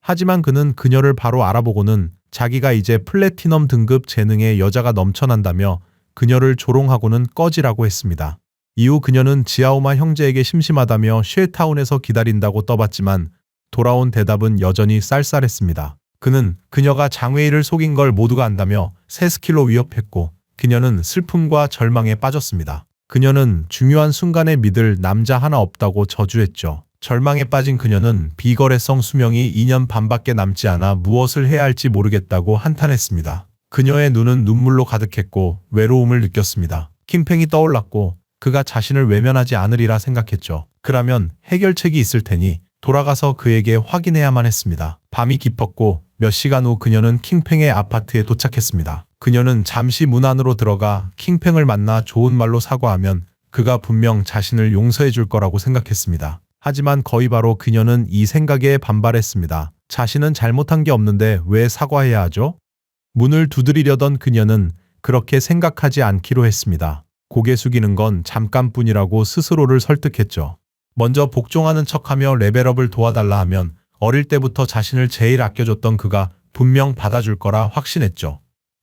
하지만 그는 그녀를 바로 알아보고는 자기가 이제 플래티넘 등급 재능의 여자가 넘쳐난다며 그녀를 조롱하고는 꺼지라고 했습니다. 이후 그녀는 지아오마 형제에게 심심하다며 쉘타운에서 기다린다고 떠봤지만 돌아온 대답은 여전히 쌀쌀했습니다. 그는 그녀가 장웨이를 속인 걸 모두가 안다며 새 스킬로 위협했고 그녀는 슬픔과 절망에 빠졌습니다. 그녀는 중요한 순간에 믿을 남자 하나 없다고 저주했죠. 절망에 빠진 그녀는 비거래성 수명이 2년 반밖에 남지 않아 무엇을 해야 할지 모르겠다고 한탄했습니다. 그녀의 눈은 눈물로 가득했고 외로움을 느꼈습니다. 킹팽이 떠올랐고 그가 자신을 외면하지 않으리라 생각했죠. 그라면 해결책이 있을 테니 돌아가서 그에게 확인해야만 했습니다. 밤이 깊었고 몇 시간 후 그녀는 킹팽의 아파트에 도착했습니다. 그녀는 잠시 문 안으로 들어가 킹팽을 만나 좋은 말로 사과하면 그가 분명 자신을 용서해 줄 거라고 생각했습니다. 하지만 거의 바로 그녀는 이 생각에 반발했습니다. 자신은 잘못한 게 없는데 왜 사과해야 하죠? 문을 두드리려던 그녀는 그렇게 생각하지 않기로 했습니다. 고개 숙이는 건 잠깐뿐이라고 스스로를 설득했죠. 먼저 복종하는 척하며 레벨업을 도와달라 하면 어릴 때부터 자신을 제일 아껴줬던 그가 분명 받아줄 거라 확신했죠.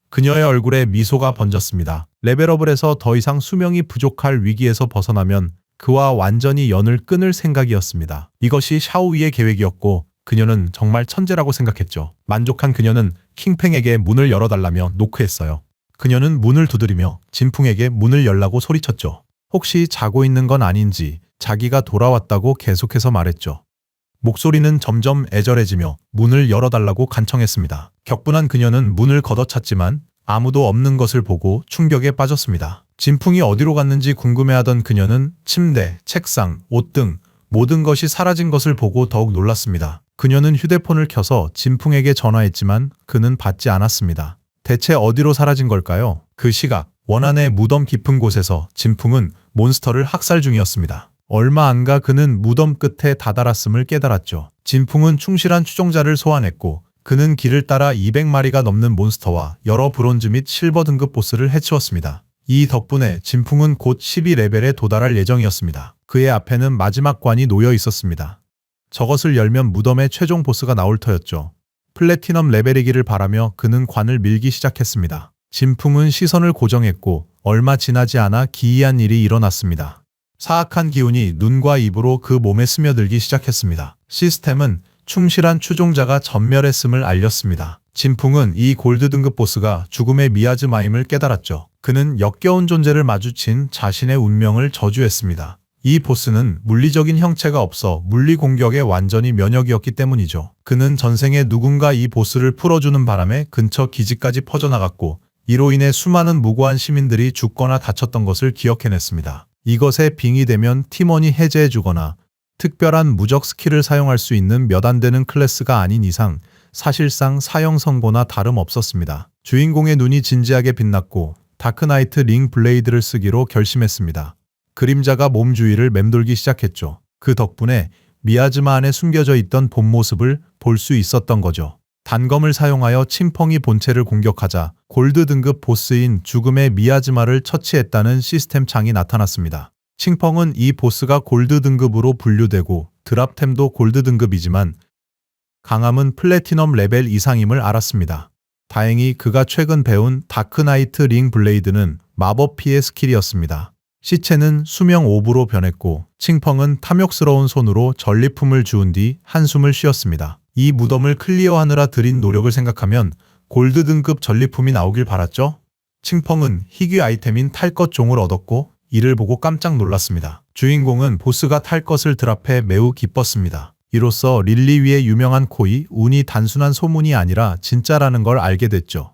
그녀의 얼굴에 미소가 번졌습니다. 레벨업을 해서 더 이상 수명이 부족할 위기에서 벗어나면 그와 완전히 연을 끊을 생각이었습니다. 이것이 샤오이의 계획이었고 그녀는 정말 천재라고 생각했죠. 만족한 그녀는 킹팽에게 문을 열어달라며 노크했어요. 그녀는 문을 두드리며 진풍에게 문을 열라고 소리쳤죠. 혹시 자고 있는 건 아닌지 자기가 돌아왔다고 계속해서 말했죠. 목소리는 점점 애절해지며 문을 열어달라고 간청했습니다. 격분한 그녀는 문을 걷어찼지만 아무도 없는 것을 보고 충격에 빠졌습니다. 진풍이 어디로 갔는지 궁금해하던 그녀는 침대, 책상, 옷 등 모든 것이 사라진 것을 보고 더욱 놀랐습니다. 그녀는 휴대폰을 켜서 진풍에게 전화했지만 그는 받지 않았습니다. 대체 어디로 사라진 걸까요? 그 시각 원안의 무덤 깊은 곳에서 진풍은 몬스터를 학살 중이었습니다. 얼마 안 가 그는 무덤 끝에 다다랐음을 깨달았죠. 진풍은 충실한 추종자를 소환했고 그는 길을 따라 200마리가 넘는 몬스터와 여러 브론즈 및 실버 등급 보스를 해치웠습니다. 이 덕분에 진풍은 곧 12레벨에 도달할 예정이었습니다. 그의 앞에는 마지막 관이 놓여 있었습니다. 저것을 열면 무덤의 최종 보스가 나올 터였죠. 플래티넘 레벨이기를 바라며 그는 관을 밀기 시작했습니다. 진풍은 시선을 고정했고 얼마 지나지 않아 기이한 일이 일어났습니다. 사악한 기운이 눈과 입으로 그 몸에 스며들기 시작했습니다. 시스템은 충실한 추종자가 전멸했음을 알렸습니다. 진풍은 이 골드 등급 보스가 죽음의 미아즈마임을 깨달았죠. 그는 역겨운 존재를 마주친 자신의 운명을 저주했습니다. 이 보스는 물리적인 형체가 없어 물리 공격에 완전히 면역이었기 때문이죠. 그는 전생에 누군가 이 보스를 풀어주는 바람에 근처 기지까지 퍼져나갔고 이로 인해 수많은 무고한 시민들이 죽거나 다쳤던 것을 기억해냈습니다. 이것에 빙의되면 팀원이 해제해주거나 특별한 무적 스킬을 사용할 수 있는 몇 안 되는 클래스가 아닌 이상 사실상 사형 선고나 다름없었습니다. 주인공의 눈이 진지하게 빛났고 다크나이트 링 블레이드를 쓰기로 결심했습니다. 그림자가 몸 주위를 맴돌기 시작했죠. 그 덕분에 미아즈마 안에 숨겨져 있던 본 모습을 볼 수 있었던 거죠. 단검을 사용하여 침펑이 본체를 공격하자 골드 등급 보스인 죽음의 미아즈마를 처치했다는 시스템 창이 나타났습니다. 침펑은 이 보스가 골드 등급으로 분류되고 드랍템도 골드 등급이지만 강함은 플래티넘 레벨 이상임을 알았습니다. 다행히 그가 최근 배운 다크나이트 링 블레이드는 마법 피해 스킬이었습니다. 시체는 수명 5부로 변했고 칭펑은 탐욕스러운 손으로 전리품을 주운 뒤 한숨을 쉬었습니다. 이 무덤을 클리어하느라 들인 노력을 생각하면 골드 등급 전리품이 나오길 바랐죠? 칭펑은 희귀 아이템인 탈 것 종을 얻었고 이를 보고 깜짝 놀랐습니다. 주인공은 보스가 탈 것을 드랍해 매우 기뻤습니다. 이로써 릴리위의 유명한 코이 운이 단순한 소문이 아니라 진짜라는 걸 알게 됐죠.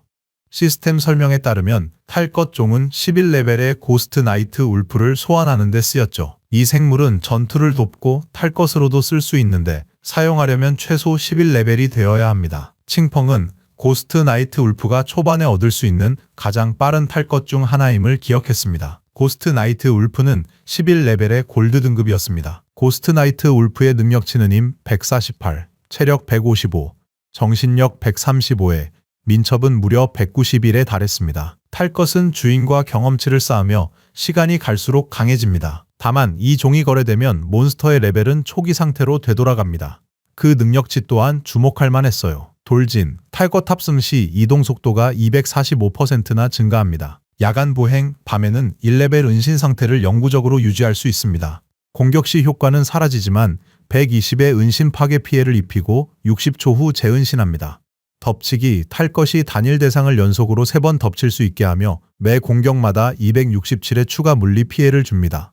시스템 설명에 따르면 탈 것 종은 11레벨의 고스트 나이트 울프를 소환하는 데 쓰였죠. 이 생물은 전투를 돕고 탈 것으로도 쓸 수 있는데 사용하려면 최소 11레벨이 되어야 합니다. 칭펑은 고스트 나이트 울프가 초반에 얻을 수 있는 가장 빠른 탈 것 중 하나임을 기억했습니다. 고스트 나이트 울프는 11레벨의 골드 등급이었습니다. 고스트 나이트 울프의 능력치는 힘 148, 체력 155, 정신력 135에 민첩은 무려 191에 달했습니다. 탈 것은 주인과 경험치를 쌓으며 시간이 갈수록 강해집니다. 다만 이 종이 거래되면 몬스터의 레벨은 초기 상태로 되돌아갑니다. 그 능력치 또한 주목할 만했어요. 돌진, 탈 것 탑승 시 이동 속도가 245%나 증가합니다. 야간 보행, 밤에는 1레벨 은신 상태를 영구적으로 유지할 수 있습니다. 공격 시 효과는 사라지지만 120의 은신 파괴 피해를 입히고 60초 후 재은신합니다. 덮치기, 탈 것이 단일 대상을 연속으로 3번 덮칠 수 있게 하며 매 공격마다 267의 추가 물리 피해를 줍니다.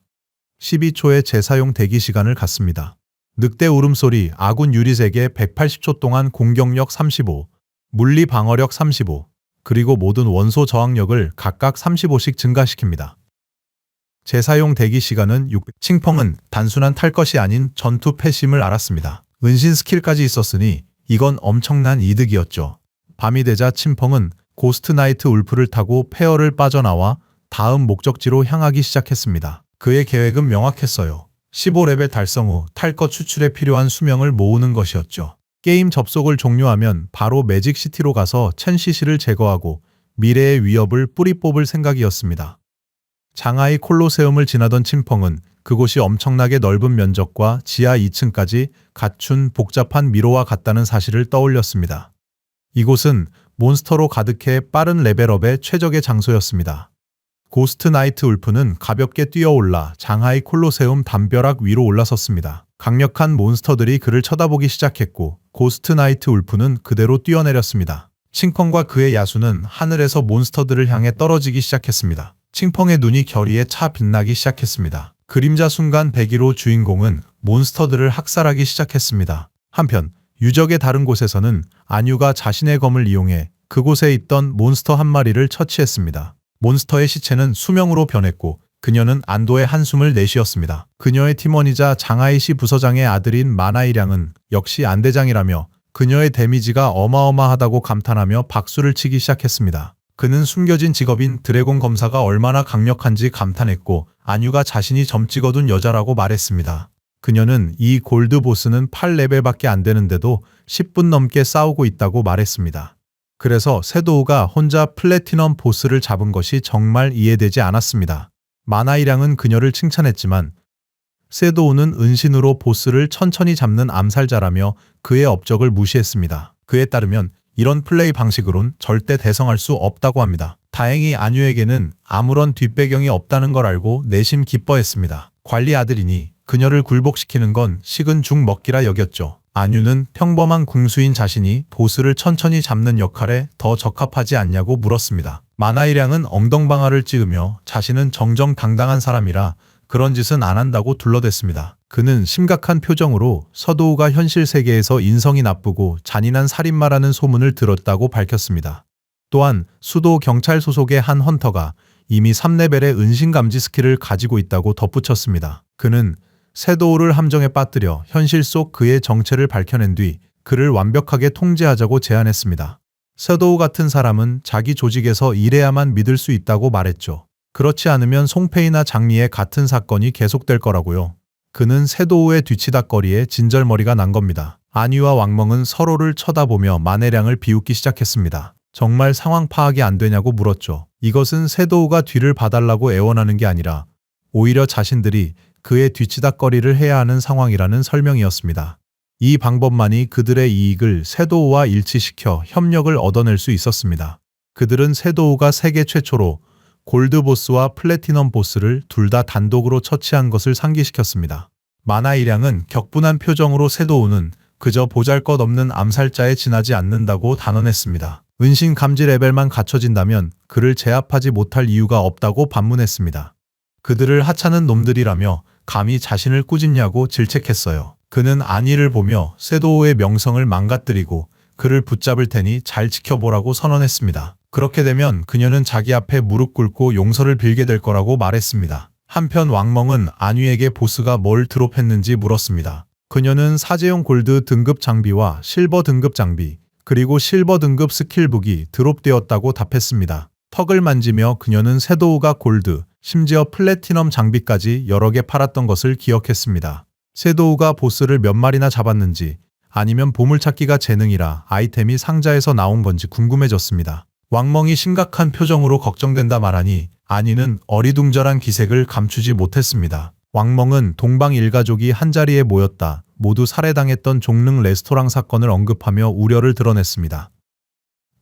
12초의 재사용 대기 시간을 갖습니다. 늑대 울음소리, 아군 유닛에게 180초 동안 공격력 35, 물리 방어력 35, 그리고 모든 원소 저항력을 각각 35씩 증가시킵니다. 재사용 대기 시간은 6. 칭펑은 단순한 탈 것이 아닌 전투 패심을 알았습니다. 은신 스킬까지 있었으니 이건 엄청난 이득이었죠. 밤이 되자 칭펑은 고스트 나이트 울프를 타고 폐허를 빠져나와 다음 목적지로 향하기 시작했습니다. 그의 계획은 명확했어요. 15레벨 달성 후 탈 것 추출에 필요한 수명을 모으는 것이었죠. 게임 접속을 종료하면 바로 매직시티로 가서 첸시시를 제거하고 미래의 위협을 뿌리 뽑을 생각이었습니다. 장하이 콜로세움을 지나던 칭펑은 그곳이 엄청나게 넓은 면적과 지하 2층까지 갖춘 복잡한 미로와 같다는 사실을 떠올렸습니다. 이곳은 몬스터로 가득해 빠른 레벨업의 최적의 장소였습니다. 고스트 나이트 울프는 가볍게 뛰어올라 장하이 콜로세움 담벼락 위로 올라섰습니다. 강력한 몬스터들이 그를 쳐다보기 시작했고 고스트 나이트 울프는 그대로 뛰어내렸습니다. 칭펑과 그의 야수는 하늘에서 몬스터들을 향해 떨어지기 시작했습니다. 칭펑의 눈이 결의에 차 빛나기 시작했습니다. 그림자 순간 101호 주인공은 몬스터들을 학살하기 시작했습니다. 한편 유적의 다른 곳에서는 안유가 자신의 검을 이용해 그곳에 있던 몬스터 한 마리를 처치했습니다. 몬스터의 시체는 수명으로 변했고 그녀는 안도의 한숨을 내쉬었습니다. 그녀의 팀원이자 장하이시 부서장의 아들인 마나이량은 역시 안대장이라며 그녀의 데미지가 어마어마하다고 감탄하며 박수를 치기 시작했습니다. 그는 숨겨진 직업인 드래곤 검사가 얼마나 강력한지 감탄했고 안유가 자신이 점 찍어둔 여자라고 말했습니다. 그녀는 이 골드 보스는 8레벨밖에 안 되는데도 10분 넘게 싸우고 있다고 말했습니다. 그래서 세도우가 혼자 플래티넘 보스를 잡은 것이 정말 이해되지 않았습니다. 마나이량은 그녀를 칭찬했지만 세도우는 은신으로 보스를 천천히 잡는 암살자라며 그의 업적을 무시했습니다. 그에 따르면 이런 플레이 방식으론 절대 대성할 수 없다고 합니다. 다행히 안유에게는 아무런 뒷배경이 없다는 걸 알고 내심 기뻐했습니다. 관리 아들이니 그녀를 굴복시키는 건 식은 죽 먹기라 여겼죠. 안유는 평범한 궁수인 자신이 보스를 천천히 잡는 역할에 더 적합하지 않냐고 물었습니다. 마나이량은 엉덩방아를 찍으며 자신은 정정당당한 사람이라 그런 짓은 안 한다고 둘러댔습니다. 그는 심각한 표정으로 서도우가 현실 세계에서 인성이 나쁘고 잔인한 살인마라는 소문을 들었다고 밝혔습니다. 또한 수도 경찰 소속의 한 헌터가 이미 3레벨의 은신감지 스킬을 가지고 있다고 덧붙였습니다. 그는 세도우를 함정에 빠뜨려 현실 속 그의 정체를 밝혀낸 뒤 그를 완벽하게 통제하자고 제안했습니다. 세도우 같은 사람은 자기 조직에서 일해야만 믿을 수 있다고 말했죠. 그렇지 않으면 송페이나 장미의 같은 사건이 계속될 거라고요. 그는 세도우의 뒤치다거리에 진절머리가 난 겁니다. 안유와 왕멍은 서로를 쳐다보며 마네량을 비웃기 시작했습니다. 정말 상황 파악이 안 되냐고 물었죠. 이것은 세도우가 뒤를 봐달라고 애원하는 게 아니라 오히려 자신들이 그의 뒤치다거리를 해야 하는 상황이라는 설명이었습니다. 이 방법만이 그들의 이익을 세도우와 일치시켜 협력을 얻어낼 수 있었습니다. 그들은 세도우가 세계 최초로 골드보스와 플래티넘 보스를 둘 다 단독으로 처치한 것을 상기시켰습니다. 마나이량은 격분한 표정으로 세도우는 그저 보잘것없는 암살자에 지나지 않는다고 단언했습니다. 은신 감지 레벨만 갖춰진다면 그를 제압하지 못할 이유가 없다고 반문했습니다. 그들을 하찮은 놈들이라며 감히 자신을 꾸짖냐고 질책했어요. 그는 안위를 보며 세도우의 명성을 망가뜨리고 그를 붙잡을 테니 잘 지켜보라고 선언했습니다. 그렇게 되면 그녀는 자기 앞에 무릎 꿇고 용서를 빌게 될 거라고 말했습니다. 한편 왕멍은 안위에게 보스가 뭘 드롭했는지 물었습니다. 그녀는 사제용 골드 등급 장비와 실버 등급 장비, 그리고 실버 등급 스킬북이 드롭되었다고 답했습니다. 턱을 만지며 그녀는 세도우가 골드, 심지어 플래티넘 장비까지 여러 개 팔았던 것을 기억했습니다. 세도우가 보스를 몇 마리나 잡았는지 아니면 보물찾기가 재능이라 아이템이 상자에서 나온 건지 궁금해졌습니다. 왕멍이 심각한 표정으로 걱정된다 말하니 안이는 어리둥절한 기색을 감추지 못했습니다. 왕멍은 동방 일가족이 한자리에 모였다 모두 살해당했던 종릉 레스토랑 사건을 언급하며 우려를 드러냈습니다.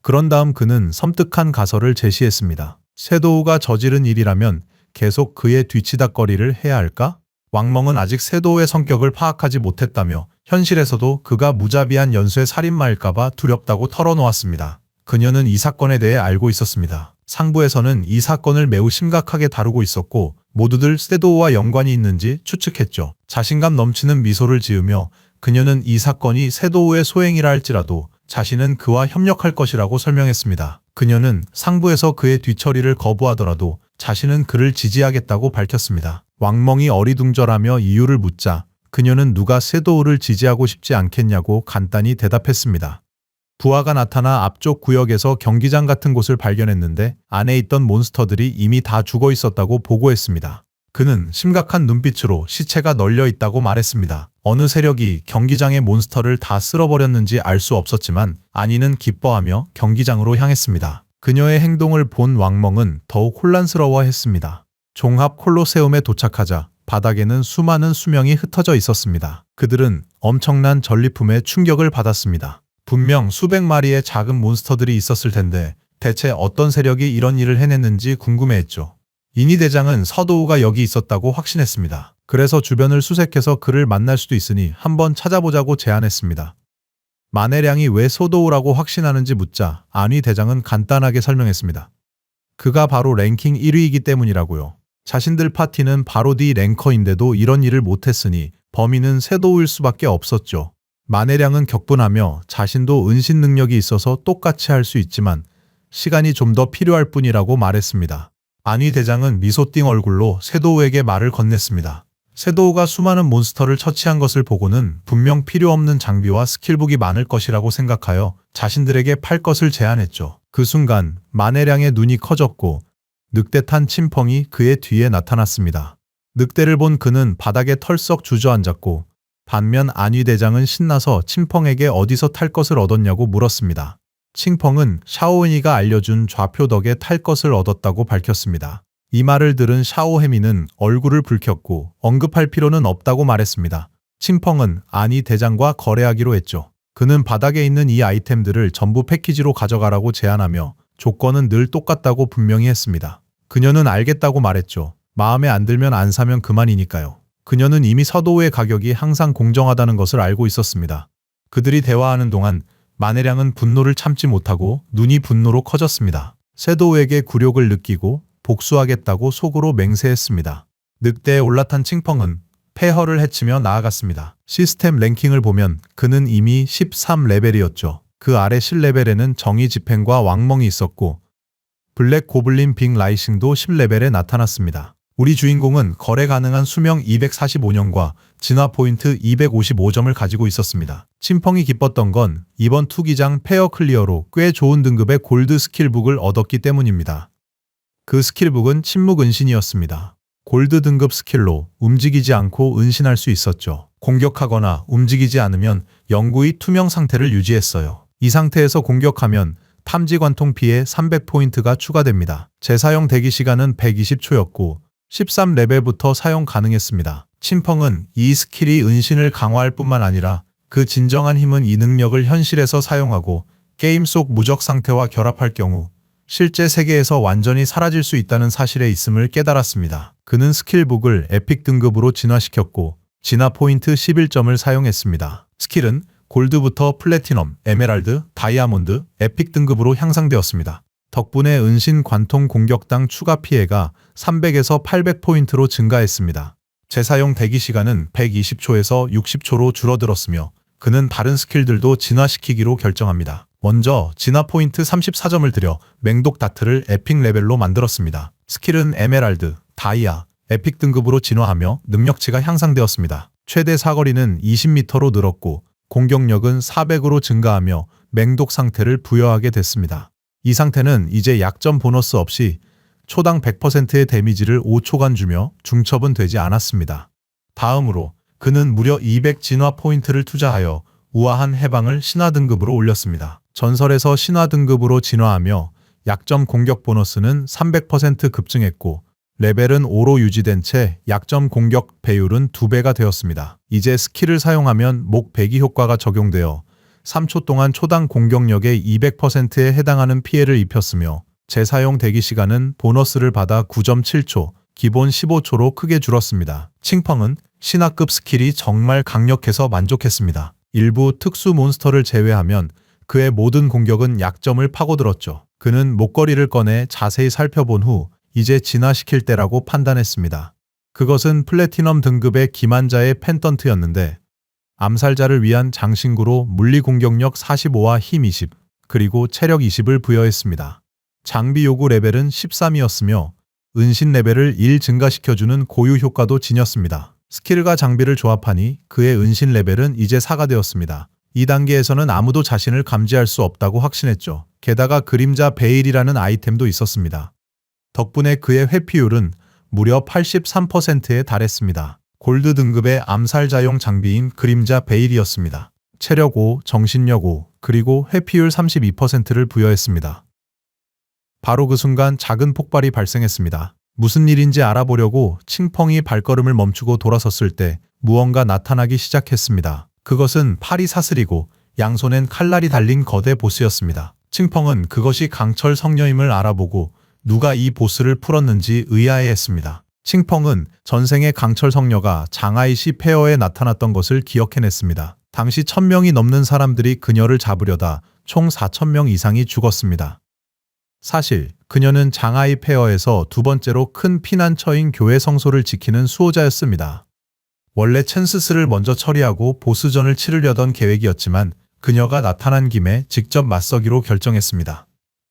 그런 다음 그는 섬뜩한 가설을 제시했습니다. 세도우가 저지른 일이라면 계속 그의 뒤치다거리를 해야 할까? 왕멍은 아직 세도우의 성격을 파악하지 못했다며 현실에서도 그가 무자비한 연쇄 살인마일까봐 두렵다고 털어놓았습니다. 그녀는 이 사건에 대해 알고 있었습니다. 상부에서는 이 사건을 매우 심각하게 다루고 있었고 모두들 세도우와 연관이 있는지 추측했죠. 자신감 넘치는 미소를 지으며 그녀는 이 사건이 세도우의 소행이라 할지라도 자신은 그와 협력할 것이라고 설명했습니다. 그녀는 상부에서 그의 뒤처리를 거부하더라도 자신은 그를 지지하겠다고 밝혔습니다. 왕멍이 어리둥절하며 이유를 묻자 그녀는 누가 세도우를 지지하고 싶지 않겠냐고 간단히 대답했습니다. 부하가 나타나 앞쪽 구역에서 경기장 같은 곳을 발견했는데 안에 있던 몬스터들이 이미 다 죽어 있었다고 보고했습니다. 그는 심각한 눈빛으로 시체가 널려 있다고 말했습니다. 어느 세력이 경기장의 몬스터를 다 쓸어버렸는지 알 수 없었지만 안이는 기뻐하며 경기장으로 향했습니다. 그녀의 행동을 본 왕멍은 더욱 혼란스러워했습니다. 종합 콜로세움에 도착하자 바닥에는 수많은 수명이 흩어져 있었습니다. 그들은 엄청난 전리품에 충격을 받았습니다. 분명 수백 마리의 작은 몬스터들이 있었을 텐데 대체 어떤 세력이 이런 일을 해냈는지 궁금해했죠. 이니 대장은 서도우가 여기 있었다고 확신했습니다. 그래서 주변을 수색해서 그를 만날 수도 있으니 한번 찾아보자고 제안했습니다. 마네량이 왜 서도우라고 확신하는지 묻자 안위 대장은 간단하게 설명했습니다. 그가 바로 랭킹 1위이기 때문이라고요. 자신들 파티는 바로 D 랭커인데도 이런 일을 못했으니 범인은 세도우일 수밖에 없었죠. 마네량은 격분하며 자신도 은신 능력이 있어서 똑같이 할 수 있지만 시간이 좀 더 필요할 뿐이라고 말했습니다. 안위 대장은 미소 띈 얼굴로 섀도우에게 말을 건넸습니다. 섀도우가 수많은 몬스터를 처치한 것을 보고는 분명 필요 없는 장비와 스킬북이 많을 것이라고 생각하여 자신들에게 팔 것을 제안했죠. 그 순간 마네량의 눈이 커졌고 늑대 탄 침펑이 그의 뒤에 나타났습니다. 늑대를 본 그는 바닥에 털썩 주저앉았고 반면 안위 대장은 신나서 침펑에게 어디서 탈 것을 얻었냐고 물었습니다. 침펑은 샤오은이가 알려준 좌표 덕에 탈 것을 얻었다고 밝혔습니다. 이 말을 들은 샤오해미는 얼굴을 붉혔고 언급할 필요는 없다고 말했습니다. 침펑은 안위 대장과 거래하기로 했죠. 그는 바닥에 있는 이 아이템들을 전부 패키지로 가져가라고 제안하며 조건은 늘 똑같다고 분명히 했습니다. 그녀는 알겠다고 말했죠. 마음에 안 들면 안 사면 그만이니까요. 그녀는 이미 서도우의 가격이 항상 공정하다는 것을 알고 있었습니다. 그들이 대화하는 동안 마네량은 분노를 참지 못하고 눈이 분노로 커졌습니다. 섀도우에게 굴욕을 느끼고 복수하겠다고 속으로 맹세했습니다. 늑대에 올라탄 칭펑은 폐허를 헤치며 나아갔습니다. 시스템 랭킹을 보면 그는 이미 13레벨이었죠. 그 아래 10레벨에는 정의 집행과 왕멍이 있었고 블랙 고블린 빅 라이싱도 10레벨에 나타났습니다. 우리 주인공은 거래 가능한 수명 245년과 진화 포인트 255점을 가지고 있었습니다. 침펑이 기뻤던 건 이번 투기장 페어 클리어로 꽤 좋은 등급의 골드 스킬북을 얻었기 때문입니다. 그 스킬북은 침묵 은신이었습니다. 골드 등급 스킬로 움직이지 않고 은신할 수 있었죠. 공격하거나 움직이지 않으면 영구히 투명 상태를 유지했어요. 이 상태에서 공격하면 탐지 관통 피해 300포인트가 추가됩니다. 재사용 대기 시간은 120초였고 13레벨부터 사용 가능했습니다. 침펑은 이 스킬이 은신을 강화할 뿐만 아니라 그 진정한 힘은 이 능력을 현실에서 사용하고 게임 속 무적 상태와 결합할 경우 실제 세계에서 완전히 사라질 수 있다는 사실에 있음을 깨달았습니다. 그는 스킬북을 에픽 등급으로 진화시켰고 진화 포인트 11점을 사용했습니다. 스킬은 골드부터 플래티넘, 에메랄드, 다이아몬드, 에픽 등급으로 향상되었습니다. 덕분에 은신 관통 공격당 추가 피해가 300에서 800포인트로 증가했습니다. 재사용 대기 시간은 120초에서 60초로 줄어들었으며 그는 다른 스킬들도 진화시키기로 결정합니다. 먼저 진화 포인트 34점을 들여 맹독 다트를 에픽 레벨로 만들었습니다. 스킬은 에메랄드, 다이아, 에픽 등급으로 진화하며 능력치가 향상되었습니다. 최대 사거리는 20m로 늘었고 공격력은 400으로 증가하며 맹독 상태를 부여하게 됐습니다. 이 상태는 이제 약점 보너스 없이 초당 100%의 데미지를 5초간 주며 중첩은 되지 않았습니다. 다음으로 그는 무려 200 진화 포인트를 투자하여 우아한 해방을 신화 등급으로 올렸습니다. 전설에서 신화 등급으로 진화하며 약점 공격 보너스는 300% 급증했고 레벨은 5로 유지된 채 약점 공격 배율은 2배가 되었습니다. 이제 스킬을 사용하면 목 배기 효과가 적용되어 3초 동안 초당 공격력의 200%에 해당하는 피해를 입혔으며 재사용 대기 시간은 보너스를 받아 9.7초, 기본 15초로 크게 줄었습니다. 칭펑은 신화급 스킬이 정말 강력해서 만족했습니다. 일부 특수 몬스터를 제외하면 그의 모든 공격은 약점을 파고들었죠. 그는 목걸이를 꺼내 자세히 살펴본 후 이제 진화시킬 때라고 판단했습니다. 그것은 플래티넘 등급의 기만자의 펜던트였는데 암살자를 위한 장신구로 물리 공격력 45와 힘 20, 그리고 체력 20을 부여했습니다. 장비 요구 레벨은 13이었으며 은신 레벨을 1 증가시켜주는 고유 효과도 지녔습니다. 스킬과 장비를 조합하니 그의 은신 레벨은 이제 4가 되었습니다. 이 단계에서는 아무도 자신을 감지할 수 없다고 확신했죠. 게다가 그림자 베일이라는 아이템도 있었습니다. 덕분에 그의 회피율은 무려 83%에 달했습니다. 골드 등급의 암살자용 장비인 그림자 베일이었습니다. 체력 5, 정신력 5, 그리고 회피율 32%를 부여했습니다. 바로 그 순간 작은 폭발이 발생했습니다. 무슨 일인지 알아보려고 칭펑이 발걸음을 멈추고 돌아섰을 때 무언가 나타나기 시작했습니다. 그것은 팔이 사슬이고 양손엔 칼날이 달린 거대 보스였습니다. 칭펑은 그것이 강철 성녀임을 알아보고 누가 이 보스를 풀었는지 의아해했습니다. 칭펑은 전생의 강철 성녀가 장하이시 페어에 나타났던 것을 기억해냈습니다. 당시 1000명이 넘는 사람들이 그녀를 잡으려다 총 4000명 이상이 죽었습니다. 사실 그녀는 장하이 페어에서 두 번째로 큰 피난처인 교회 성소를 지키는 수호자였습니다. 원래 챈스스를 먼저 처리하고 보스전을 치르려던 계획이었지만 그녀가 나타난 김에 직접 맞서기로 결정했습니다.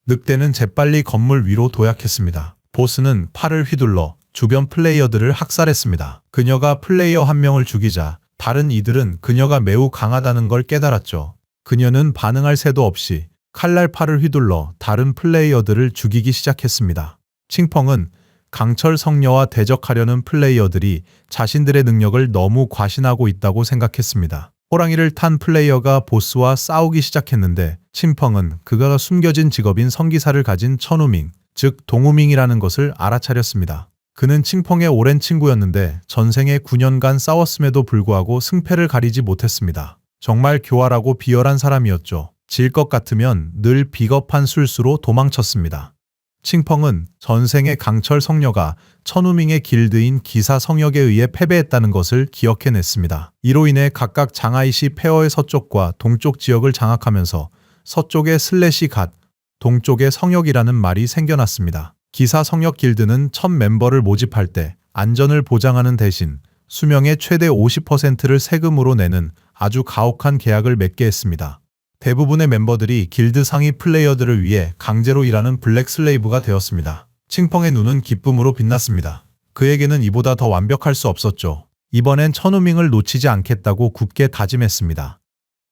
늑대는 재빨리 건물 위로 도약했습니다. 보스는 팔을 휘둘러 주변 플레이어들을 학살했습니다. 그녀가 플레이어 한 명을 죽이자 다른 이들은 그녀가 매우 강하다는 걸 깨달았죠. 그녀는 반응할 새도 없이 칼날 팔을 휘둘러 다른 플레이어들을 죽이기 시작했습니다. 칭펑은 강철 성녀와 대적하려는 플레이어들이 자신들의 능력을 너무 과신하고 있다고 생각했습니다. 호랑이를 탄 플레이어가 보스와 싸우기 시작했는데 칭펑은 그가 숨겨진 직업인 성기사를 가진 천우밍, 즉 동우밍이라는 것을 알아차렸습니다. 그는 칭펑의 오랜 친구였는데 전생에 9년간 싸웠음에도 불구하고 승패를 가리지 못했습니다. 정말 교활하고 비열한 사람이었죠. 질 것 같으면 늘 비겁한 술수로 도망쳤습니다. 칭펑은 전생의 강철 성녀가 천우밍의 길드인 기사 성역에 의해 패배했다는 것을 기억해냈습니다. 이로 인해 각각 장하이시 페어의 서쪽과 동쪽 지역을 장악하면서 서쪽의 슬래시 갓, 동쪽의 성역이라는 말이 생겨났습니다. 기사 성역 길드는 첫 멤버를 모집할 때 안전을 보장하는 대신 수명의 최대 50%를 세금으로 내는 아주 가혹한 계약을 맺게 했습니다. 대부분의 멤버들이 길드 상위 플레이어들을 위해 강제로 일하는 블랙 슬레이브가 되었습니다. 칭펑의 눈은 기쁨으로 빛났습니다. 그에게는 이보다 더 완벽할 수 없었죠. 이번엔 천우밍을 놓치지 않겠다고 굳게 다짐했습니다.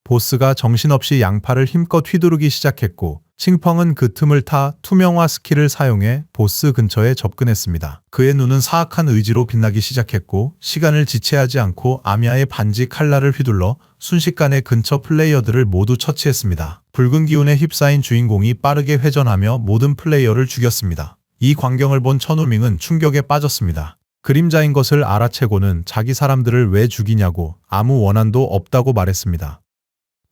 보스가 정신없이 양팔을 힘껏 휘두르기 시작했고 칭펑은 그 틈을 타 투명화 스킬을 사용해 보스 근처에 접근했습니다. 그의 눈은 사악한 의지로 빛나기 시작했고 시간을 지체하지 않고 아미아의 반지 칼날을 휘둘러 순식간에 근처 플레이어들을 모두 처치했습니다. 붉은 기운에 휩싸인 주인공이 빠르게 회전하며 모든 플레이어를 죽였습니다. 이 광경을 본 천우밍은 충격에 빠졌습니다. 그림자인 것을 알아채고는 자기 사람들을 왜 죽이냐고 아무 원한도 없다고 말했습니다.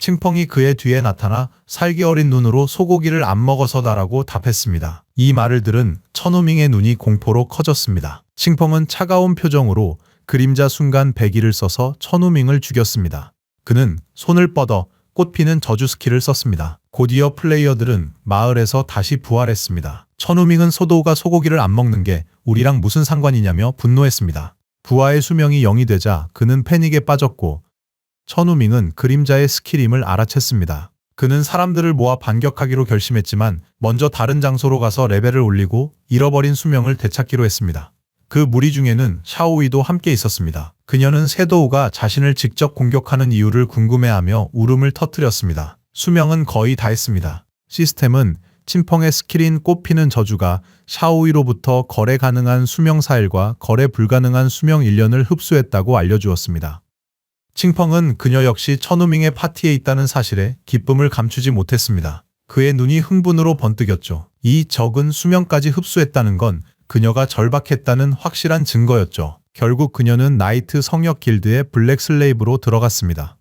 칭펑이 그의 뒤에 나타나 살기 어린 눈으로 소고기를 안 먹어서다라고 답했습니다. 이 말을 들은 천우밍의 눈이 공포로 커졌습니다. 칭펑은 차가운 표정으로 그림자 순간 배기를 써서 천우밍을 죽였습니다. 그는 손을 뻗어 꽃피는 저주 스킬을 썼습니다. 곧이어 플레이어들은 마을에서 다시 부활했습니다. 천우밍은 소도우가 소고기를 안 먹는 게 우리랑 무슨 상관이냐며 분노했습니다. 부하의 수명이 0이 되자 그는 패닉에 빠졌고 천우밍은 그림자의 스킬임을 알아챘습니다. 그는 사람들을 모아 반격하기로 결심했지만 먼저 다른 장소로 가서 레벨을 올리고 잃어버린 수명을 되찾기로 했습니다. 그 무리 중에는 샤오이도 함께 있었습니다. 그녀는 세도우가 자신을 직접 공격하는 이유를 궁금해하며 울음을 터뜨렸습니다. 수명은 거의 다 했습니다. 시스템은 칭펑의 스킬인 꽃피는 저주가 샤오이로부터 거래 가능한 수명 4일과 거래 불가능한 수명 1년을 흡수했다고 알려주었습니다. 칭펑은 그녀 역시 천우밍의 파티에 있다는 사실에 기쁨을 감추지 못했습니다. 그의 눈이 흥분으로 번뜩였죠. 이 적은 수명까지 흡수했다는 건 그녀가 절박했다는 확실한 증거였죠. 결국 그녀는 나이트 성역 길드의 블랙 슬레이브로 들어갔습니다.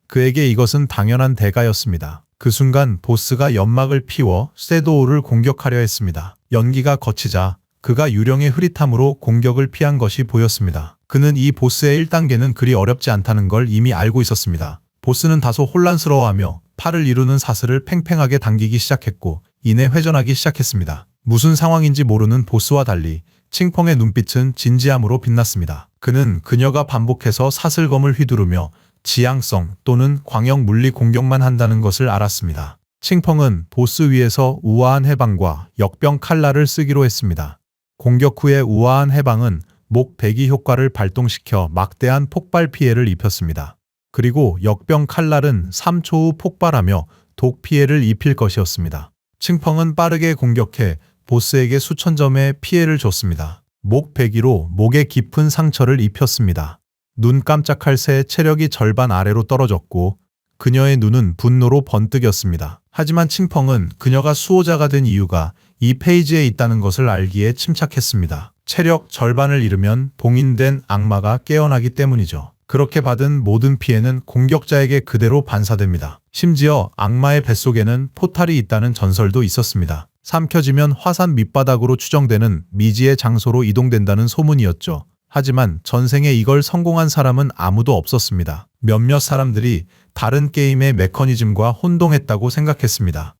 그에게 이것은 당연한 대가였습니다. 그 순간 보스가 연막을 피워 쇠도우를 공격하려 했습니다. 연기가 거치자 그가 유령의 흐릿함으로 공격을 피한 것이 보였습니다. 그는 이 보스의 1단계는 그리 어렵지 않다는 걸 이미 알고 있었습니다. 보스는 다소 혼란스러워하며 팔을 이루는 사슬을 팽팽하게 당기기 시작했고 이내 회전하기 시작했습니다. 무슨 상황인지 모르는 보스와 달리 칭펑의 눈빛은 진지함으로 빛났습니다. 그는 그녀가 반복해서 사슬검을 휘두르며 지향성 또는 광역 물리 공격만 한다는 것을 알았습니다. 칭펑은 보스 위에서 우아한 해방과 역병 칼날을 쓰기로 했습니다. 공격 후의 우아한 해방은 목 배기 효과를 발동시켜 막대한 폭발 피해를 입혔습니다. 그리고 역병 칼날은 3초 후 폭발하며 독 피해를 입힐 것이었습니다. 칭펑은 빠르게 공격해 보스에게 수천 점의 피해를 줬습니다. 목 배기로 목에 깊은 상처를 입혔습니다. 눈 깜짝할 새 체력이 절반 아래로 떨어졌고 그녀의 눈은 분노로 번뜩였습니다. 하지만 칭펑은 그녀가 수호자가 된 이유가 이 페이지에 있다는 것을 알기에 침착했습니다. 체력 절반을 잃으면 봉인된 악마가 깨어나기 때문이죠. 그렇게 받은 모든 피해는 공격자에게 그대로 반사됩니다. 심지어 악마의 뱃속에는 포탈이 있다는 전설도 있었습니다. 삼켜지면 화산 밑바닥으로 추정되는 미지의 장소로 이동된다는 소문이었죠. 하지만 전생에 이걸 성공한 사람은 아무도 없었습니다. 몇몇 사람들이 다른 게임의 메커니즘과 혼동했다고 생각했습니다.